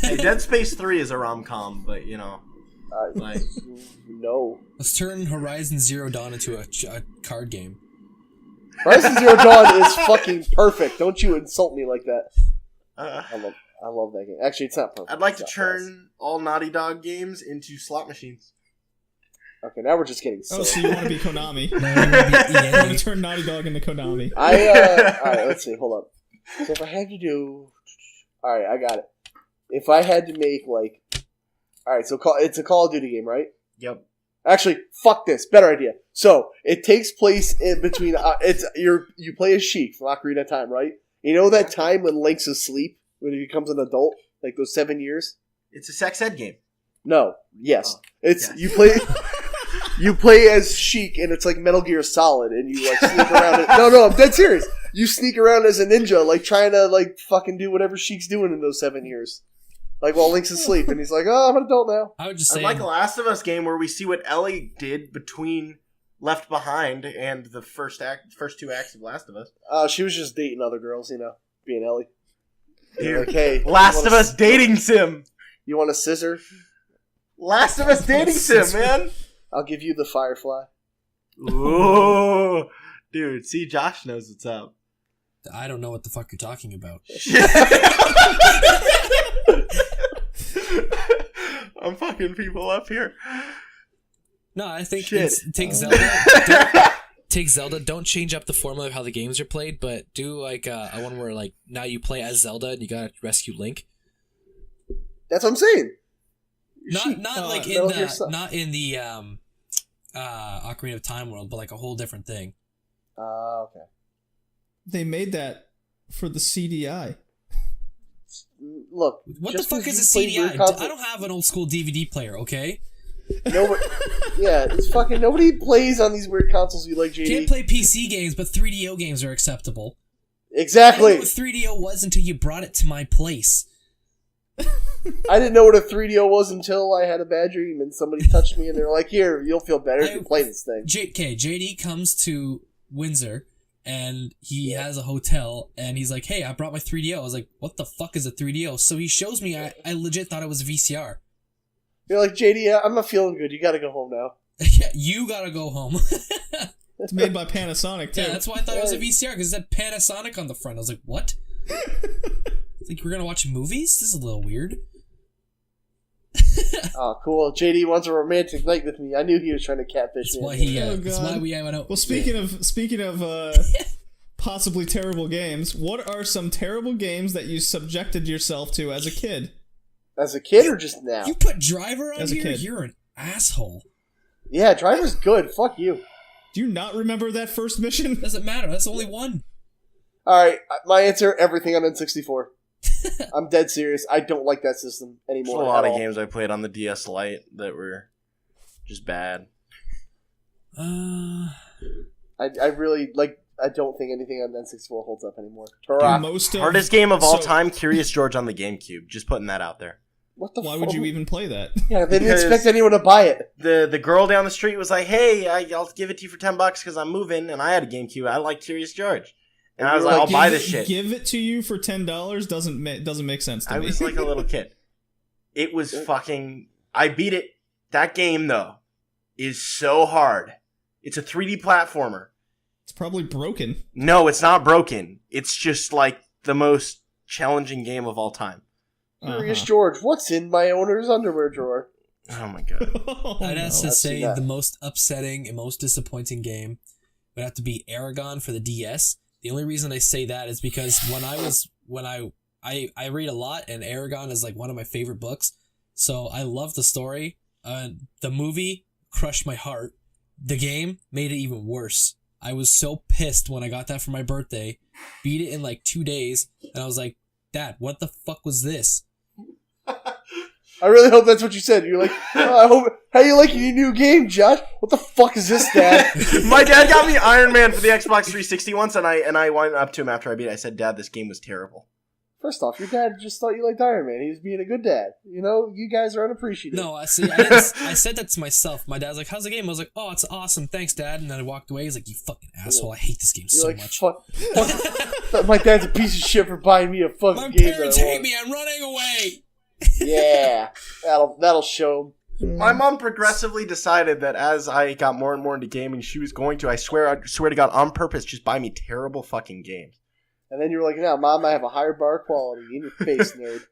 Hey, Dead Space 3 is a rom-com, but you know, like No. Let's turn Horizon Zero Dawn into a card game. Horizon Zero Dawn is fucking perfect. Don't you insult me like that. I love that game. Actually, it's not perfect. I'd like to It's not turn all Naughty Dog games into slot machines. bad. Okay, now we're just getting silly. Oh, so you want to be Konami? No, you wanna be You want EA. to turn Naughty Dog into Konami? Alright, let's see. Hold up. So if I had to do... Alright, I got it. If I had to make, like... Alright, so it's a Call of Duty game, right? Yep. Actually, fuck this. Better idea. So, it takes place in between... you play as Sheik from Ocarina of Time, right? You know that time when Link's asleep? When he becomes an adult? Like those 7 years? It's a sex ed game. No. Yes. Oh, It's... yes. You play... You play as Sheik, and it's like Metal Gear Solid, and you like sneak around. No, I'm dead serious. You sneak around as a ninja, like trying to like fucking do whatever Sheik's doing in those 7 years. Like while Link's asleep, and he's like, "Oh, I'm an adult now." I would just I'd say like a Last of Us game where we see what Ellie did between Left Behind and the first two acts of Last of Us. She was just dating other girls, you know, being Ellie. Dude, Like, hey, Last of Us dating sim. You want a scissor? Last of Us dating sim, man. I'll give you the Firefly. Ooh, dude. See, Josh knows what's up. I don't know what the fuck you're talking about. I'm fucking people up here. No, I think Shit. take Zelda. Take Zelda. Don't change up the formula of how the games are played, but do like a one where like now you play as Zelda and you gotta rescue Link. That's what I'm saying. Not in the Ocarina of Time world, but like a whole different thing. Okay. They made that for the CDI. Look. What the fuck is a play CDI? weird consoles- I don't have an old school DVD player, okay? Yeah, it's fucking nobody plays on these weird consoles you like, JD. Can't play PC games, but 3DO games are acceptable. Exactly. I didn't know what 3DO was until you brought it to my place. I didn't know what a 3DO was until I had a bad dream and somebody touched me and they're like, "Here, you'll feel better if you play this thing." JD comes to Windsor and he has a hotel and he's like, "Hey, I brought my 3DO." I was like, "What the fuck is a 3DO?" So he shows me. I legit thought it was a VCR. You're like, "JD, I'm not feeling good. You gotta go home now." Yeah, you gotta go home. It's made by Panasonic too. Yeah, that's why I thought it was a VCR because it said Panasonic on the front. I was like, "What?" Like, we're gonna watch movies? This is a little weird. Oh, cool. JD wants a romantic night with me. I knew he was trying to catfish That's me. why he. Oh, That's God. why we went out. Well, speaking of possibly terrible games, what are some terrible games that you subjected yourself to as a kid? As a kid or just now? You put Driver on As a here? kid. You're an asshole. Yeah, Driver's good. Fuck you. Do you not remember that first mission? Doesn't matter. That's only one. Alright, my answer, everything on N64. I'm dead serious. I don't like that system There's anymore. a lot at of all. games I played on the DS Lite that were just bad. I really, like, I don't think anything on N64 holds up anymore. Dude, Turok. most of, Hardest game of all so- time, Curious George on the GameCube. Just putting that out there. What the Why fuck? would you even play that? Yeah, they didn't Because- expect anyone to buy it. The girl down the street was like, "Hey, I'll give it to you for $10 because I'm moving," and I had a GameCube. I like Curious George, and I was like, "I'll buy this shit." Give it to you for $10 doesn't make sense to I me. was like a little kid. It was fucking. I beat it. That game though is so hard. It's a 3D platformer. It's probably broken. No, it's not broken. It's just like the most challenging game of all time. Curious George, what's in my owner's underwear drawer? Oh my god. Oh, I'd have to I've say seen that. the most upsetting and most disappointing game would have to be Aragon for the DS. The only reason I say that is because I read a lot, and Aragon is like one of my favorite books. So I love the story. The movie crushed my heart. The game made it even worse. I was so pissed when I got that for my birthday. Beat it in like 2 days, and I was like, "Dad, what the fuck was this?" I really hope that's what you said. You're like, oh, I hope. How you liking your new game, Josh? What the fuck is this, Dad? My dad got me Iron Man for the Xbox 360 once, and I went up to him after I beat it. I said, "Dad, this game was terrible." First off, your dad just thought you liked Iron Man. He was being a good dad. You know, you guys are unappreciative. No, I said that to myself. My dad's like, "How's the game?" I was like, "Oh, it's awesome, thanks, Dad." And then I walked away. He's like, "You fucking asshole! I hate this game You're so like, much." fuck. My dad's a piece of shit for buying me a fucking My game. parents that I hate want. me. I'm running away. Yeah, that'll show 'em. My mom progressively decided that as I got more and more into gaming, she was going to, I swear to God, on purpose, just buy me terrible fucking games. And then you were like, "Now, Mom, I have a higher bar quality in your face, nerd."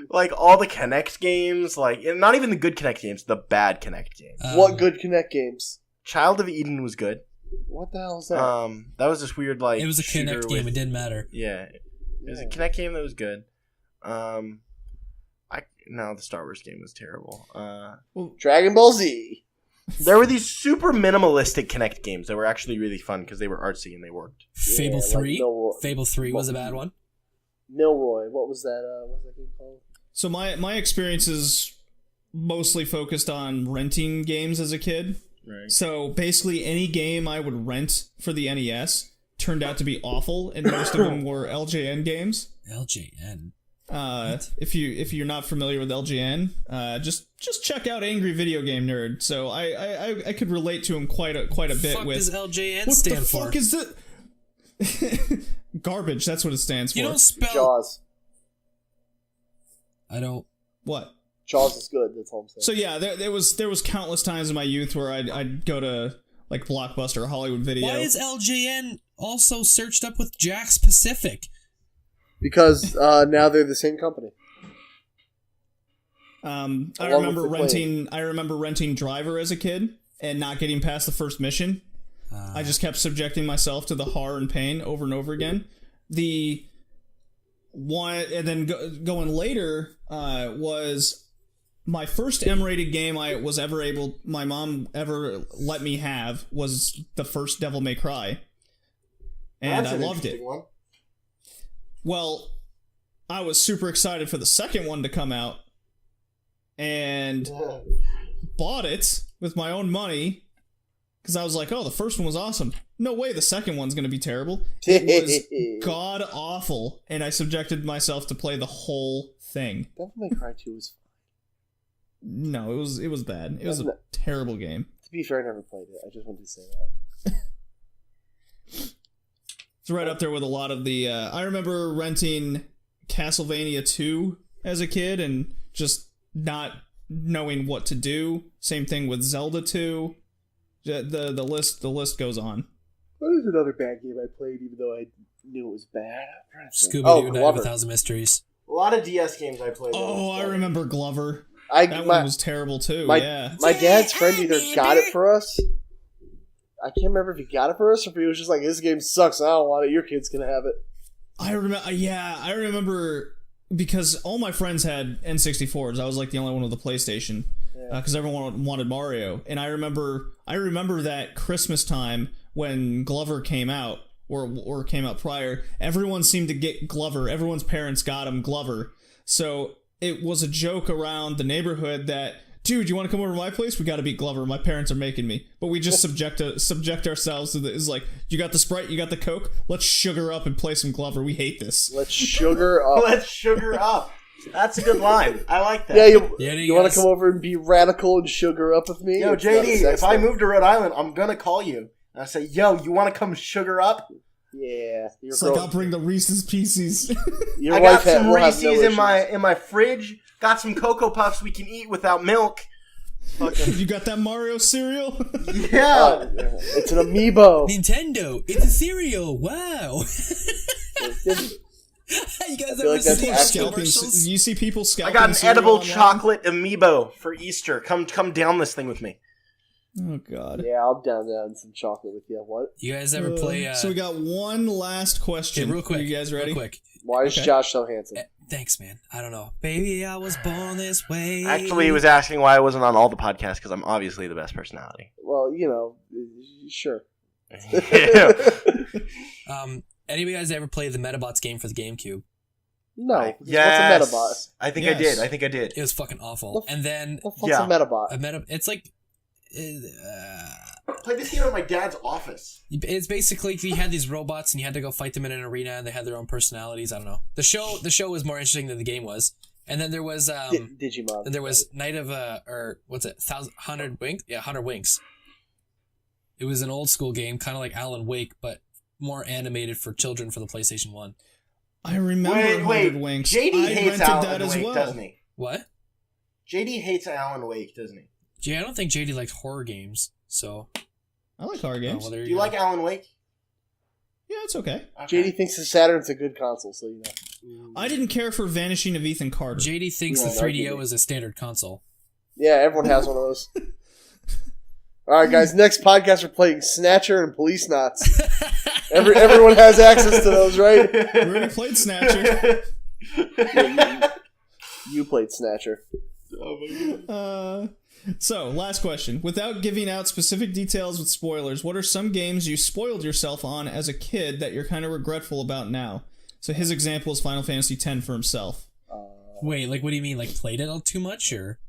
like all the Kinect games, like and not even the good Kinect games, the bad Kinect games. What good Kinect games? Child of Eden was good. What the hell is that? That was this weird like It was a shooter Kinect game. with- It didn't matter. Yeah, it was a Kinect game that was good. The Star Wars game was terrible. Dragon Ball Z. There were these super minimalistic Kinect games that were actually really fun because they were artsy and they worked. Fable Yeah, like 3. Milroy. Fable 3 was a bad one. Milroy. What was that? What was that game called? So my experience is mostly focused on renting games as a kid. Right. So basically any game I would rent for the NES turned out to be awful, and most of them were LJN games. LJN. If you're not familiar with LJN, just check out Angry Video Game Nerd. So I could relate to him quite a bit Fuck with does LJN what stand the for? fuck is that? Garbage. That's what it stands for. You don't spell. Jaws. I don't. What? Jaws is good. That's all I'm saying. So yeah, there was countless times in my youth where I'd go to like Blockbuster or Hollywood Video. Why is LJN also searched up with Jack's Pacific? Because now they're the same company. I Along remember with the renting Driver as a kid and not getting past the first mission. I just kept subjecting myself to the horror and pain over and over again. The one, and then going later was my first M-rated game my mom ever let me have was the first Devil May Cry, and I loved it. One. Well, I was super excited for the second one to come out, and bought it with my own money because I was like, "Oh, the first one was awesome. No way, the second one's gonna be terrible." It was god awful, and I subjected myself to play the whole thing. Devil May Cry 2 was fine. No, it was bad. It was a terrible game. To be fair, I never played it. I just wanted to say that. It's right up there with a lot of the. I remember renting Castlevania 2 as a kid and just not knowing what to do. Same thing with Zelda 2. The list goes on. What is another bad game I played, even though I knew it was bad? Scooby-Doo, Night of a Glover. Thousand Mysteries. A lot of DS games I played. Oh, I remember Glover. That one was terrible too. My dad's friend either got it for us. I can't remember if he got it for us or if he was just like, "This game sucks. I don't want it. Your kid's gonna have it." I remember because all my friends had N64s. I was like the only one with a PlayStation because everyone wanted Mario. And I remember that Christmas time when Glover came out or came out prior. Everyone seemed to get Glover. Everyone's parents got him Glover. So it was a joke around the neighborhood that, dude, you want to come over to my place? We got to beat Glover. My parents are making me. But we just subject ourselves to the, it's like, you got the Sprite, you got the Coke, let's sugar up and play some Glover. We hate this. Let's sugar up. Let's sugar up. That's a good line. I like that. Yeah, Yeah, you want to come over and be radical and sugar up with me? Yo, It's not a JD, sex if I thing. move to Rhode Island, I'm gonna call you. And I say, yo, you want to come sugar up? Yeah. It's like, I'll bring the Reese's Pieces. Your I got wife some will have Reese's no in issues. my fridge. Got some Cocoa Puffs we can eat without milk. Fucking You got that Mario cereal? yeah. It's an amiibo. Nintendo, it's a cereal. Wow. You guys feel ever like that's see actually- Scalping, commercials? you see people I scalping got an cereal edible online? chocolate amiibo for Easter. Come down this thing with me. Oh, God. Yeah, I'll down some chocolate with you. What? You guys ever play? So we got one last question. Okay, real quick. Are you guys ready? Real quick. Why is Okay. Josh so handsome? Thanks, man. I don't know. Baby, I was born this way. Actually, he was asking why I wasn't on all the podcasts because I'm obviously the best personality. Well, sure. Yeah. Any of you guys ever played the Metabots game for the GameCube? No. Yes. What's a Metabot? I think Yes. I think I did. It was fucking awful. And then What the fuck's Yeah. a Metabot? it's like, I played this game at my dad's office. it's basically you had these robots and you had to go fight them in an arena and they had their own personalities. I don't know. The show was more interesting than the game was. And then there was Digimon. and there was Night of or what's it? 100 Winks? Yeah, 100 Winks. It was an old school game, kind of like Alan Wake, but more animated for children for the PlayStation 1. I remember Wait, 100 Winks. JD I hates rented Alan that as Wake, well. doesn't he? What? JD hates Alan Wake, doesn't he? Gee, I don't think JD likes horror games, so I like horror games. well, there Do you go. like Alan Wake? Yeah, it's okay. Okay. JD thinks the Saturn's a good console, so you know. I didn't care for Vanishing of Ethan Carter. JD thinks Yeah, the that 3DO could be. is a standard console. Yeah, everyone has one of those. All right, guys. Next podcast, we're playing Snatcher and Police Knots. Everyone has access to those, right? We already played Snatcher. You played Snatcher. Oh my God. So, last question. Without giving out specific details with spoilers, what are some games you spoiled yourself on as a kid that you're kind of regretful about now? So his example is Final Fantasy X for himself. Wait, like what do you mean? Like played it all too much, or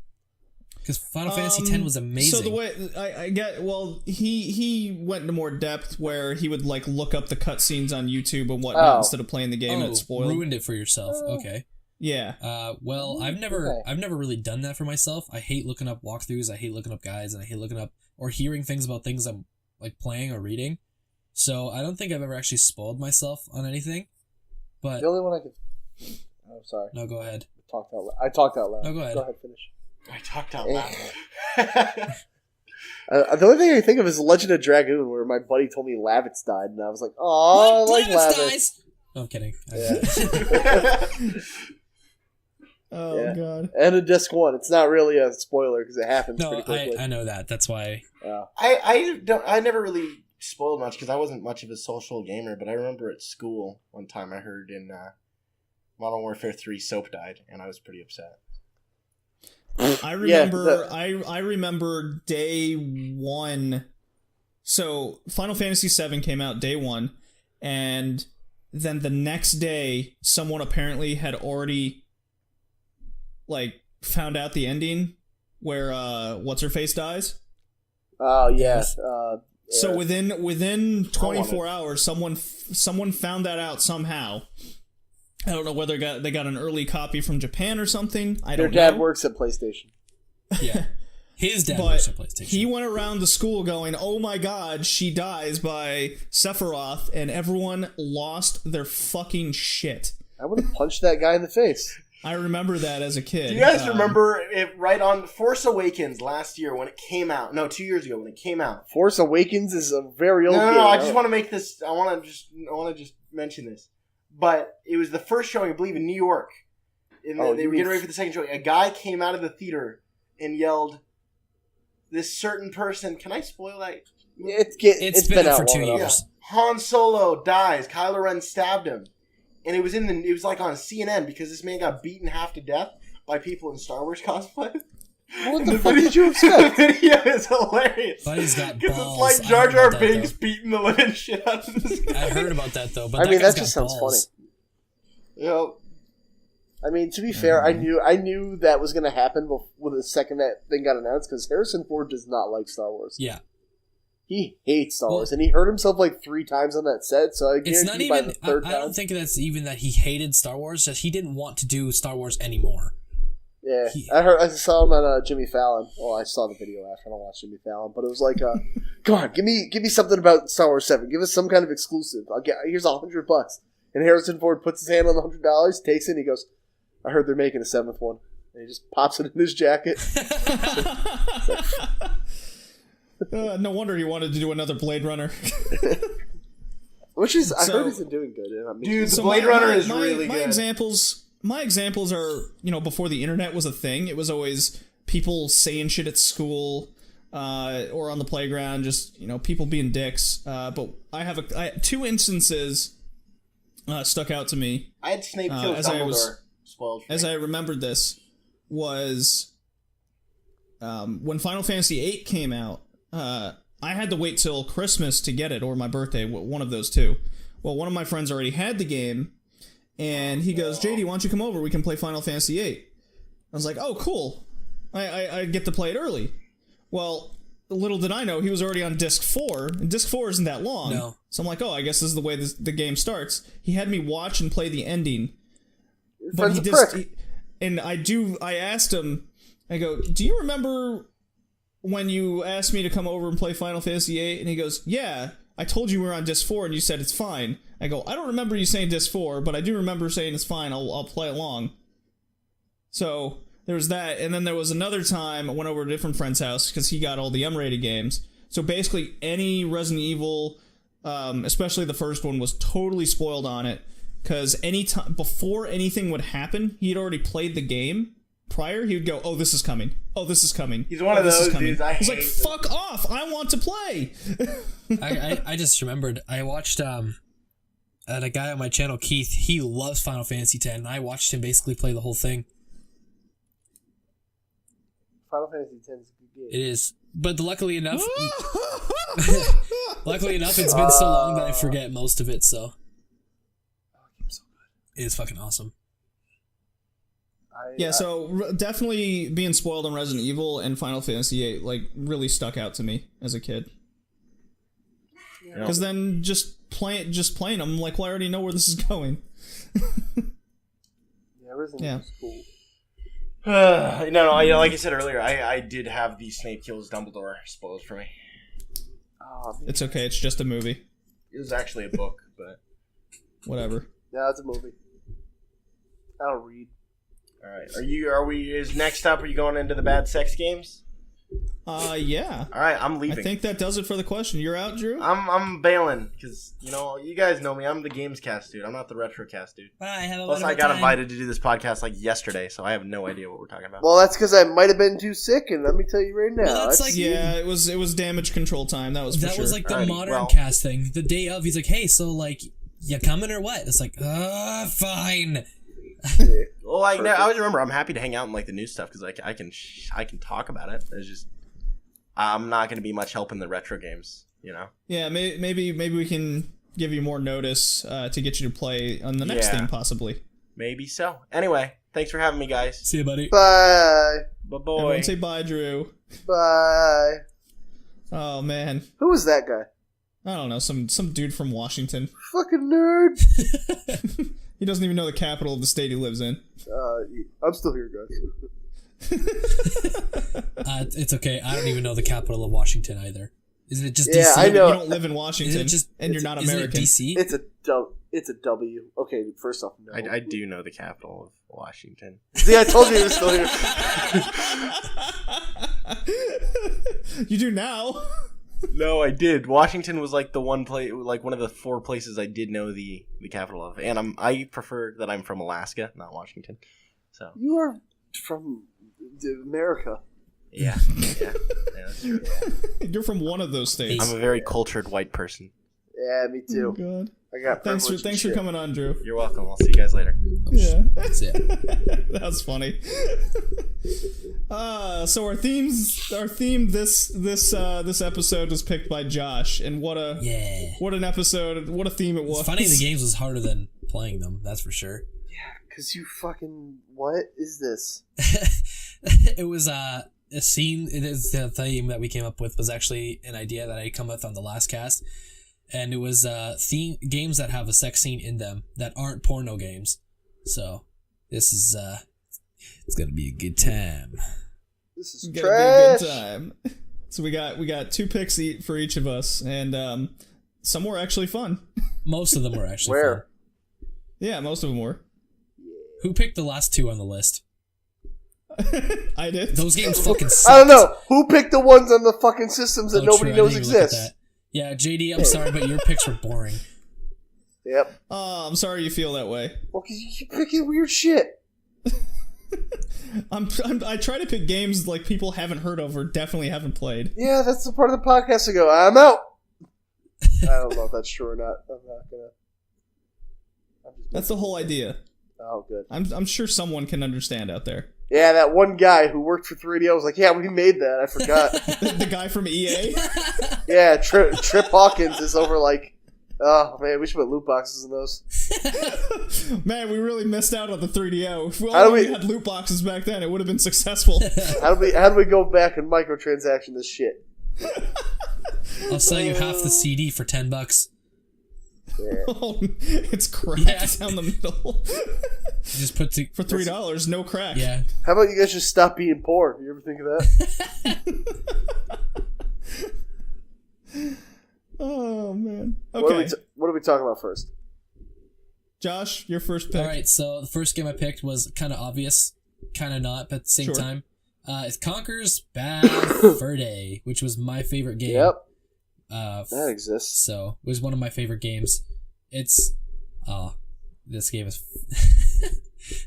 because Final Fantasy X was amazing? So the way I get, well, he went into more depth where he would like look up the cutscenes on YouTube and whatnot instead of playing the game and it spoiled. Ruined it for yourself. Okay. Yeah. Well, I've never really done that for myself. I hate looking up walkthroughs. I hate looking up guides, and I hate looking up or hearing things about things I'm like playing or reading. So I don't think I've ever actually spoiled myself on anything. But The only one I could. Oh, sorry. no, go ahead. I talked out loud. No, go ahead. Go ahead, finish. I talked out loud. The only thing I can think of is Legend of Dragoon, where my buddy told me Lavitz died, and I was like, "Oh, I like Lavitz." No, I'm kidding. Yeah. Oh Yeah. god. And a disc one. It's not really a spoiler because it happens No, pretty quickly. I know that. That's why. I never really spoiled much because I wasn't much of a social gamer, but I remember at school one time I heard in Modern Warfare 3 Soap died, and I was pretty upset. I remember I remember day one. So Final Fantasy VII came out day one, and then the next day someone apparently had already like found out the ending where what's her face dies. Oh yeah. So within 24 it. hours, someone found that out somehow. I don't know whether they got an early copy from Japan or something. I Their don't dad know. works at PlayStation. Yeah. His dad works at But PlayStation. he went around the school going, "Oh my god, she dies by Sephiroth," and everyone lost their fucking shit. I would have punched that guy in the face. I remember that as a kid. Do you guys remember it right on Force Awakens last year when it came out? No, 2 years ago when it came out. Force Awakens is a very old game. No, I just want to make this. I want to just mention this. But it was the first showing, I believe, in New York. They were getting ready for the second showing. A guy came out of the theater and yelled, "This certain person." Can I spoil that? It's been been out for 2 long enough. years. Han Solo dies. Kylo Ren stabbed him. and it was like on CNN because this man got beaten half to death by people in Star Wars cosplay. What the fuck did you expect? The video is hilarious. Buddy's got Because balls. it's like Jar Jar I heard about that, Binks beating the living shit out of this guy. I heard about that though, but I mean, guy's that just got sounds balls. funny. You know, I mean, to be fair, I knew that was going to happen with the second that thing got announced because Harrison Ford does not like Star Wars. Yeah. He hates Star Wars, and he hurt himself like 3 times on that set. So I It's guarantee not by even. the third I time, don't think that's even that he hated Star Wars. Just he didn't want to do Star Wars anymore. yeah, I saw him on Jimmy Fallon. Well, I saw the video after. I don't watch Jimmy Fallon, but it was like, come on, give me something about Star Wars 7. Give us some kind of exclusive. Here's $100. And Harrison Ford puts his hand on the $100, takes it, and he goes, I heard they're making a 7th one. And he just pops it in his jacket. No wonder he wanted to do another Blade Runner. Which is, I So- heard he's been doing good. Dude, the So Blade Runner is really my good. My examples are, before the internet was a thing, it was always people saying shit at school, or on the playground, just, people being dicks. But I have 2 instances stuck out to me. I had Snape kill as I Dumbledore. was- Spoiled. As I remembered this, was when Final Fantasy VIII came out. I had to wait till Christmas to get it, or my birthday, one of those two. Well, one of my friends already had the game, and he goes, JD, why don't you come over? We can play Final Fantasy VIII. I was like, oh, cool. I get to play it early. Well, little did I know, he was already on Disc 4, and Disc 4 isn't that long. No. So I'm like, oh, I guess this is the way the game starts. He had me watch and play the ending. But Friend's he a just, prick. I asked him, I go, do you remember when you asked me to come over and play Final Fantasy VIII? And he goes, yeah, I told you we were on Disc 4 and you said it's fine. I go, I don't remember you saying Disc 4, but I do remember saying it's fine, I'll play along. So, there was that, and then there was another time I went over to a different friend's house, because he got all the M-rated games. So basically, any Resident Evil, especially the first one, was totally spoiled on it. Because before anything would happen, he had already played the game prior. He would go, "Oh, this is coming. Oh, this is coming." He's one of this is those coming." dudes. I He's hate like, them. "Fuck off! I want to play." I just remembered. I watched a guy on my channel, Keith. He loves Final Fantasy X, and I watched him basically play the whole thing. Final Fantasy X is a good game. It is, but luckily enough, it's been so long that I forget most of it. So it is fucking awesome. Yeah, so definitely being spoiled on Resident Evil and Final Fantasy VIII really stuck out to me as a kid. Because then just playing them, well, I already know where this is going. Yeah, Resident Evil's cool. No, like I said earlier, I did have the Snape kills Dumbledore spoiled for me. It's okay, it's just a movie. It was actually a book, but Whatever. Yeah, it's a movie. I don't read. all right. Is next up? Are you going into the bad sex games? Yeah. All right, I'm leaving. I think that does it for the question. You're out, Drew? I'm bailing because you guys know me. I'm the games cast dude. I'm not the retrocast dude. Bye. Have a Plus, I got invited to do this podcast yesterday, so I have no idea what we're talking about. Well, that's because I might have been too sick, and let me tell you right now. Well, that's like- Yeah, it was damage control time. That was for That sure. was like the Alrighty, modern well. cast thing. The day of, he's like, "Hey, so you coming or what?" It's like, fine. Well, I always remember I'm happy to hang out in the new stuff because I can talk about it. It's just I'm not going to be much help in the retro games, Yeah, maybe we can give you more notice to get you to play on the next Yeah. thing, possibly. Maybe so. Anyway, thanks for having me, guys. See you, buddy. Bye. Bye, boy. Everyone say bye, Drew. Bye. Oh man, Who was that guy? I don't know, some dude from Washington. Fucking nerd. He doesn't even know the capital of the state he lives in. I'm still here, guys. It's okay. I don't even know the capital of Washington either. Isn't it just Yeah, DC? I know. You don't live in Washington, and you're not isn't American. it DC? It's a W. Okay, first off, no. I do know the capital of Washington. See, I told you he was still here. You do now. No, I did. Washington was the one place, one of the 4 places I did know the capital of, and I prefer that I'm from Alaska, not Washington. So You are from America. yeah, that's true. You're from one of those states. I'm a very cultured white person. Yeah, me Oh too. God. I got Thanks for coming on, Drew. You're welcome. I'll see you guys later. Yeah, That's it. that was funny. So our theme this episode was picked by Josh, and what an episode, what a theme it was. It's funny the games was harder than playing them. That's for sure. Yeah, because you fucking... What is this? It was a scene. It is the theme that we came up with was actually an idea that I come with on the last cast, and it was games that have a sex scene in them that aren't porno games. So this is it's gonna be a good time. This is It's gonna trash. be a good time. So we got 2 picks for each of us, and some were actually fun. Most of them were actually Where? fun. Yeah, most of them were. Who picked the last 2 on the list? I did. Those games fucking sucked. I don't know. Who picked the ones on the fucking systems that Oh, nobody true, I knows didn't even look at exist? that. Yeah, JD, I'm sorry, but your picks were boring. Yep. Oh, I'm sorry you feel that way. Well, because you keep picking weird shit. I try to pick games like people haven't heard of or definitely haven't played. Yeah, that's the part of the podcast to go, I'm out. I don't know if that's true or not. I'm not gonna... That's the whole idea. Oh, good. I'm sure someone can understand out there. Yeah, that one guy who worked for 3DO was like, yeah, we made that. I forgot. The guy from EA? Yeah, Trip Hawkins is over like, oh, man, we should put loot boxes in those. Man, we really missed out on the 3DO. If we How do only we- had loot boxes back then, it would have been successful. How do we go back and microtransaction this shit? I'll sell you half the CD for $10. Yeah. Oh, it's cracked Yeah. down the middle. Just put to, For $3, no crack. yeah. How about you guys just stop being poor? You ever think of that? Oh, man. What Okay. are we talking about first? Josh, your first pick. All right, so the first game I picked was kind of obvious, kind of not, but at the same Sure. time. It's Conker's Bad Fur Day, which was my favorite game. Yep, Uh, that exists. So it was one of my favorite games. It's this game is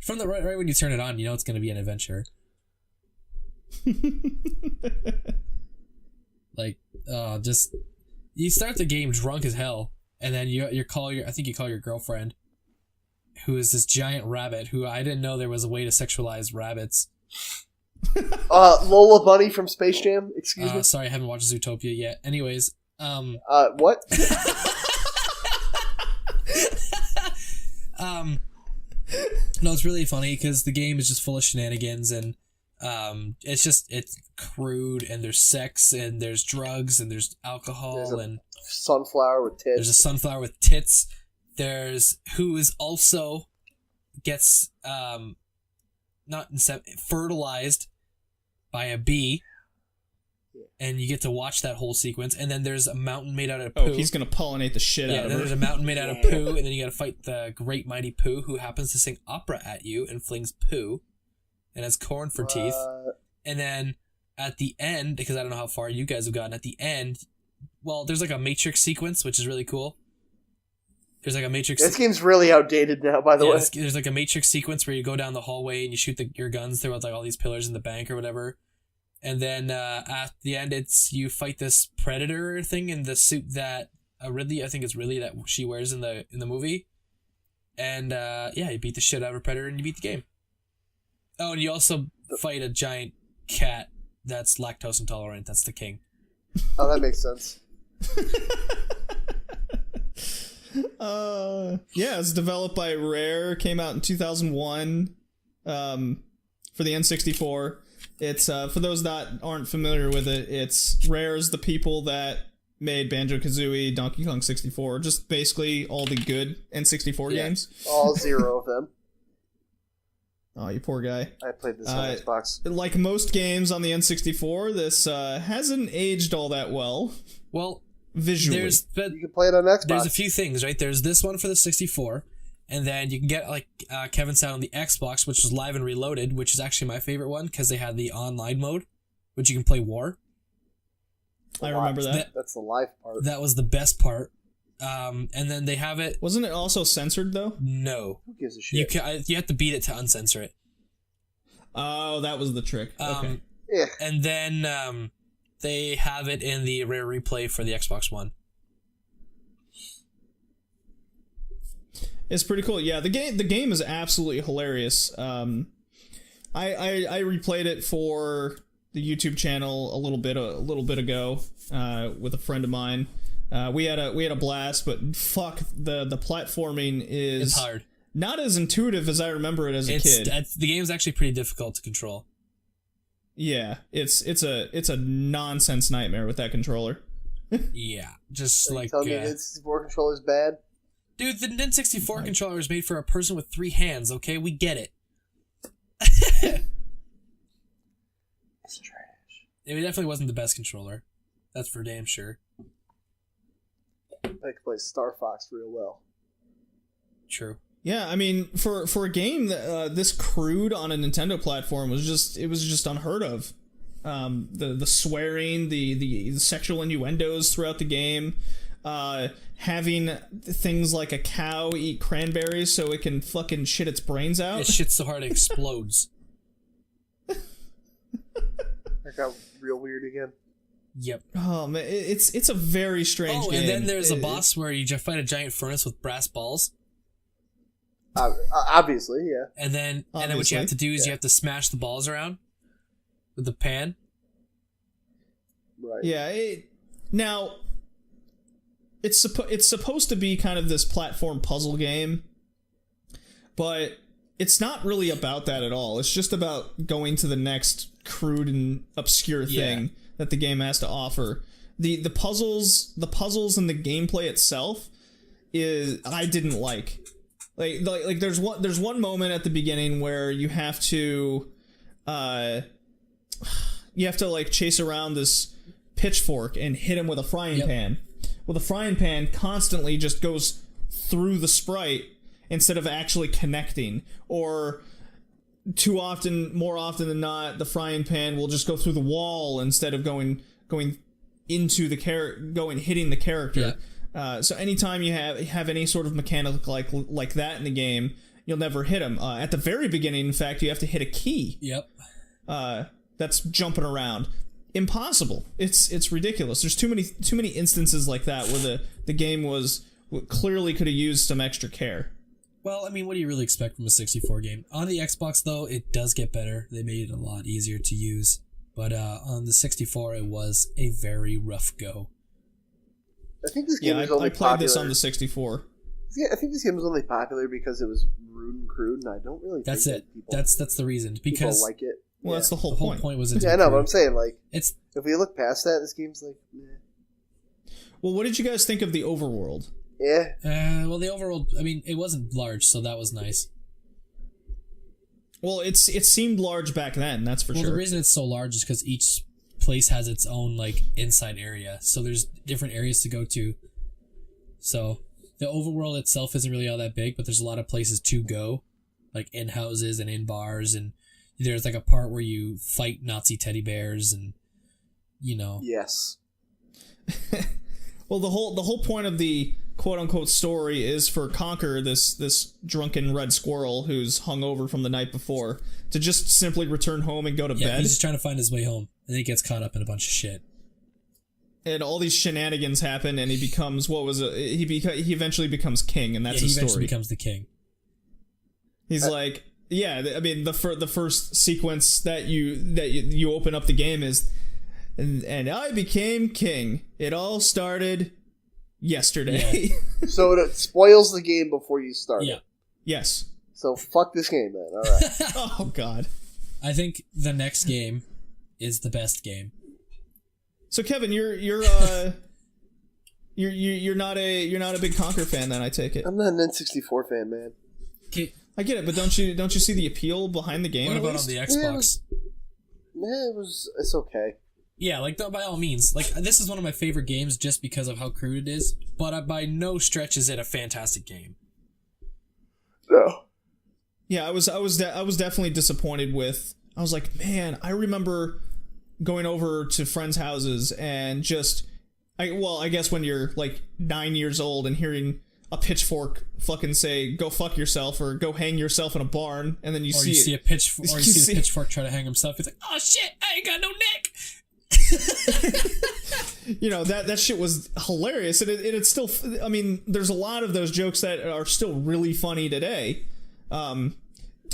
from the right when you turn it on, you know it's going to be an adventure. Like just you start the game drunk as hell, and then you call your girlfriend, who is this giant rabbit who I didn't know there was a way to sexualize rabbits. Lola Bunny from Space Jam. Excuse me. Sorry, I haven't watched Zootopia yet. Anyways, What? No, it's really funny because the game is just full of shenanigans, and it's crude, and there's sex, and there's drugs, and there's alcohol, There's a and Sunflower with tits. there's a sunflower with tits. There's who is also gets fertilized by a bee, and you get to watch that whole sequence. And then there's a mountain made out of poo. Oh, he's going to pollinate the shit Yeah, out of then there's her. a mountain made out of poo, and then you gotta fight the great mighty poo, who happens to sing opera at you and flings poo, and has corn for teeth. And then at the end, because I don't know how far you guys have gotten, at the end, well, there's like a Matrix sequence, which is really cool. There's like a Matrix... This game's really outdated now, by the way. There's like a Matrix sequence where you go down the hallway and you shoot your guns through like all these pillars in the bank or whatever. And then at the end, you fight this predator thing in the suit that Ridley, I think it's Ridley, that she wears in the movie. And you beat the shit out of a predator and you beat the game. Oh, and you also fight a giant cat that's lactose intolerant. That's the king. Oh, that makes sense. Yeah, it's developed by Rare. Came out in 2001 for the N64. It's for those that aren't familiar with it, it's Rare's the people that made Banjo-Kazooie, Donkey Kong 64, just basically all the good N64 games. All 0 of them. Oh, you poor guy. I played this on Xbox. Like most games on the N64, this hasn't aged all that well Well, visually. You can play it on Xbox. There's a few things, right? There's this one for the 64, and then you can get, like Kevin said, on the Xbox, which was Live and Reloaded, which is actually my favorite one, because they had the online mode, which you can play War. I remember that. That's the live part. That was the best part. And then they have it... Wasn't it also censored, though? No. Who gives a shit? You have to beat it to uncensor it. Oh, that was the trick. Okay. Yeah. And then they have it in the Rare Replay for the Xbox One. It's pretty cool. Yeah, the game is absolutely hilarious. I replayed it for the YouTube channel a little bit ago with a friend of mine. We had a blast, but fuck, the platforming is It's hard. not as intuitive as I remember it as a kid. The game's actually pretty difficult to control. Yeah, it's a nonsense nightmare with that controller. Yeah, just like Tell me N64 controller's bad. dude, the N64 controller is made for a person with 3 hands. Okay, we get it. It's trash. It definitely wasn't the best controller. That's for damn sure. I can play Star Fox real well. True. Yeah, I mean, for a game that this crude on a Nintendo platform was just unheard of. The swearing, the sexual innuendos throughout the game, having things like a cow eat cranberries so it can fucking shit its brains out. It shits so hard it explodes. That got real weird again. Yep. Oh man, it's a very strange game. And then there's a boss where you fight a giant furnace with brass balls. Obviously, yeah. And then what you have to do is you have to smash the balls around with the pan. Right. Yeah. Now, it's supposed to be kind of this platform puzzle game, but it's not really about that at all. It's just about going to the next crude and obscure thing that the game has to offer. The puzzles and the gameplay itself I didn't like. Like there's one moment at the beginning where you have to like chase around this pitchfork and hit him with a frying pan. Well, the frying pan constantly just goes through the sprite instead of actually connecting, or more often than not, the frying pan will just go through the wall instead of going into the hitting the character. Yeah. So anytime you have any sort of mechanic like that in the game, you'll never hit them. At the very beginning, in fact, you have to hit a key. Yep. That's jumping around. Impossible. It's ridiculous. There's too many instances like that where the game clearly could have used some extra care. Well, I mean, what do you really expect from a 64 game? On the Xbox, though, it does get better. They made it a lot easier to use. But on the 64, it was a very rough go. I think this game was only I played popular. this on the 64. Yeah, I think this game was only popular because it was rude and crude, and I don't really think That's it. People, That's the reason. Because people like it. Well, that's the whole the whole point. point was Yeah, I know, but I'm saying, like, it's if we look past that, this game's like, meh. Well, what did you guys think of the overworld? Yeah. well, the overall, I mean, it wasn't large, so that was nice. Well, it seemed large back then, that's for sure. The reason it's so large is because each place has its own, like, inside area. So there's different areas to go to. So the overworld itself isn't really all that big, but there's a lot of places to go, like in houses and in bars, and there's like a part where you fight Nazi teddy bears, and Yes. Well, the whole point of the quote unquote story is for Conker, this drunken red squirrel who's hungover from the night before, to just simply return home and go to bed. He's just trying to find his way home, and then he gets caught up in a bunch of shit. And all these shenanigans happen, and he becomes he eventually becomes king, and that's he his story. eventually becomes the king. He's I mean, the first sequence that you open up the game is, and I became king. It all started yesterday. Yeah. So it spoils the game before you start. Yeah. Yes. So fuck this game, man. All right. Oh God. I think the next game is the best game. So Kevin, you're not a big Conker fan, then, I take it. I'm not an N64 fan, man. Okay. I get it, but don't you see the appeal behind the game? What at about least? on the Xbox? It's okay. Yeah, like, by all means. Like, this is one of my favorite games just because of how crude it is, but by no stretch is it a fantastic game. No. Yeah, I was definitely disappointed with. I was like, man, I remember going over to friends' houses and just, I guess when you're like 9 years old and hearing a pitchfork fucking say "go fuck yourself" or "go hang yourself in a barn," and then you see the pitchfork try to hang himself. It's like, oh shit, I ain't got no neck. that shit was hilarious, and it's still. I mean, there's a lot of those jokes that are still really funny today.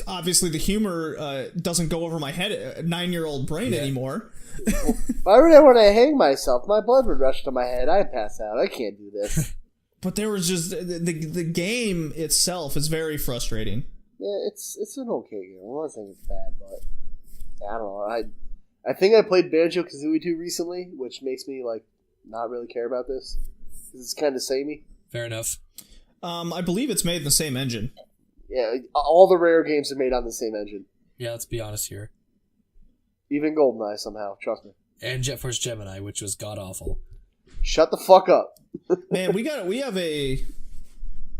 Obviously, the humor doesn't go over my head, 9-year-old brain anymore. Why would I want to hang myself? My blood would rush to my head. I'd pass out. I can't do this. But there was just the game itself is very frustrating. Yeah, it's an okay game. I'm not saying it's bad, but I don't know. I think I played Banjo-Kazooie 2 recently, which makes me not really care about this. It's kind of samey. Fair enough. I believe it's made in the same engine. Yeah, all the Rare games are made on the same engine. Yeah, let's be honest here. Even GoldenEye somehow, trust me. And Jet Force Gemini, which was god awful. Shut the fuck up. Man, we have a...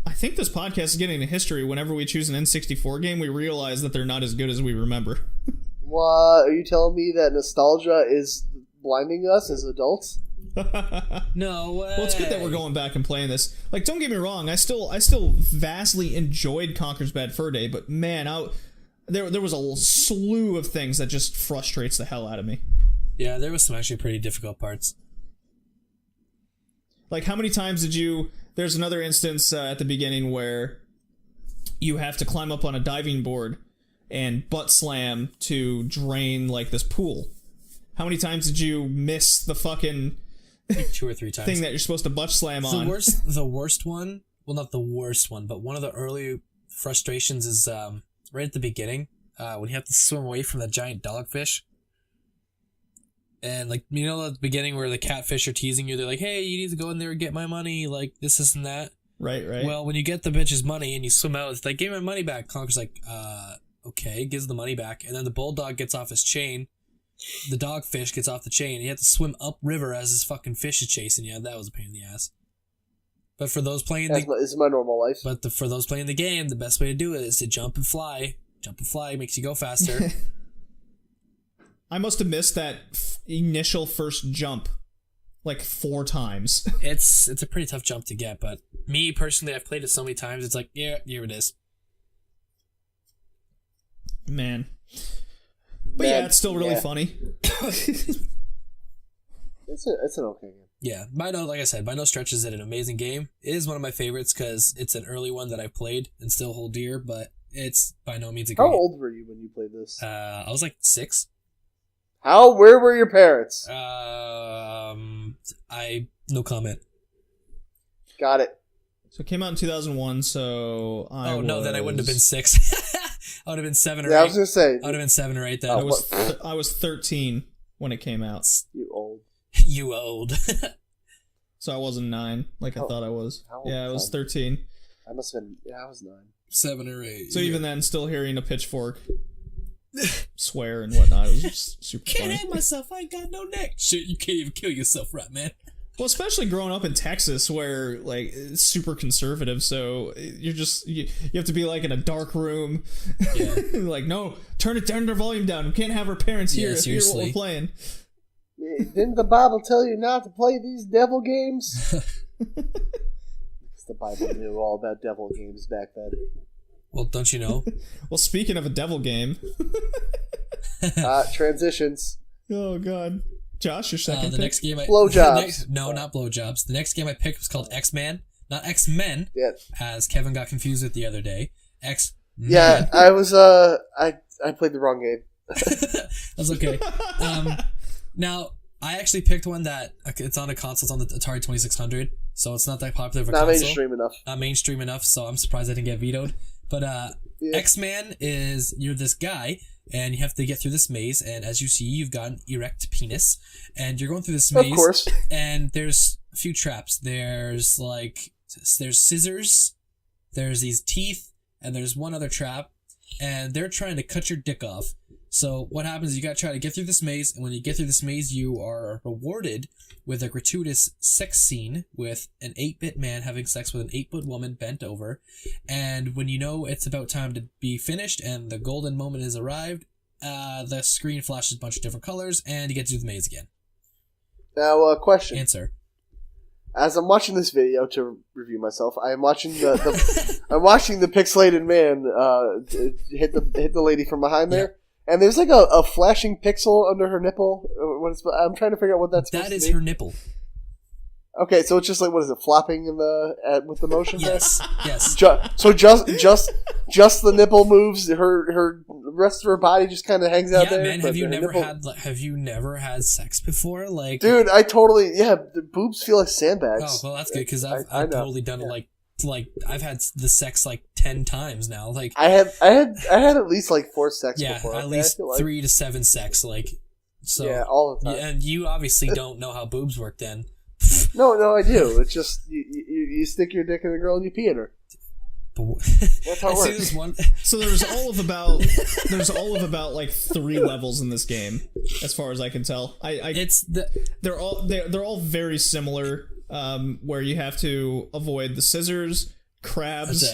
I think this podcast is getting a history. Whenever we choose an N64 game, we realize that they're not as good as we remember. What? Are you telling me that nostalgia is blinding us as adults? No way. Well, it's good that we're going back and playing this. Don't get me wrong, I still vastly enjoyed Conker's Bad Fur Day, but man, there was a slew of things that just frustrates the hell out of me. Yeah, there was some actually pretty difficult parts. How many times did you... There's another instance at the beginning where you have to climb up on a diving board and butt slam to drain, this pool. How many times did you miss the fucking... 2 or 3 times. Thing that you're supposed to butt slam on? The worst one... Well, not the worst one, but one of the early frustrations is right at the beginning, when you have to swim away from the giant dogfish. And, at the beginning where the catfish are teasing you, they're like, hey, you need to go in there and get my money, this and that. Right. Well, when you get the bitch's money and you swim out, it's like, give me my money back. Conker's like, okay, gives the money back. And then the bulldog gets off his chain. The dogfish gets off the chain. And you have to swim upriver as this fucking fish is chasing you. That was a pain in the ass. But for those playing this is my normal life. But for those playing the game, the best way to do it is to jump and fly. Jump and fly makes you go faster. I must have missed that initial first jump 4 times. It's a pretty tough jump to get, but me personally, I've played it so many times. It's yeah, here it is. Man. But yeah, it's still really funny. It's an okay game. Yeah, by no stretch is it an amazing game. It is one of my favorites because it's an early one that I played and still hold dear, but it's by no means a great. How old were you when you played this? I was 6. Where were your parents? No comment. Got it. So it came out in 2001, so then I wouldn't have been 6. I would have been 7 or 8. Yeah, I was going to say. I would have been 7 or 8 then. I was 13 when it came out. You old. You old. So I wasn't 9 I thought I was. Yeah, I was 13. I must have been, I was 9. 7 or 8. So even then, still hearing a pitchfork swear and whatnot, it was just super funny. Can't hang myself, I ain't got no neck. Shit, you can't even kill yourself, right, man? Well, especially growing up in Texas where, it's super conservative, so you have to be, in a dark room. Yeah. No, turn the volume down. We can't have our parents hear what we're playing. Didn't the Bible tell you not to play these devil games? Because the Bible knew all about devil games back then. Well, don't you know? Well, speaking of a devil game. Transitions. Oh, God. Josh, your second the next game Blowjobs. Not blowjobs. The next game I picked was called X-Man. Not X-Men. Yeah. As Kevin got confused with the other day. X-Men. Yeah, I was, I played the wrong game. That's okay. Now, I actually picked one that it's on a console. It's on the Atari 2600, so it's not that popular of a console. Not mainstream enough. Not mainstream enough, so I'm surprised I didn't get vetoed. But Yeah. X-Man is, you're this guy, and you have to get through this maze, and as you see, you've got an erect penis, and you're going through this maze. Of course. And there's a few traps. There's scissors, there's these teeth, and there's one other trap, and they're trying to cut your dick off. So what happens is you gotta try to get through this maze, and when you get through this maze, you are rewarded with a gratuitous sex scene with an 8-bit man having sex with an 8-foot woman bent over. And when you know it's about time to be finished and the golden moment has arrived, the screen flashes a bunch of different colors, and you get to do the maze again. Now, question. Answer. As I'm watching this video to review myself, I am watching I'm watching the pixelated man hit the lady from behind there, and there's like a flashing pixel under her nipple. I'm trying to figure out what that's supposed to be. That is her nipple. Okay, so it's just like, what is it, flopping in with the motion? Yes, yes. So just the nipple moves. Her rest of her body just kind of hangs out there. Man, have you never had sex before? Like, dude, I totally the boobs feel like sandbags. Oh well, that's good because I've totally done it like I've had the sex like 10 times now. Like I had at least like 4 sex before. At least 3 to 7 sex. Like so. Yeah, all the time. And you obviously don't know how boobs work then. No, I do. It's just you stick your dick in a girl and you pee in her. That's how it works. So there's all of about like 3 levels in this game, as far as I can tell. They're all very similar. Where you have to avoid the scissors, crabs,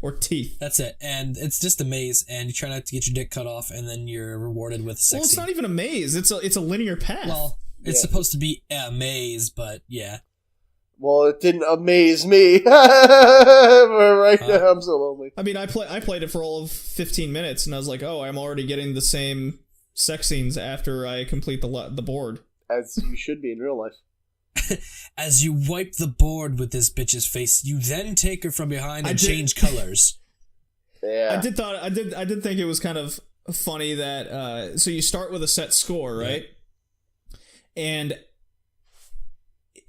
or teeth. That's it. And it's just a maze, and you try not to get your dick cut off, and then you're rewarded with sex. Well, it's not even a maze. It's a linear path. Well, it's supposed to be a maze, but yeah. Well, it didn't amaze me. Right now, I'm so lonely. I mean, I played it for all of 15 minutes, and I was like, oh, I'm already getting the same sex scenes after I complete the board. As you should be in real life. As you wipe the board with this bitch's face, you then take her from behind and change colors. Yeah. I did think it was kind of funny that so you start with a set score, right? And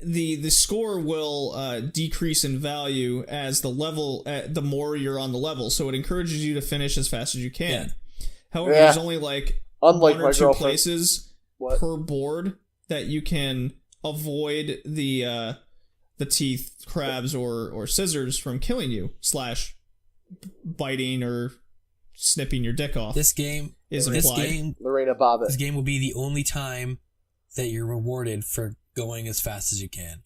the score will decrease in value as the more you're on the level, so it encourages you to finish as fast as you can. However, there's only like unlike 1 or 2 girlfriend. places per board that you can avoid the teeth, crabs, or scissors from killing you / biting or snipping your dick off. This game Lorena Bobbitt. This game will be the only time that you're rewarded for going as fast as you can.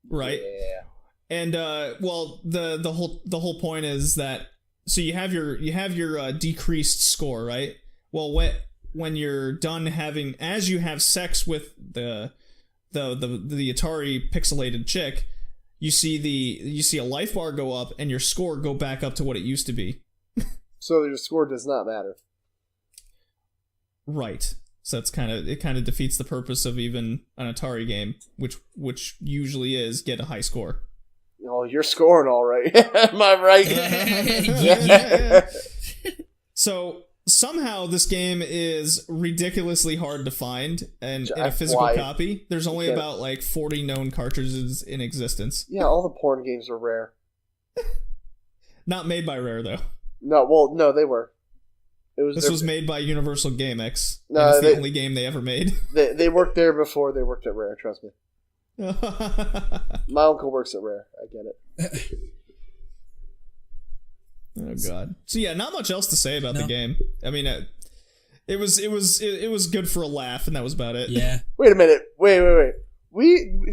Right. Yeah. And well, the whole point is that so you have your decreased score, right? Well, when you're done as you have sex with the Atari pixelated chick, you see a life bar go up and your score go back up to what it used to be. So your score does not matter. Right. So it kind of defeats the purpose of even an Atari game, which usually is get a high score. Oh, you're scoring all right. Am I right? Yeah. So somehow this game is ridiculously hard to find, and in a physical copy, there's only about like 40 known cartridges in existence. Yeah, all the porn games are rare. Not made by Rare though. No, they were. This was made by Universal GameX. No, and it's the only game they ever made. They worked there before they worked at Rare. Trust me. My uncle works at Rare. I get it. Oh god. So yeah, not much else to say about the game. I mean, it was good for a laugh, and that was about it. Yeah. Wait a minute. Wait.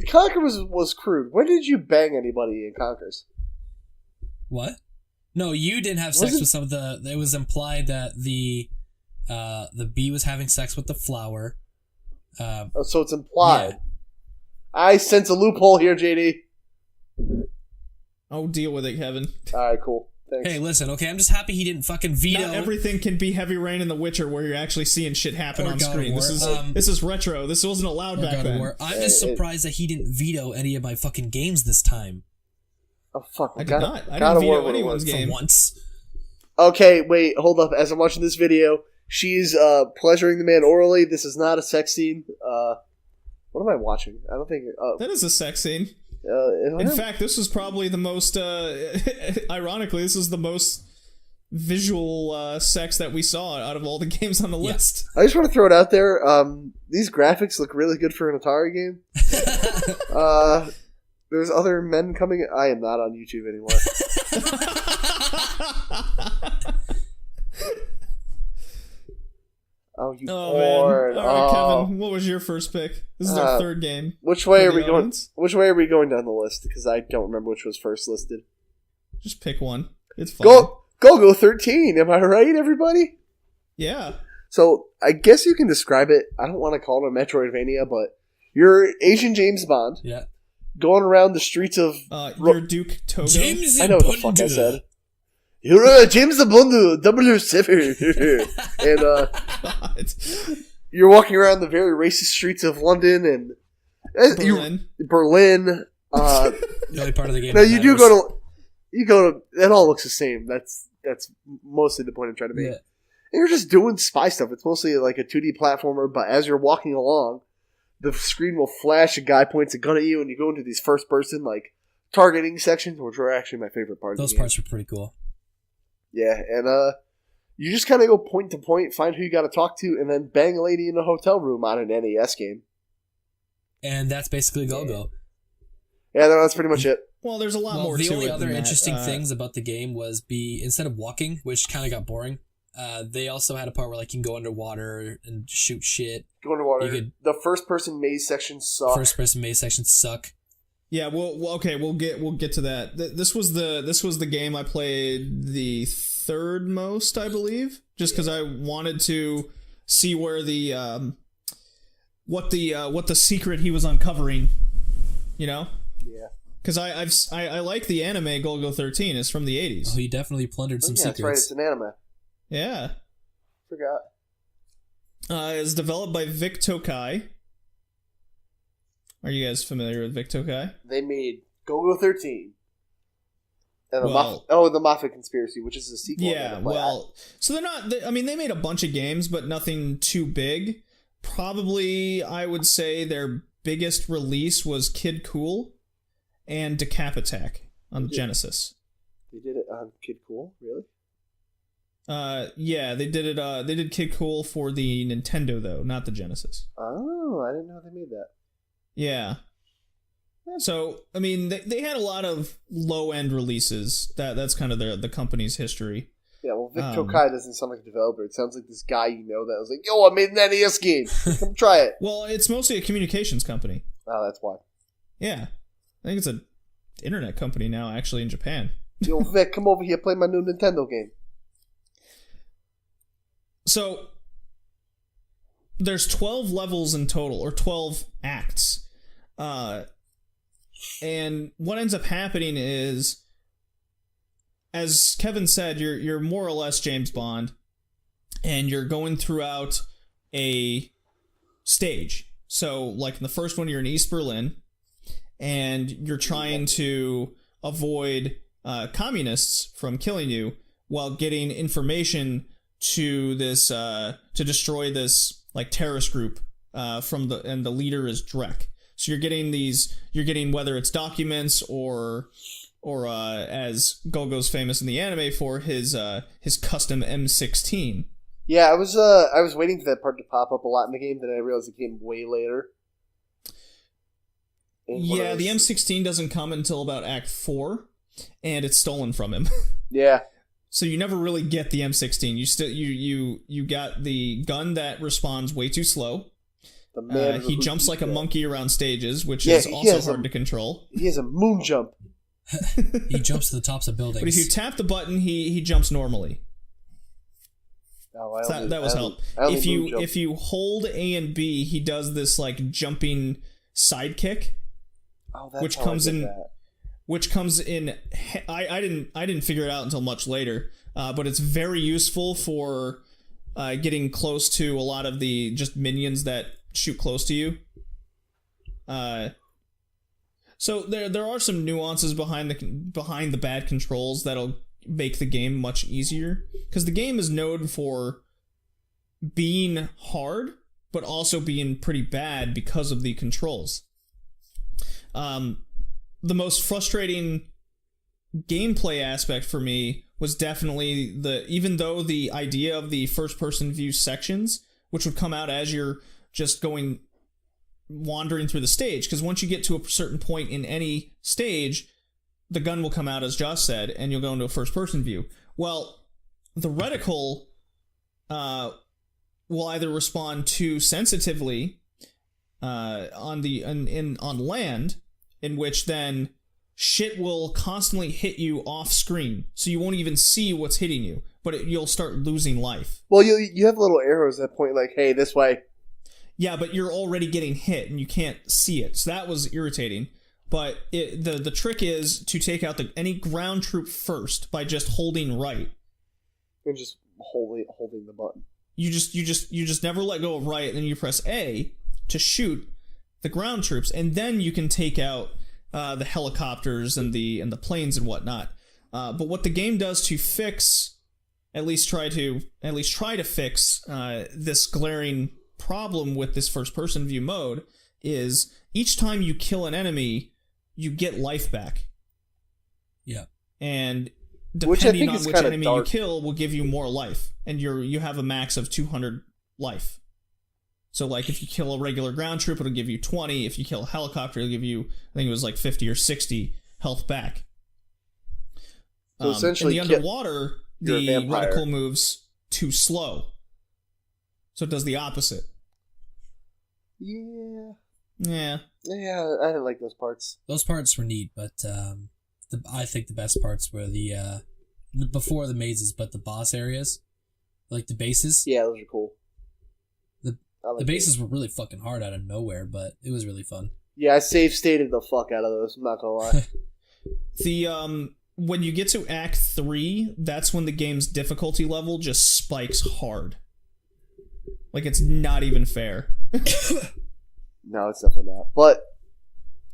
Conker was crude. When did you bang anybody in Conkers? What? No, you didn't have sex with some of the. It was implied that the bee was having sex with the flower. So it's implied. Yeah. I sense a loophole here, JD. Oh, deal with it, Kevin. All right, cool. Thanks. Hey, listen, okay, I'm just happy he didn't fucking veto. Not everything can be Heavy Rain in The Witcher, where you're actually seeing shit happen on screen. This is retro. This wasn't allowed back then. I'm just surprised that he didn't veto any of my fucking games this time. Oh fuck! I did not. I didn't veto anyone's game for once. Okay, wait, hold up. As I'm watching this video, she's pleasuring the man orally. This is not a sex scene. What am I watching? I don't think that is a sex scene. In fact, this was probably the most. Ironically, this is the most visual sex that we saw out of all the games on the list. I just want to throw it out there. These graphics look really good for an Atari game. There's other men coming. I am not on YouTube anymore. Oh, you porn. Man. All right, Kevin, what was your first pick? This is our third game. Which way are we going? Which way are we going down the list? Because I don't remember which was first listed. Just pick one. It's fine. Go 13. Am I right, everybody? Yeah. So I guess you can describe it. I don't want to call it a Metroidvania, but you're Asian James Bond. Yeah. Going around the streets of you're Duke Togo. I know what the fuck I said. You're James the Bond 007. And you're walking around the very racist streets of London, and Berlin. Berlin. The only part of the game. No, that you do matters. go to. It all looks the same. That's mostly the point I'm trying to make. Yeah. And you're just doing spy stuff. It's mostly like a 2D platformer, but as you're walking along, the screen will flash. A guy points a gun at you, and you go into these first-person like targeting sections, which are actually my favorite part. Those of the game. parts are pretty cool. Yeah, and you just kind of go point to point, find who you got to talk to, and then bang a lady in a hotel room on an NES game. And that's basically Go-Go. Yeah, no, that's pretty much it. Well, there's a lot Well, more the to only it other than that. interesting things about the game was instead of walking, which kind of got boring, they also had a part where like you can go underwater and shoot shit. Go underwater. You could- The first-person maze sections suck. First person maze sections suck. Yeah, we'll get to that. This was the game I played the third most, I believe, just because I wanted to see where the what the secret he was uncovering, you know. Yeah. Because I like the anime Golgo 13. It's from the 80s. Oh, he definitely plundered some Yeah, that's right. secrets. It's an anime. Yeah. Forgot. It's developed by Vic Tokai. Are you guys familiar with Vic Tokai? They made Golgo 13. And Well- the Moffat Conspiracy, which is a sequel. Yeah, well, so they're not. I mean, they made a bunch of games, but nothing too big. Probably, I would say their biggest release was Kid Cool and Decap Attack on the Genesis. They did it on Kid Cool, really? Yeah, they did it. They did Kid Cool for the Nintendo though, not the Genesis. Oh, I didn't know they made that. Yeah. So, I mean, they had a lot of low-end releases. That's kind of the company's history. Yeah, well, Vic Tokai doesn't sound like a developer. It sounds like this guy you know that was like, yo, I made an NES game. Come try it. Well, it's mostly a communications company. Oh, that's why. Yeah. I think it's an internet company now, actually, in Japan. Yo, Vic, come over here, play my new Nintendo game. So, there's 12 levels in total, or 12 acts. And what ends up happening is, as Kevin said, you're more or less James Bond, and you're going throughout a stage. So, like in the first one, you're in East Berlin, and you're trying to avoid communists from killing you while getting information to this to destroy this like terrorist group and the leader is Drek. So you're getting whether it's documents or as Golgo's famous in the anime for his custom M16. Yeah, I was waiting for that part to pop up a lot in the game, then I realized it came way later. Yeah, the M16 doesn't come until about Act 4, and it's stolen from him. Yeah. So you never really get the M16. You got the gun that responds way too slow. The man he jumps like a monkey around stages, which Yeah, is he also has hard to control. He has a moon jump. He jumps to the tops of buildings. But if you tap the button, he jumps normally. Oh, So that was help. If you hold A and B, he does this like jumping sidekick, which comes in. Which comes in. I didn't figure it out until much later, but it's very useful for getting close to a lot of the just minions that shoot close to you. So there are some nuances behind the bad controls that'll make the game much easier, because the game is known for being hard, but also being pretty bad because of the controls. The most frustrating gameplay aspect for me was definitely even though the idea of the first-person view sections, which would come out as you're just wandering through the stage, because once you get to a certain point in any stage, the gun will come out, as Josh said, and you'll go into a first-person view. Well, the reticle will either respond too sensitively on land, in which then shit will constantly hit you off screen, so you won't even see what's hitting you, but you'll start losing life. Well, you have little arrows that point like, hey, this way. Yeah, but you're already getting hit and you can't see it, so that was irritating. But the trick is to take out any ground troop first by just holding right. And just holding the button. You just never let go of right, and then you press A to shoot, the ground troops, and then you can take out the helicopters and the planes and whatnot. But what the game does to fix, at least try to fix this glaring problem with this first-person view mode, is each time you kill an enemy, you get life back. Yeah. And Which I depending think on is which kinda enemy dark. you kill will give you more life, and you have a max of 200 life. So, like, if you kill a regular ground troop, it'll give you 20. If you kill a helicopter, it'll give you, I think it was like 50 or 60 health back. So essentially, in the underwater, you're a the vampire. reticle moves too slow. So it does the opposite. Yeah. Yeah. Yeah, I didn't like those parts. Those parts were neat, but I think the best parts were the before the mazes, but the boss areas, like the bases. Yeah, those are cool. I like The bases those. were really fucking hard out of nowhere, but it was really fun. Yeah, I save stated the fuck out of those. I'm not gonna lie. The when you get to Act 3, that's when the game's difficulty level just spikes hard. Like, it's not even fair. No, it's definitely not. But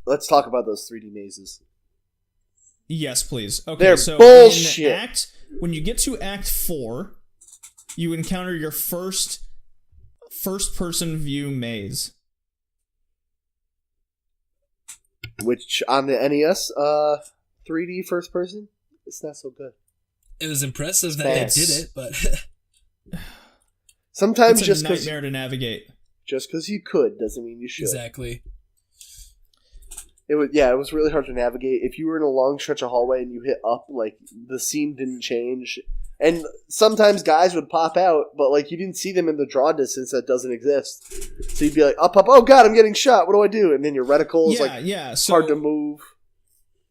let's talk about those 3D mazes. Yes, please. Okay, They're so bullshit. when you get to Act 4, you encounter your first-person view maze. Which on the NES, 3D first person, it's not so good. It was impressive that bad. they did it, but Sometimes It's just a because nightmare to navigate. you could doesn't mean you should. exactly. It was really hard to navigate. If you were in a long stretch of hallway and you hit up, like the scene didn't change. And sometimes guys would pop out, but like you didn't see them in the draw distance that doesn't exist. So you'd be like, up, oh god, I'm getting shot. What do I do? And then your reticle is So, hard to move.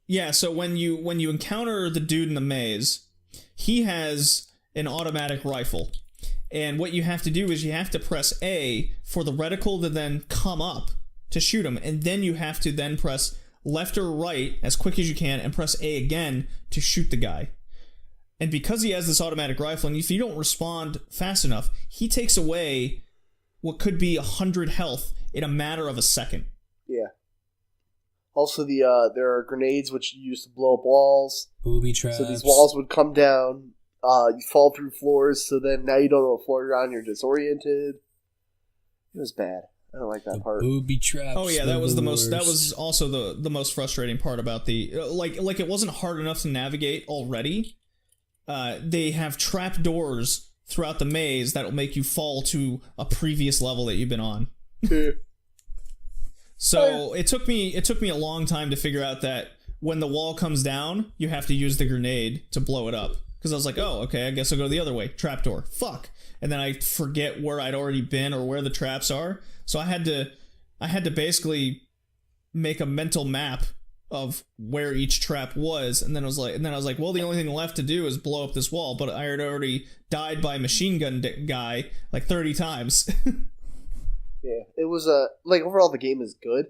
Yeah, so when you encounter the dude in the maze, he has an automatic rifle. And what you have to do is you have to press A for the reticle to then come up to shoot him, and then you have to then press left or right as quick as you can and press A again to shoot the guy. And because he has this automatic rifle, and if you don't respond fast enough, he takes away what could be 100 health in a matter of a second. Yeah. Also, there are grenades which you use to blow up walls. Booby traps. So these walls would come down. You fall through floors, so then now you don't know what floor you're on. You're disoriented. It was bad. I don't like that part. Booby traps. Oh yeah, were that was the worst. That was also the most frustrating part about the like it wasn't hard enough to navigate already. They have trap doors throughout the maze that will make you fall to a previous level that you've been on. So it took me a long time to figure out that when the wall comes down, you have to use the grenade to blow it up. Because I was like, oh, okay, I guess I'll go the other way. Trapdoor. Fuck. And then I forget where I'd already been or where the traps are. So I had to basically make a mental map of where each trap was, and then I was like, well, the only thing left to do is blow up this wall, but I had already died by a machine gun guy like 30 times. Yeah, it was overall the game is good,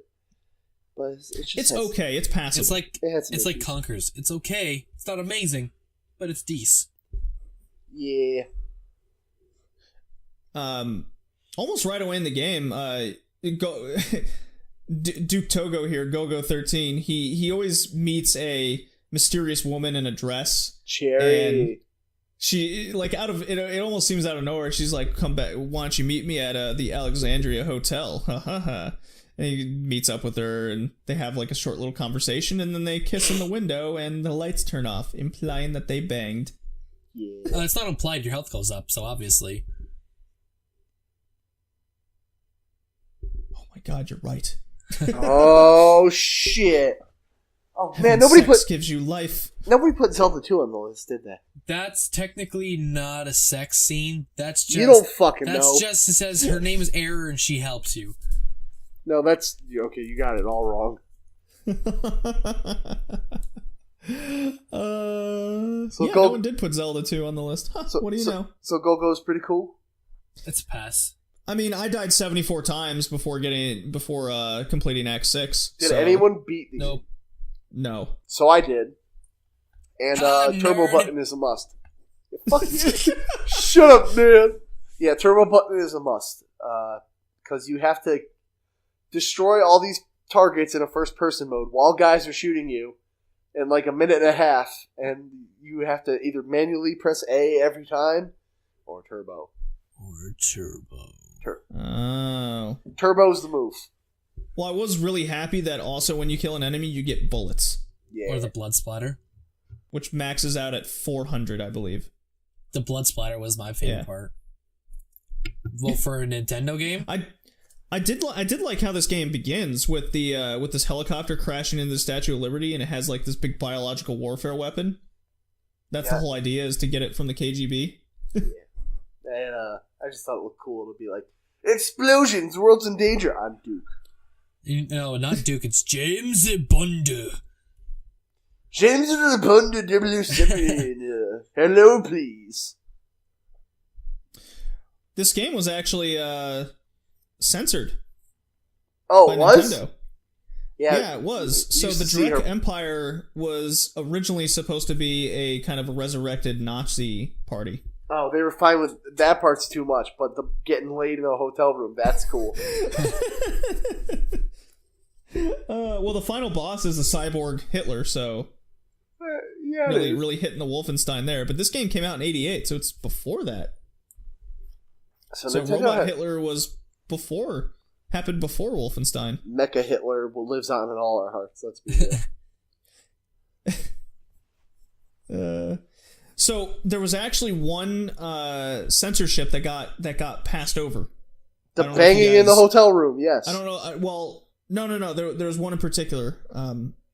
but it's okay. It's passable. It's like Conkers. It's okay. It's not amazing, but it's decent. Yeah. Almost right away in the game, Duke Togo here, Go-Go13, he always meets a mysterious woman in a dress. Cherry. And she, like, out of, it almost seems out of nowhere, she's like, come back, why don't you meet me at the Alexandria Hotel? And he meets up with her, and they have, like, a short little conversation, and then they kiss in the window, and the lights turn off, implying that they banged. Yeah. It's not implied your health goes up, so obviously. Oh my god, you're right. Oh shit! Oh man, Having sex gives you life. Nobody put Zelda 2 on the list, did they? That's technically not a sex scene. That's just you don't fucking know. That's just it says her name is Error and she helps you. No, that's okay. You got it all wrong. No one did put Zelda 2 on the list. Huh, what do you know? So Go-Go's pretty cool. It's a pass. I mean, I died 74 times before completing Act 6. Did anyone beat these? Nope. No. So I did. And turbo nerd. button is a must. Fuck you. Shut up, man. Yeah, turbo button is a must. Because you have to destroy all these targets in a first-person mode while guys are shooting you in like a minute and a half, and you have to either manually press A every time or turbo. Oh. Turbo's the move. Well, I was really happy that also when you kill an enemy, you get bullets. Yeah. Or the blood splatter. Which maxes out at 400, I believe. The blood splatter was my favorite part. Well, for a Nintendo game, I did like how this game begins with the with this helicopter crashing into the Statue of Liberty, and it has like this big biological warfare weapon. That's the whole idea, is to get it from the KGB. And I just thought it looked cool to be like, explosions, world's in danger. I'm Duke. No, not Duke. It's James Bond. James Bond 007. Hello, please. This game was actually censored. Oh, by it was? Nintendo. Yeah, it was. So the Drek Empire was originally supposed to be a kind of a resurrected Nazi party. Oh, they were fine with that part's too much, but the getting laid in a hotel room, that's cool. Well, the final boss is a cyborg Hitler, so yeah, really hitting the Wolfenstein there. But this game came out in '88, so it's before that. So Robot Hitler was happened before Wolfenstein. Mecha Hitler lives on in all our hearts. Let's be real. So there was actually one censorship that got passed over. The banging in the hotel room, yes. I don't know. Well, no. There was one in particular,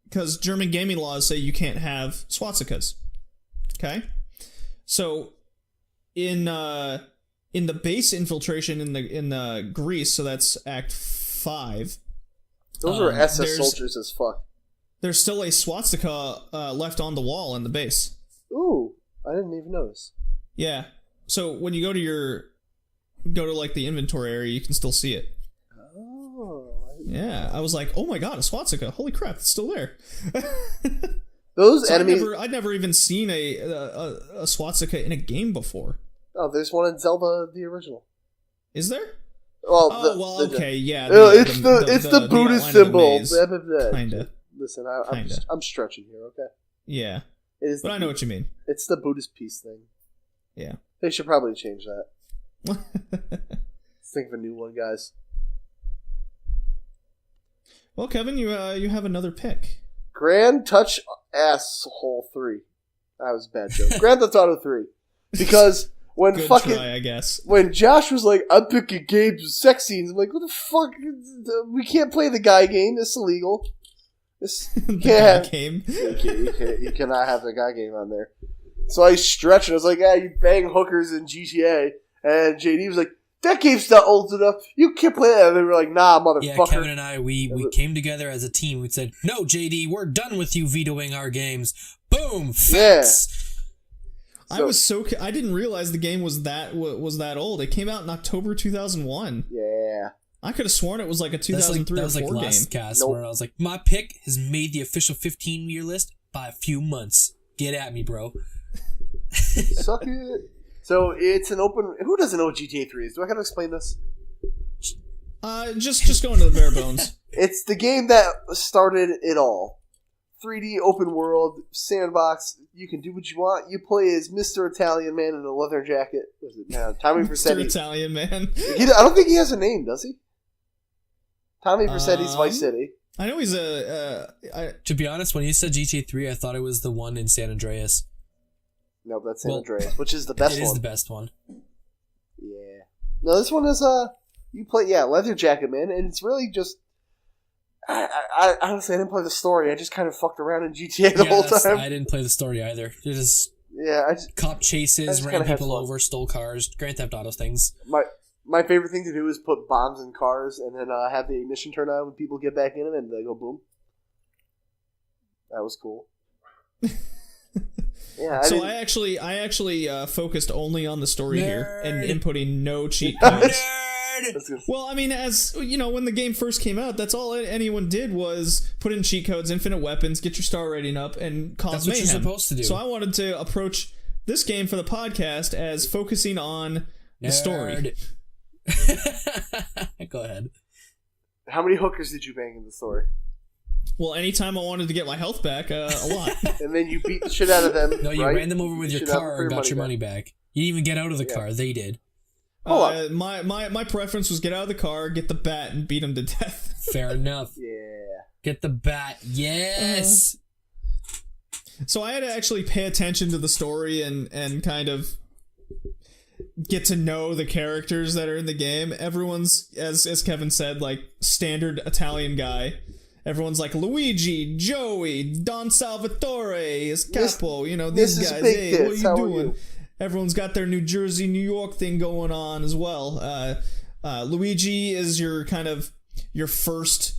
because German gaming laws say you can't have swastikas. Okay, so in the base infiltration in the Greece, so that's Act 5. Those are SS soldiers as fuck. There's still a swastika left on the wall in the base. Ooh, I didn't even notice. Yeah. So when you go to like the inventory area, you can still see it. Oh. Yeah, I was like, oh my god, a swastika! Holy crap, it's still there. Those enemies. I'd never even seen a swastika in a game before. Oh, there's one in Zelda, the original. Is there? Well, okay, yeah. It's the Buddhist symbol. Kinda. Listen, I'm stretching here, okay? Yeah. But I know what you mean. It's the Buddhist peace thing. Yeah. They should probably change that. Let's think of a new one, guys. Well, Kevin, you have another pick. Grand Touch Asshole 3. That was a bad joke. Grand Theft Auto 3. Because when Good fucking try, I guess. When Josh was like, I'm picking games with sex scenes, I'm like, what the fuck? We can't play the guy game. It's illegal. You can't have game. You cannot have the guy game on there. So I stretched and I was like, you bang hookers in GTA. And JD was like, that game's not old enough. You can't play that. And they were like, nah, motherfucker. Yeah, Kevin and I, we came together as a team. We said, no, JD, we're done with you vetoing our games. Boom, facts. Yeah. I didn't realize the game was that old. It came out in October 2001. Yeah. I could have sworn it was like a 2003 or 4 game. That was like last cast where I was like, my pick has made the official 15-year list by a few months. Get at me, bro. Suck it. So it's an open. Who doesn't know what GTA 3 is? Do I gotta explain this? Just go into the bare bones. It's the game that started it all. 3D open world sandbox. You can do what you want. You play as Mr. Italian Man in a leather jacket. What is it now? Tommy Vercetti. Mr. Italian Man. I don't think he has a name, does he? Tommy Vercetti's Vice City. I know he's To be honest, when you said GTA 3, I thought it was the one in San Andreas. No, that's San Andreas, which is the best one. It is the best one. Yeah. No, this one is you play leather jacket man, and it's really just. I honestly didn't play the story. I just kind of fucked around in GTA the whole time. I didn't play the story either. You just cop chases, ran people over, stole cars, Grand Theft Auto things. My favorite thing to do is put bombs in cars and then have the ignition turn on when people get back in them and they go boom. That was cool. Yeah. I actually focused only on the story here and inputting no cheat codes. Well, I mean, as you know, when the game first came out, that's all anyone did was put in cheat codes, infinite weapons, get your star rating up, and cause mayhem. That's what you're supposed to do. So I wanted to approach this game for the podcast as focusing on the story. Go ahead. How many hookers did you bang in the story? Well, anytime I wanted to get my health back, a lot. And then you beat the shit out of them. No, you right? ran them over with your car and got your money back. You didn't even get out of the car. They did. My preference was get out of the car, get the bat, and beat him to death. Fair enough. Yeah. Get the bat. Yes. So I had to actually pay attention to the story and kind of get to know the characters that are in the game. Everyone's, as Kevin said, like standard Italian guy. Everyone's like Luigi, Joey, Don Salvatore, Capo, these guys. Hey, what are you doing? Everyone's got their New Jersey, New York thing going on as well. Luigi is your first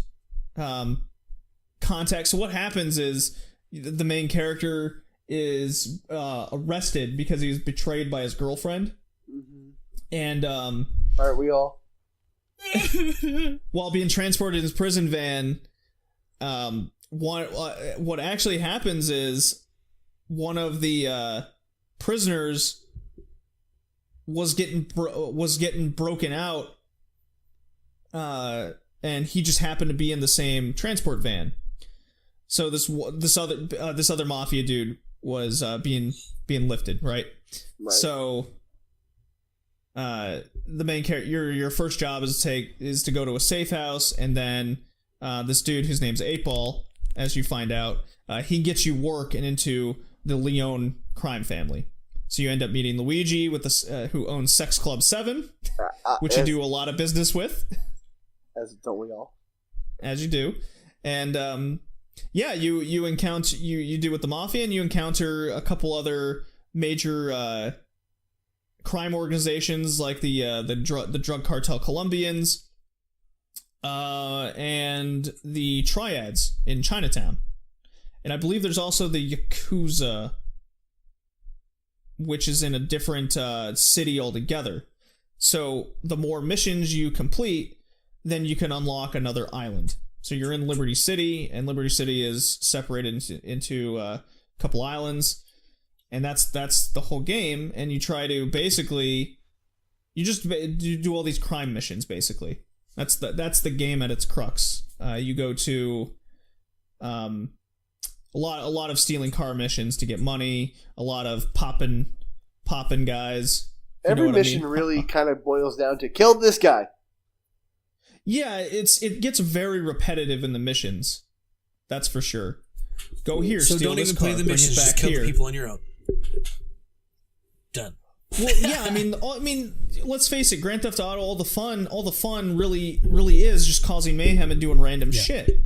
contact. So what happens is the main character is arrested because he was betrayed by his girlfriend. Mm-hmm. And aren't we all? While being transported in his prison van, what actually happens is one of the prisoners was getting broken out, and he just happened to be in the same transport van. So this other mafia dude was being lifted, right? So the main character, your first job is to go to a safe house, and then this dude whose name's 8-Ball, as you find out, he gets you work and into the Leone crime family. So you end up meeting Luigi who owns Sex Club 7, which you do a lot of business with. As don't we all? As you do. And you encounter you do with the mafia, and you encounter a couple other major crime organizations like the drug cartel Colombians, and the Triads in Chinatown. And I believe there's also the Yakuza, which is in a different city altogether. So the more missions you complete, then you can unlock another island. So you're in Liberty City, and Liberty City is separated into a couple islands, and that's the whole game. And you try to basically, you do all these crime missions basically. That's the game at its crux. You go to a lot of stealing car missions to get money, a lot of popping guys. Every mission really kind of boils down to kill this guy. Yeah, it gets very repetitive in the missions. That's for sure. Go here, so steal don't this even car, play the bring missions. it back Just kill here. the people on your own. Done. Well, yeah, I mean, let's face it. Grand Theft Auto, all the fun really is just causing mayhem and doing random shit.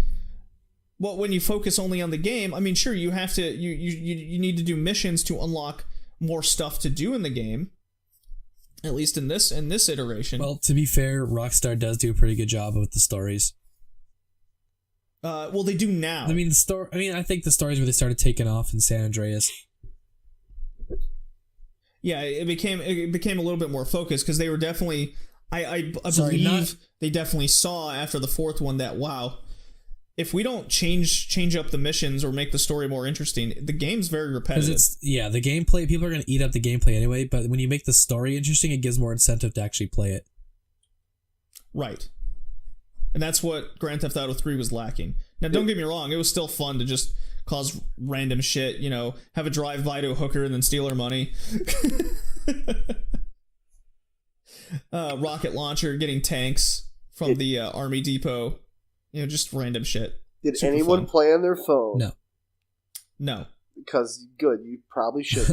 Well, when you focus only on the game, I mean, sure, you have to you need to do missions to unlock more stuff to do in the game. At least in this iteration. Well, to be fair, Rockstar does do a pretty good job with the stories. Well, they do now. I mean, I think the stories really started taking off in San Andreas. Yeah, it became a little bit more focused because they were definitely. I believe they definitely saw after the fourth one that, wow, if we don't change up the missions or make the story more interesting, the game's very repetitive. The gameplay, people are going to eat up the gameplay anyway, but when you make the story interesting, it gives more incentive to actually play it. Right. And that's what Grand Theft Auto 3 was lacking. Now, don't get me wrong, it was still fun to just cause random shit, have a drive-by to a hooker and then steal her money. Rocket launcher, getting tanks from the army depot. Just random shit. Did Super anyone fun. play on their phone? No. Because, good, you probably should.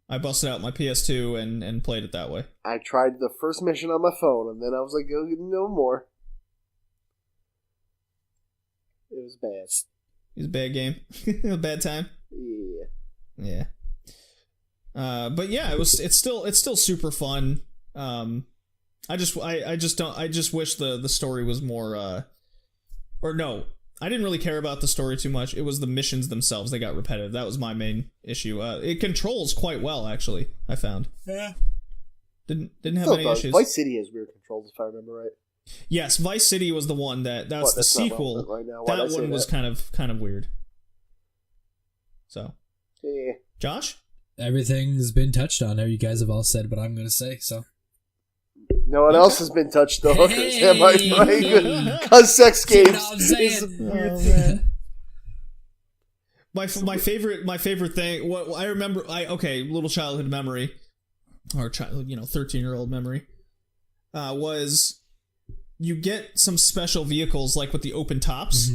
I busted out my PS2 and played it that way. I tried the first mission on my phone, and then I was like, oh, no more. It was bad. It was a bad game. A bad time. Yeah. Yeah. But yeah, it's still super fun. I just wish the story was more or no, I didn't really care about the story too much. It was the missions themselves. They got repetitive. That was my main issue. It controls quite well, actually, I found. Yeah. Didn't have any issues. Vice City has weird controls, if I remember right. Yes, Vice City was the one that's the sequel. Right now. That one was kind of weird. So, yeah. Josh? Everything's been touched on. You guys have all said what I'm going to say, so. No one else has been touched, though. Hey! Cause sex See games. what I'm saying? Oh, man. My favorite thing. What I remember. Little childhood memory, or 13-year-old memory, was you get some special vehicles like with the open tops,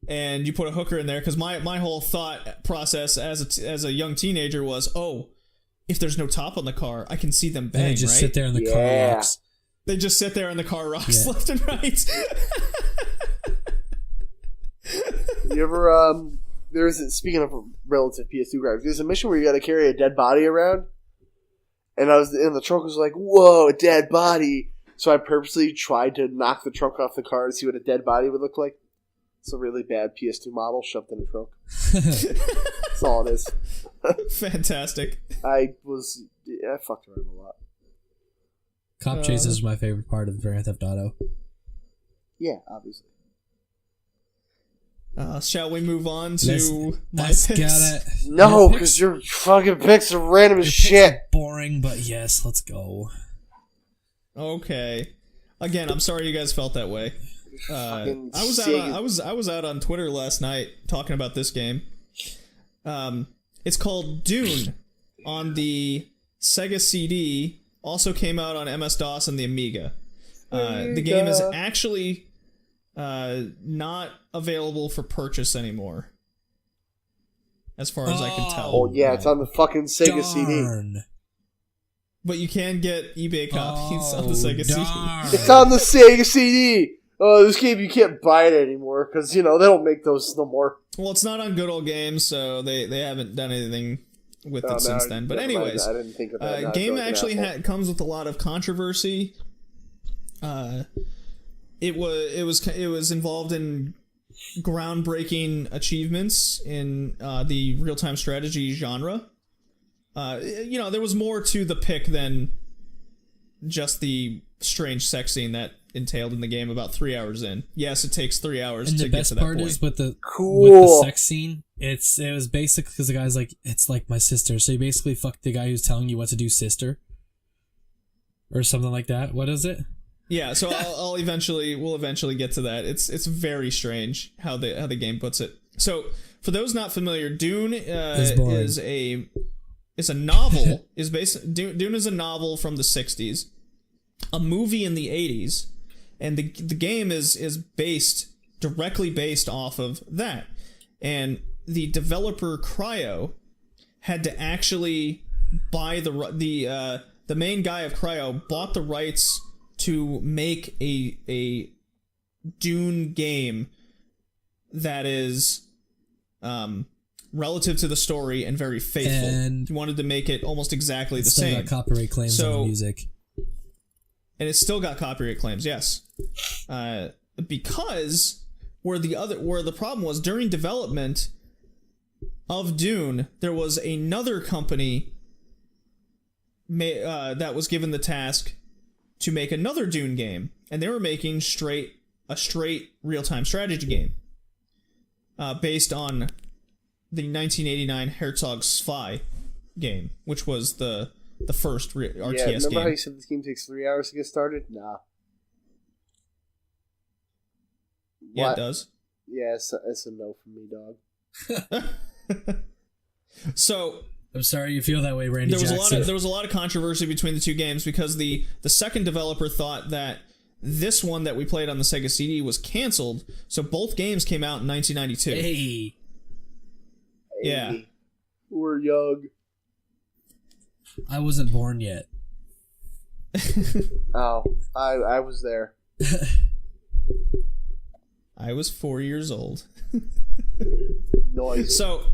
and you put a hooker in there. Because my whole thought process as a young teenager was, if there's no top on the car, I can see them bang. And they just sit there in the car rocks. They just sit there in the car rocks left and right. You ever speaking of relative PS2 graphics, there's a mission where you got to carry a dead body around, and the trunk was like, "Whoa, a dead body!" So I purposely tried to knock the trunk off the car to see what a dead body would look like. It's a really bad PS2 model shoved in the trunk. That's all it is. Fantastic. I fucked around a lot. Cop chases is my favorite part of Grand Theft Auto. Yeah, obviously. Shall we move on to my Let's picks? get it. No, because your fucking picks are random as shit. Boring, but yes, let's go. Okay. Again, I'm sorry you guys felt that way. I was out on Twitter last night talking about this game. It's called Dune on the Sega CD. Also came out on MS-DOS and the Amiga. The game is actually not available for purchase anymore, as far as I can tell. Oh yeah, it's on the fucking Sega CD. But you can get eBay copies on the Sega CD. It's on the Sega CD. Oh, this game you can't buy it anymore because they don't make those no more. Well, it's not on Good Old Games, so they haven't done anything with it since then. But anyways, I didn't think of that. Game actually comes with a lot of controversy. It was involved in groundbreaking achievements in the real-time strategy genre. There was more to the pick than just the strange sex scene that entailed in the game about 3 hours in. Yes, it takes 3 hours to get to that point. And the best part is with the sex scene, it was basically because the guy's like, it's like my sister. So you basically fucked the guy who's telling you what to do, sister, or something like that. What is it? Yeah, so we'll eventually get to that. It's very strange how the game puts it. So for those not familiar, Dune is a novel. Dune is a novel from the 60s, a movie in the 80s, and the game is directly based off of that. And the developer Cryo had to actually buy the main guy of Cryo bought the rights to make a Dune game that is relative to the story and very faithful. And he wanted to make it almost exactly the same. Still got copyright claims on the music. And it's still got copyright claims, yes. Because where the problem was during development of Dune, there was another company that was given the task to make another Dune game, and they were making a straight real-time strategy game based on the 1989 Herzog Spy game, which was the first RTS game. Yeah, remember how you said this game takes 3 hours to get started? Nah. Yeah, it does. Yeah, it's a no from me, dog. So I'm sorry you feel that way, Randy Jackson. There was a lot of controversy between the two games because the second developer thought that this one that we played on the Sega CD was canceled, so both games came out in 1992. Hey. Yeah. We're young. I wasn't born yet. Oh, I was there. I was 4 years old. Noise. So,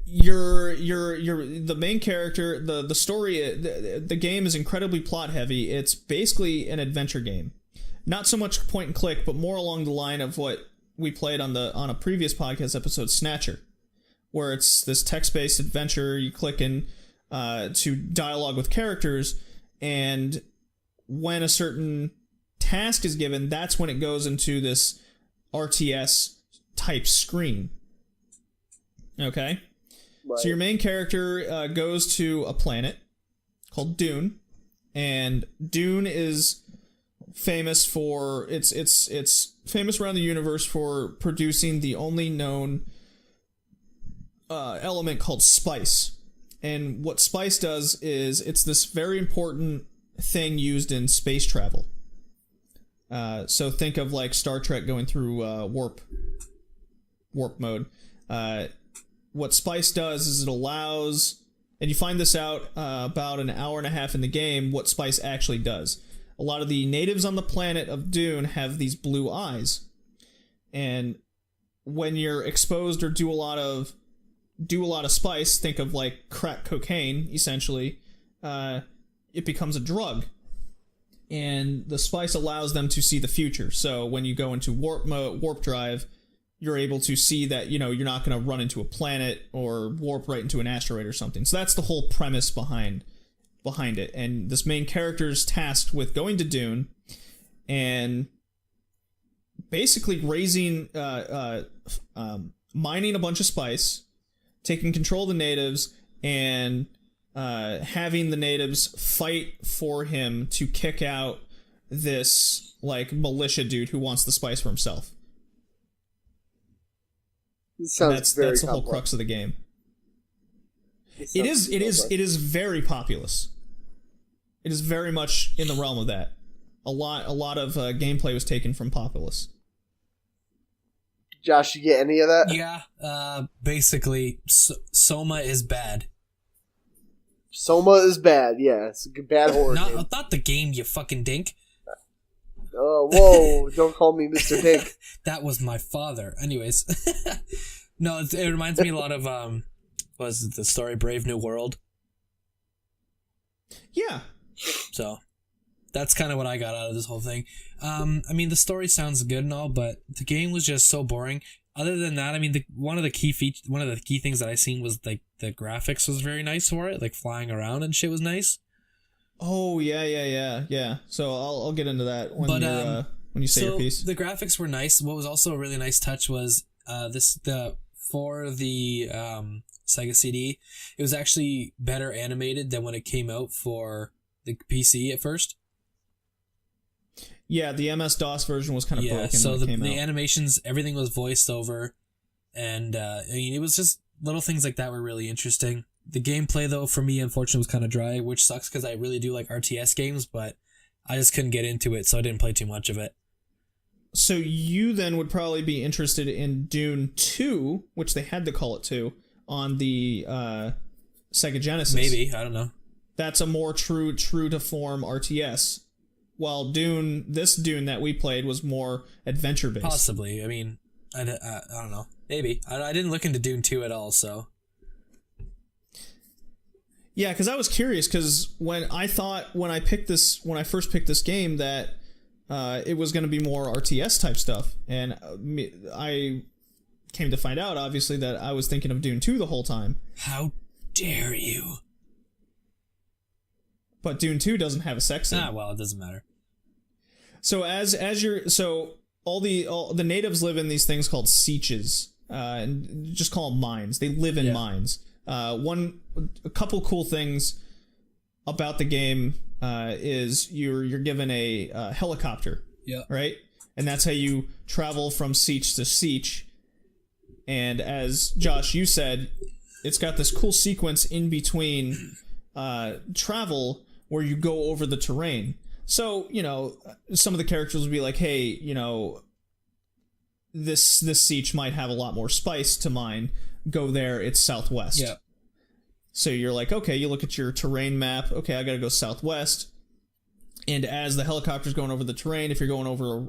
you're the main character. The story, the game is incredibly plot heavy. It's basically an adventure game, not so much point and click, but more along the line of what we played on a previous podcast episode, Snatcher, where it's this text-based adventure. You click in to dialogue with characters, and when a certain task is given, that's when it goes into this RTS type screen. Okay? Right. So your main character goes to a planet called Dune, And Dune is famous for it's famous around the universe for producing the only known element called spice. And what spice does is it's this very important thing used in space travel. So think of like Star Trek going through warp mode. What spice does is it allows, and you find this out about an hour and a half in the game, what spice actually does. A lot of the natives on the planet of Dune have these blue eyes. And when you're exposed or do a lot of spice, think of like crack cocaine, essentially, it becomes a drug. And the spice allows them to see the future. So when you go into warp drive, you're able to see that, you're not going to run into a planet or warp right into an asteroid or something. So that's the whole premise behind it. And this main character is tasked with going to Dune and basically mining a bunch of spice, taking control of the natives, and having the natives fight for him to kick out this like militia dude who wants the spice for himself. That's the whole crux of the game. It is very populous. It is very much in the realm of that. A lot of gameplay was taken from Populous. Josh, you get any of that? Yeah, basically, Soma is bad. Soma is bad, yeah. It's a bad horror game. Not the game, you fucking dink. Whoa, don't call me Mr. Dink. That was my father. Anyways. No, it reminds me a lot of, was it the story Brave New World? Yeah. So, that's kind of what I got out of this whole thing. I mean, the story sounds good and all, but the game was just so boring. Other than that, I mean, one of the key things that I seen was like the graphics was very nice for it, like flying around and shit was nice. Oh yeah. So I'll get into that when you say your piece. The graphics were nice. What was also a really nice touch was for the Sega CD, it was actually better animated than when it came out for the PC at first. Yeah, the MS-DOS version was kind of broken. So when it came the out. animations, everything was voiced over, and I mean, it was just little things like that were really interesting. The gameplay, though, for me, unfortunately, was kind of dry, which sucks because I really do like RTS games, but I just couldn't get into it, so I didn't play too much of it. So you then would probably be interested in Dune 2, which they had to call it 2, on the Sega Genesis. Maybe, I don't know. That's a more true to form RTS. While this Dune that we played was more adventure based. Possibly. I mean, I don't know. Maybe. I didn't look into Dune 2 at all, so. Yeah, because I was curious, because when I first picked this game, that it was going to be more RTS type stuff, and I came to find out, obviously, that I was thinking of Dune 2 the whole time. How dare you? But Dune 2 doesn't have a sex scene. Well, it doesn't matter. So all the natives live in these things called sieches, and just call them mines. They live in mines. A couple cool things about the game is you're given a helicopter. Yeah. Right? And that's how you travel from siege to siege. And as Josh, you said, it's got this cool sequence in between travel where you go over the terrain. So, some of the characters will be like, hey, this siege might have a lot more spice to mine. Go there, it's southwest. Yeah. So you're like, okay, you look at your terrain map. Okay, I gotta go southwest. And as the helicopter's going over the terrain, if you're going over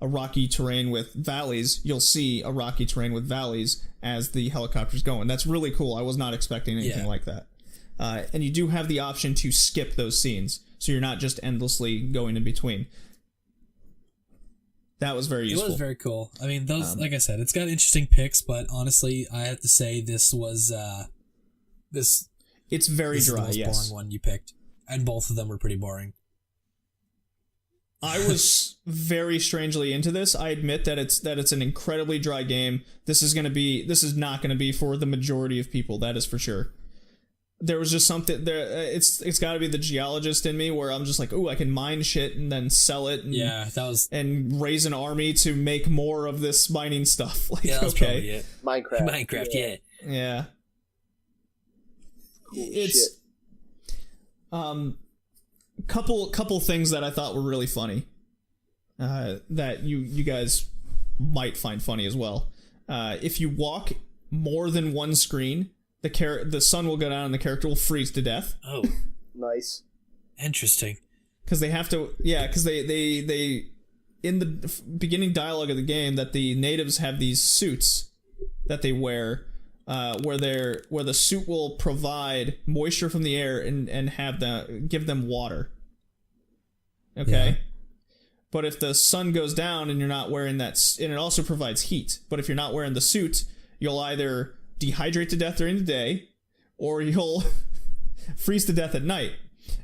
a rocky terrain with valleys, you'll see a rocky terrain with valleys as the helicopter's going. That's really cool. I was not expecting anything like that. And you do have the option to skip those scenes, so you're not just endlessly going in between. That was very useful. It was very cool. I mean, those, like I said, it's got interesting picks, but honestly, I have to say this was It's very dry. The most boring one you picked, and both of them were pretty boring. I was very strangely into this. I admit that it's an incredibly dry game. This is not going to be for the majority of people. That is for sure. there was just something there. It's got to be the geologist in me where I'm just like, ooh, I can mine shit and then sell it. And, and raise an army to make more of this mining stuff. Like, yeah, that's probably it. Minecraft, yeah. Cool It's couple things that I thought were really funny. That you guys might find funny as well. If you walk more than one screen, the sun will go down and the character will freeze to death. Oh, nice, interesting. Because they have to, because they in the beginning dialogue of the game that the natives have these suits that they wear, where the suit will provide moisture from the air and give them water. Okay. Yeah. But if the sun goes down and you're not wearing that, and it also provides heat, but if you're not wearing the suit, you'll either dehydrate to death during the day, or you'll freeze to death at night.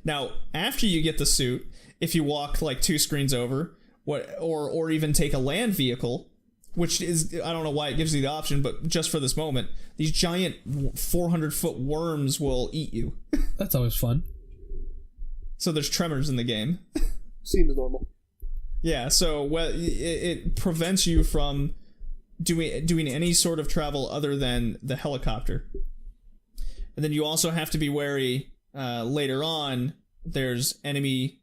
Now, after you get the suit, if you walk like 2 screens over, or even take a land vehicle, which is, I don't know why it gives you the option, but just for this moment, these giant 400-foot worms will eat you. That's always fun. So there's tremors in the game. Seems normal. Yeah, so it prevents you from doing any sort of travel other than the helicopter. And then you also have to be wary, later on, there's enemy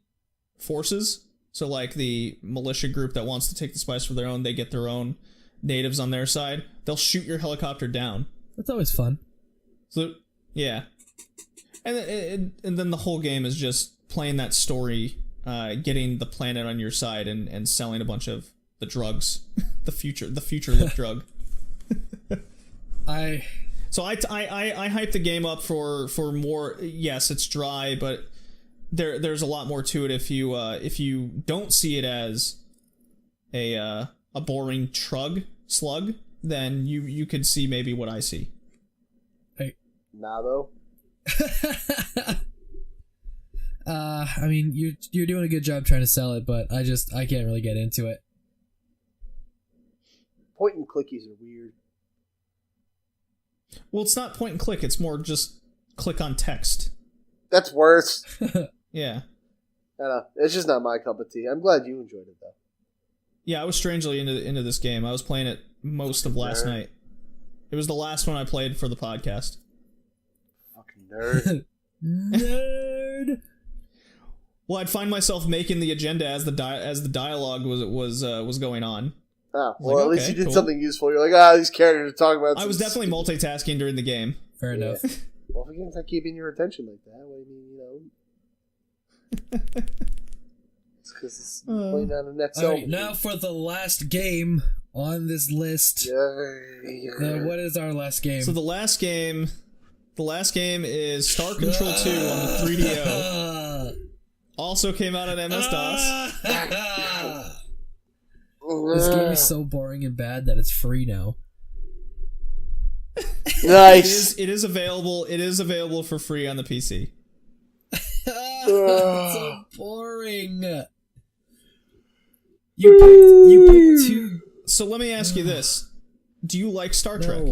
forces. So like the militia group that wants to take the spice for their own, they get their own natives on their side. They'll shoot your helicopter down. That's always fun. So, yeah. And then the whole game is just playing that story, getting the planet on your side and selling a bunch of the drugs, the future look drug. I hype the game up for more. Yes, it's dry, but there's a lot more to it if you don't see it as a boring slug, then you could see maybe what I see. Hey. Nah, though. I mean, you're doing a good job trying to sell it, but I can't really get into it. Point and clickies are weird. Well, it's not point and click. It's more just click on text. That's worse. Yeah. I know. It's just not my cup of tea. I'm glad you enjoyed it, though. Yeah, I was strangely into this game. I was playing it most of last night. It was the last one I played for the podcast. Fucking nerd. Nerd. Well, I'd find myself making the agenda as the dialogue was going on. Oh, well, like, at least you did something useful. You're like, these characters are talking about. I was definitely multitasking during the game. Fair enough. Well, if game's not keeping your attention like that, what do you mean, It's because it's playing on an XL. Alright, now for the last game on this list. What is our last game? So the last game is Star Control 2 on the 3DO. Also came out on MS-DOS. This game is so boring and bad that it's free now. Nice. It is available. It is available for free on the PC. It's so boring. You picked 2. So let me ask you this: do you like Star Trek?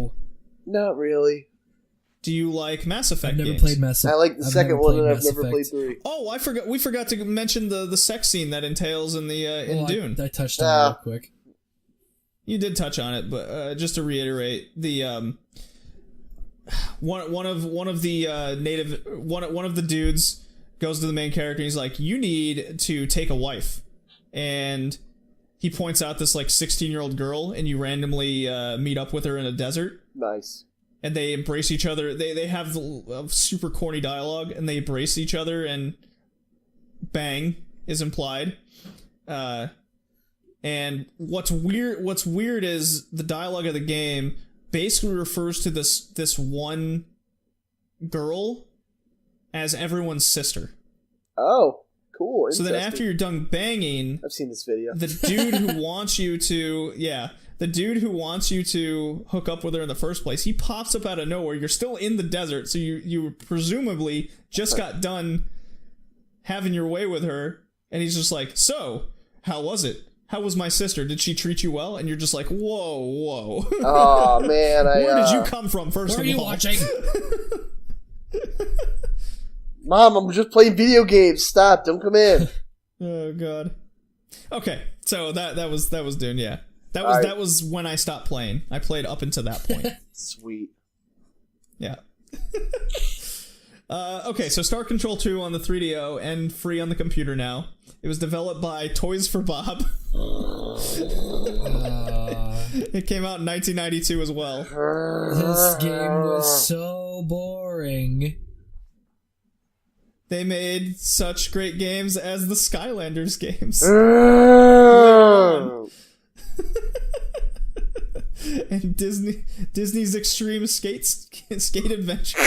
Not really. Do you like Mass Effect? I've never games? played Mass Effect. I like the second one, and I've never played 3. Oh, I forgot. We forgot to mention the sex scene that entails in the in Dune. I touched on it real quick. You did touch on it, but just to reiterate, the one of the dudes goes to the main character. And he's like, "You need to take a wife," and he points out this like 16-year-old girl, and you randomly meet up with her in a desert. Nice. And they embrace each other. They have super corny dialogue, and they embrace each other, and bang is implied. And what's weird is the dialogue of the game basically refers to this one girl as everyone's sister. Oh, cool. So then after you're done banging, I've seen this video. The dude who wants you to, the dude who wants you to hook up with her in the first place, he pops up out of nowhere. You're still in the desert, so you presumably just got done having your way with her, and he's just like, "So, how was it? How was my sister? Did she treat you well?" And you're just like, "Whoa." Oh man, where did you come from? First Where of are you all, watching? Mom, I'm just playing video games. Stop! Don't come in. Oh god. Okay, so that was Dune. Yeah, that was when I stopped playing. I played up until that point. Sweet. Yeah. Okay, so Star Control 2 on the 3DO and free on the computer now. It was developed by Toys for Bob. It came out in 1992 as well. This game was so boring. They made such great games as the Skylanders games. And Disney's Extreme Skate Adventure.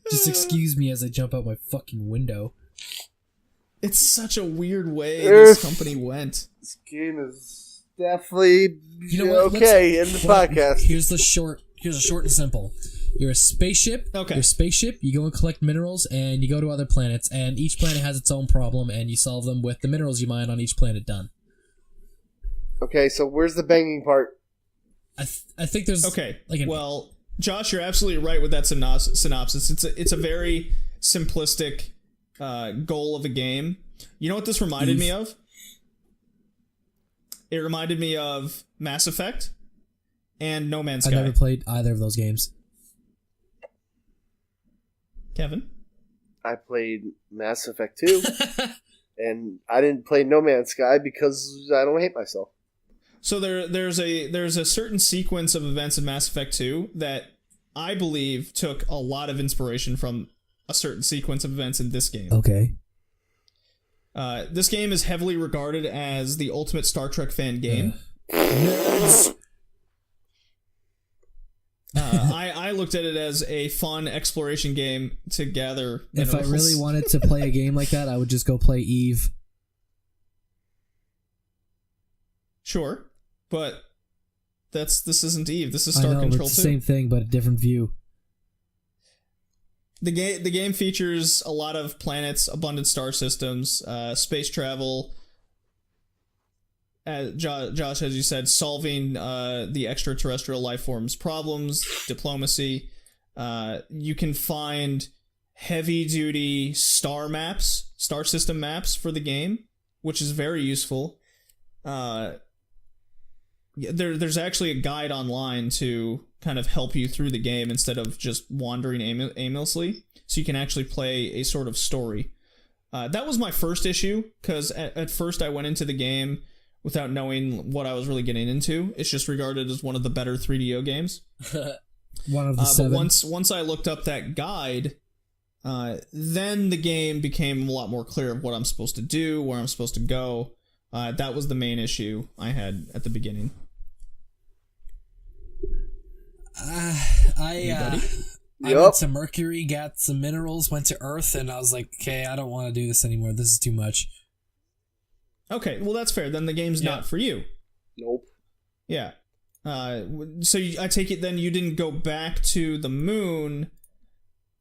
Just excuse me as I jump out my fucking window. It's such a weird way this company went. This game is definitely okay in the podcast. Here's a short and simple. You're a spaceship. Okay. You're a spaceship. You go and collect minerals, and you go to other planets, and each planet has its own problem, and you solve them with the minerals you mine on each planet. Done. Okay, so where's the banging part? I think there's well, Josh, you're absolutely right with that synopsis. It's a very simplistic goal of a game. You know what this reminded me of? It reminded me of Mass Effect and No Man's Sky. I never played either of those games. Kevin? I played Mass Effect 2, and I didn't play No Man's Sky because I don't hate myself. So there's a certain sequence of events in Mass Effect 2 that I believe took a lot of inspiration from a certain sequence of events in this game. Okay. This game is heavily regarded as the ultimate Star Trek fan game. I looked at it as a fun exploration game to gather minerals. If I really wanted to play a game like that, I would just go play Eve. Sure, but this isn't Eve. This is Star Control 2. It's the same thing, but a different view. The game features a lot of planets, abundant star systems, space travel. Josh, as you said, solving the extraterrestrial life forms problems, diplomacy. You can find heavy-duty star system maps for the game, which is very useful. There's actually a guide online to kind of help you through the game instead of just wandering aimlessly, so you can actually play a sort of story. That was my first issue, because at first I went into the game without knowing what I was really getting into. It's just regarded as one of the better 3DO games. One of the seven. But once I looked up that guide, then the game became a lot more clear of what I'm supposed to do, where I'm supposed to go. That was the main issue I had at the beginning. I went to Mercury, got some minerals, went to Earth, and I was like, okay, I don't want to do this anymore. This is too much. Okay, well, that's fair. Then the game's not for you. Nope. Yeah. So I take it then you didn't go back to the moon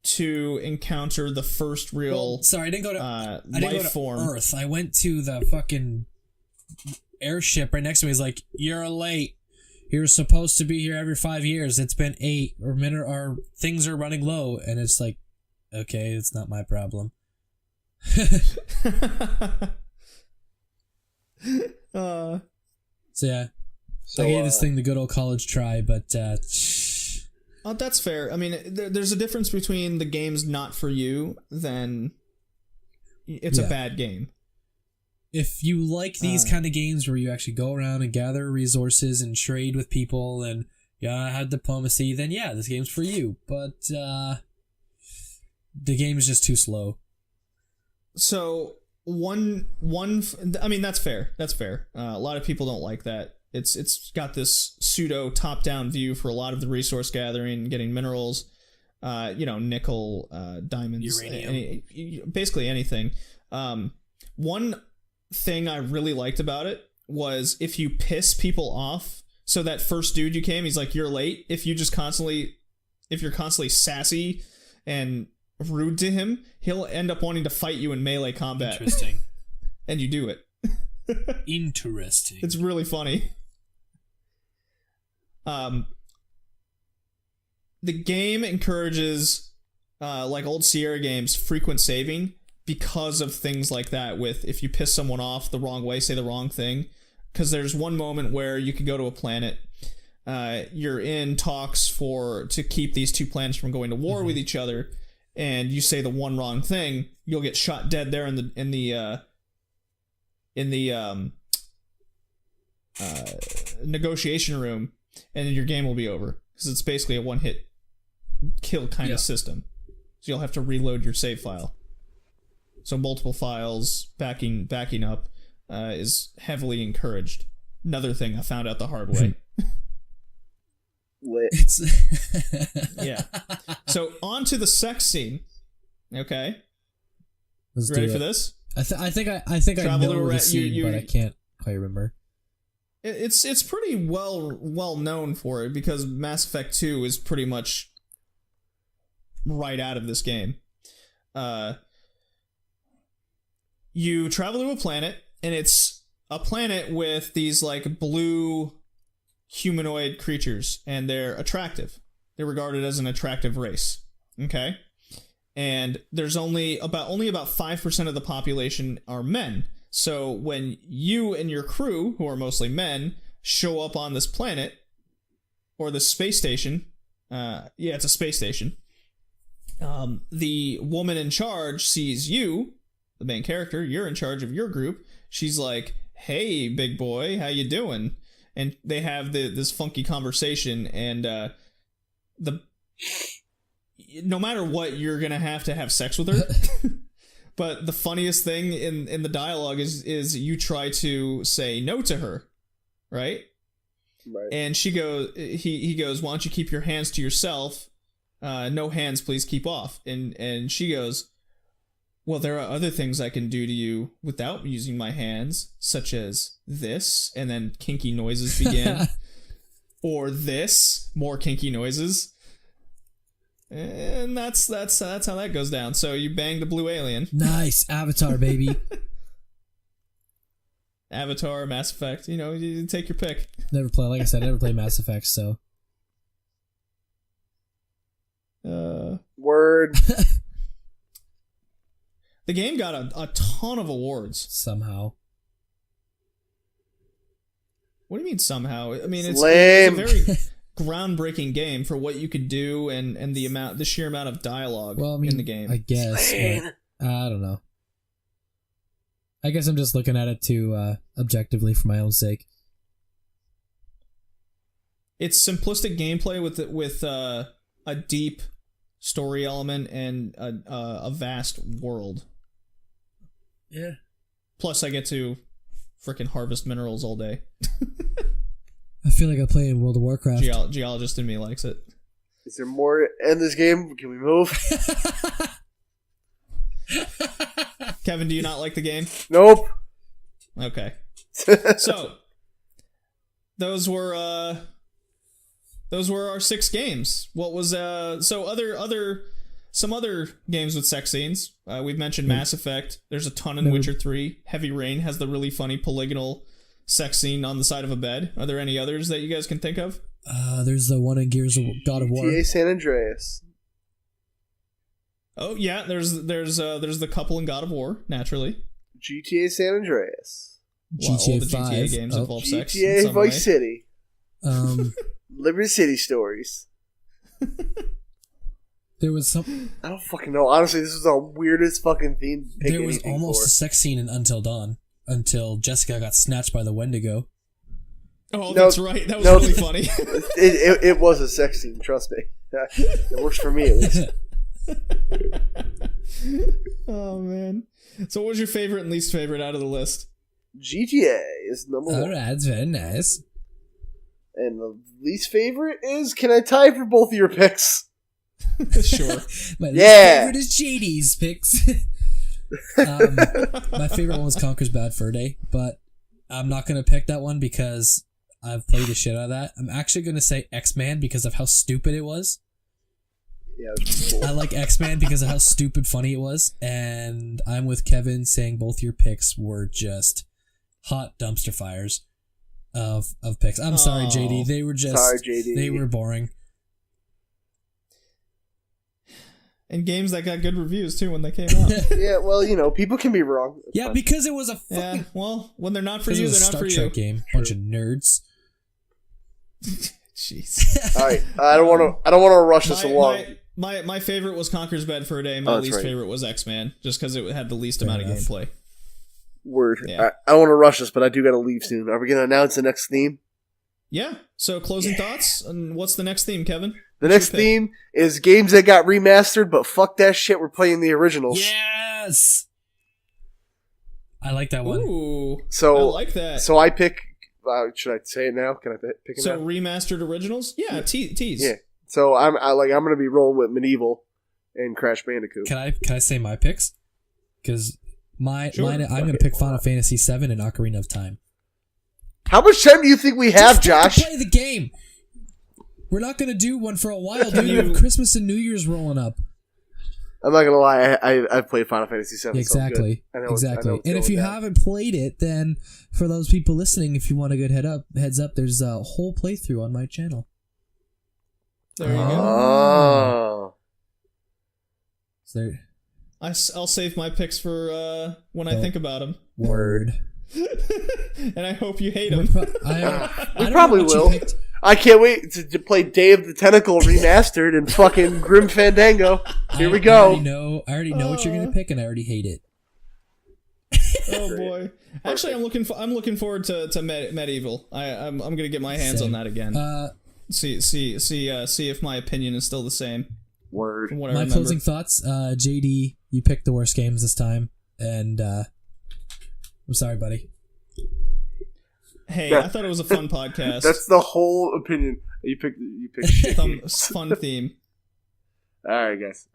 to encounter the first real sorry, I didn't go to life form. Earth. I went to the fucking airship right next to me. He's like, you're late. You're supposed to be here every 5 years. It's been 8, or things are running low. And it's like, okay, it's not my problem. So yeah, I gave this thing the good old college try, but oh, that's fair. I mean, there's a difference between the game's not for you than it's a bad game. If you like these kind of games where you actually go around and gather resources and trade with people and have diplomacy, then yeah, this game's for you. But the game is just too slow. So I mean, that's fair. That's fair. A lot of people don't like that. It's got this pseudo top-down view for a lot of the resource gathering, getting minerals, nickel, diamonds, uranium, basically anything. One thing I really liked about it was if you piss people off. So that first dude you came, he's like, you're late. If you're constantly sassy and rude to him, he'll end up wanting to fight you in melee combat. Interesting. And you do it. Interesting. It's really funny. The game encourages like old Sierra games, frequent saving because of things like that. With if you piss someone off the wrong way, say the wrong thing, because there's one moment where you could go to a planet. You're in talks to keep these two planets from going to war with each other, and you say the one wrong thing, you'll get shot dead there in the negotiation room, and your game will be over because it's basically a one-hit kill kind of system. So you'll have to reload your save file. So multiple files backing up is heavily encouraged. Another thing I found out the hard way. Lit. Yeah. So on to the sex scene. Okay. Let's Ready do for it. this? I think I Travel to know a the re- scene, you- but I can't quite remember. It's pretty well known for it because Mass Effect 2 is pretty much right out of this game. You travel to a planet, and it's a planet with these like blue humanoid creatures, and they're attractive. They're regarded as an attractive race. Okay? And there's only about 5% of the population are men. So when you and your crew, who are mostly men, show up on this planet, or this space station, it's a space station, the woman in charge sees you, the main character, you're in charge of your group. She's like, "Hey, big boy, how you doing?" And they have this funky conversation, and no matter what, you're gonna have to have sex with her. But the funniest thing in the dialogue is you try to say no to her, right? Right. And he goes, "Why don't you keep your hands to yourself? No hands, please, keep off." And she goes, "Well, there are other things I can do to you without using my hands, such as this," and then kinky noises begin. Or this, more kinky noises. And that's how that goes down. So you bang the blue alien. Nice. Avatar, baby. Avatar, Mass Effect, you take your pick. Never play, like I said, never played Mass Effect, so. Word. The game got a ton of awards. Somehow. What do you mean somehow? I mean, it's Lame. a very groundbreaking game for what you could do and the sheer amount of dialogue in the game. I guess. But, I don't know. I guess I'm just looking at it too objectively for my own sake. It's simplistic gameplay with a deep story element and a vast world. Yeah. Plus, I get to freaking harvest minerals all day. I feel like I play in World of Warcraft. Geologist in me likes it. Is there more in this game? Can we move? Kevin, do you not like the game? Nope. Okay. So, those were our 6 games. What was some other games with sex scenes? We've mentioned Mass Effect. There's a ton in Witcher 3. Heavy Rain has the really funny polygonal sex scene on the side of a bed. Are there any others that you guys can think of? There's the one in Gears of God of War. GTA San Andreas. Oh yeah, there's the couple in God of War, naturally. GTA San Andreas. Well, all GTA the 5. GTA games involve sex. in GTA some Vice way. City. Liberty City Stories. There was some. I don't fucking know. Honestly, this was the weirdest fucking theme. to pick There was anything almost for. a sex scene in Until Dawn until Jessica got snatched by the Wendigo. Oh, No, that's right. That was no. really funny. It was a sex scene. Trust me. It works for me at least. Oh man. So, what was your favorite and least favorite out of the list? GTA is number one. Alright, that's very nice. And the least favorite is, can I tie for both of your picks? Sure. My Yeah. favorite is JD's picks. My favorite one was Conker's Bad Fur Day, but I'm not going to pick that one because I've played the shit out of that. I'm actually going to say X-Man because of how stupid it was. Yeah, that's cool. I like X-Man because of how stupid funny it was, and I'm with Kevin saying both your picks were just hot dumpster fires of picks. I'm sorry, JD. They were just Sorry, JD. They were boring. And games that got good reviews too when they came out. Yeah, well, people can be wrong. It's Yeah, fine. because it was a fucking... Yeah, well, when they're not for Because it you, was a they're not Star for Trek you. game. Bunch of nerds. Jeez. All right, I don't want to rush this along. My favorite was Conker's Bad Fur Day. My Oh, that's least right. favorite was X-Man, just because it had the least Fair amount of enough. gameplay. Word. Yeah. I don't want to rush this, but I do got to leave soon. Are we going to announce the next theme? Yeah. So closing thoughts, and what's the next theme, Kevin? The What's next your pick? theme is games that got remastered, but fuck that shit. We're playing the originals. Yes! I like that one. Ooh, So I like that. So I pick. Should I say it now? Can I pick it So now? remastered originals? Yeah, tease. Yeah. So I'm going to be rolling with Medieval and Crash Bandicoot. Can I say my picks? Because mine, I'm going to pick Final Fantasy VII and Ocarina of Time. How much time do you think we have, Just fucking Josh? play the game. We're not going to do one for a while, dude. You have Christmas and New Year's rolling up. I'm not gonna lie. I've played Final Fantasy VII. Exactly. So I'm good. I know Exactly. it's And if going you down. haven't played it, then for those people listening, if you want a good heads up, there's a whole playthrough on my channel. There you go. Oh. So there, I'll save my picks for when I Oh. think about them. word. And I hope you hate We them. probably will. I can't wait to play Day of the Tentacle remastered and fucking Grim Fandango. Here we go. I already know what you're gonna pick, and I already hate it. Oh boy! Actually, I'm looking forward to Medieval. I'm gonna get my hands Same. on that again. See if my opinion is still the same. Word. From what I My remember. closing thoughts, JD, you picked the worst games this time, and I'm sorry, buddy. Hey, Yeah. I thought it was a fun podcast. That's the whole opinion. You picked shit. Fun theme. All right, guys.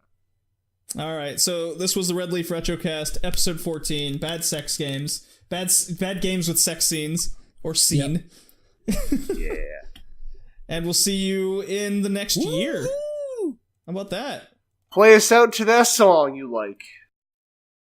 All right, so this was the Red Leaf Retrocast, episode 14. Bad sex games, bad games with sex scenes or scene. Yeah. And we'll see you in the next year. How about that? Play us out to that song you like.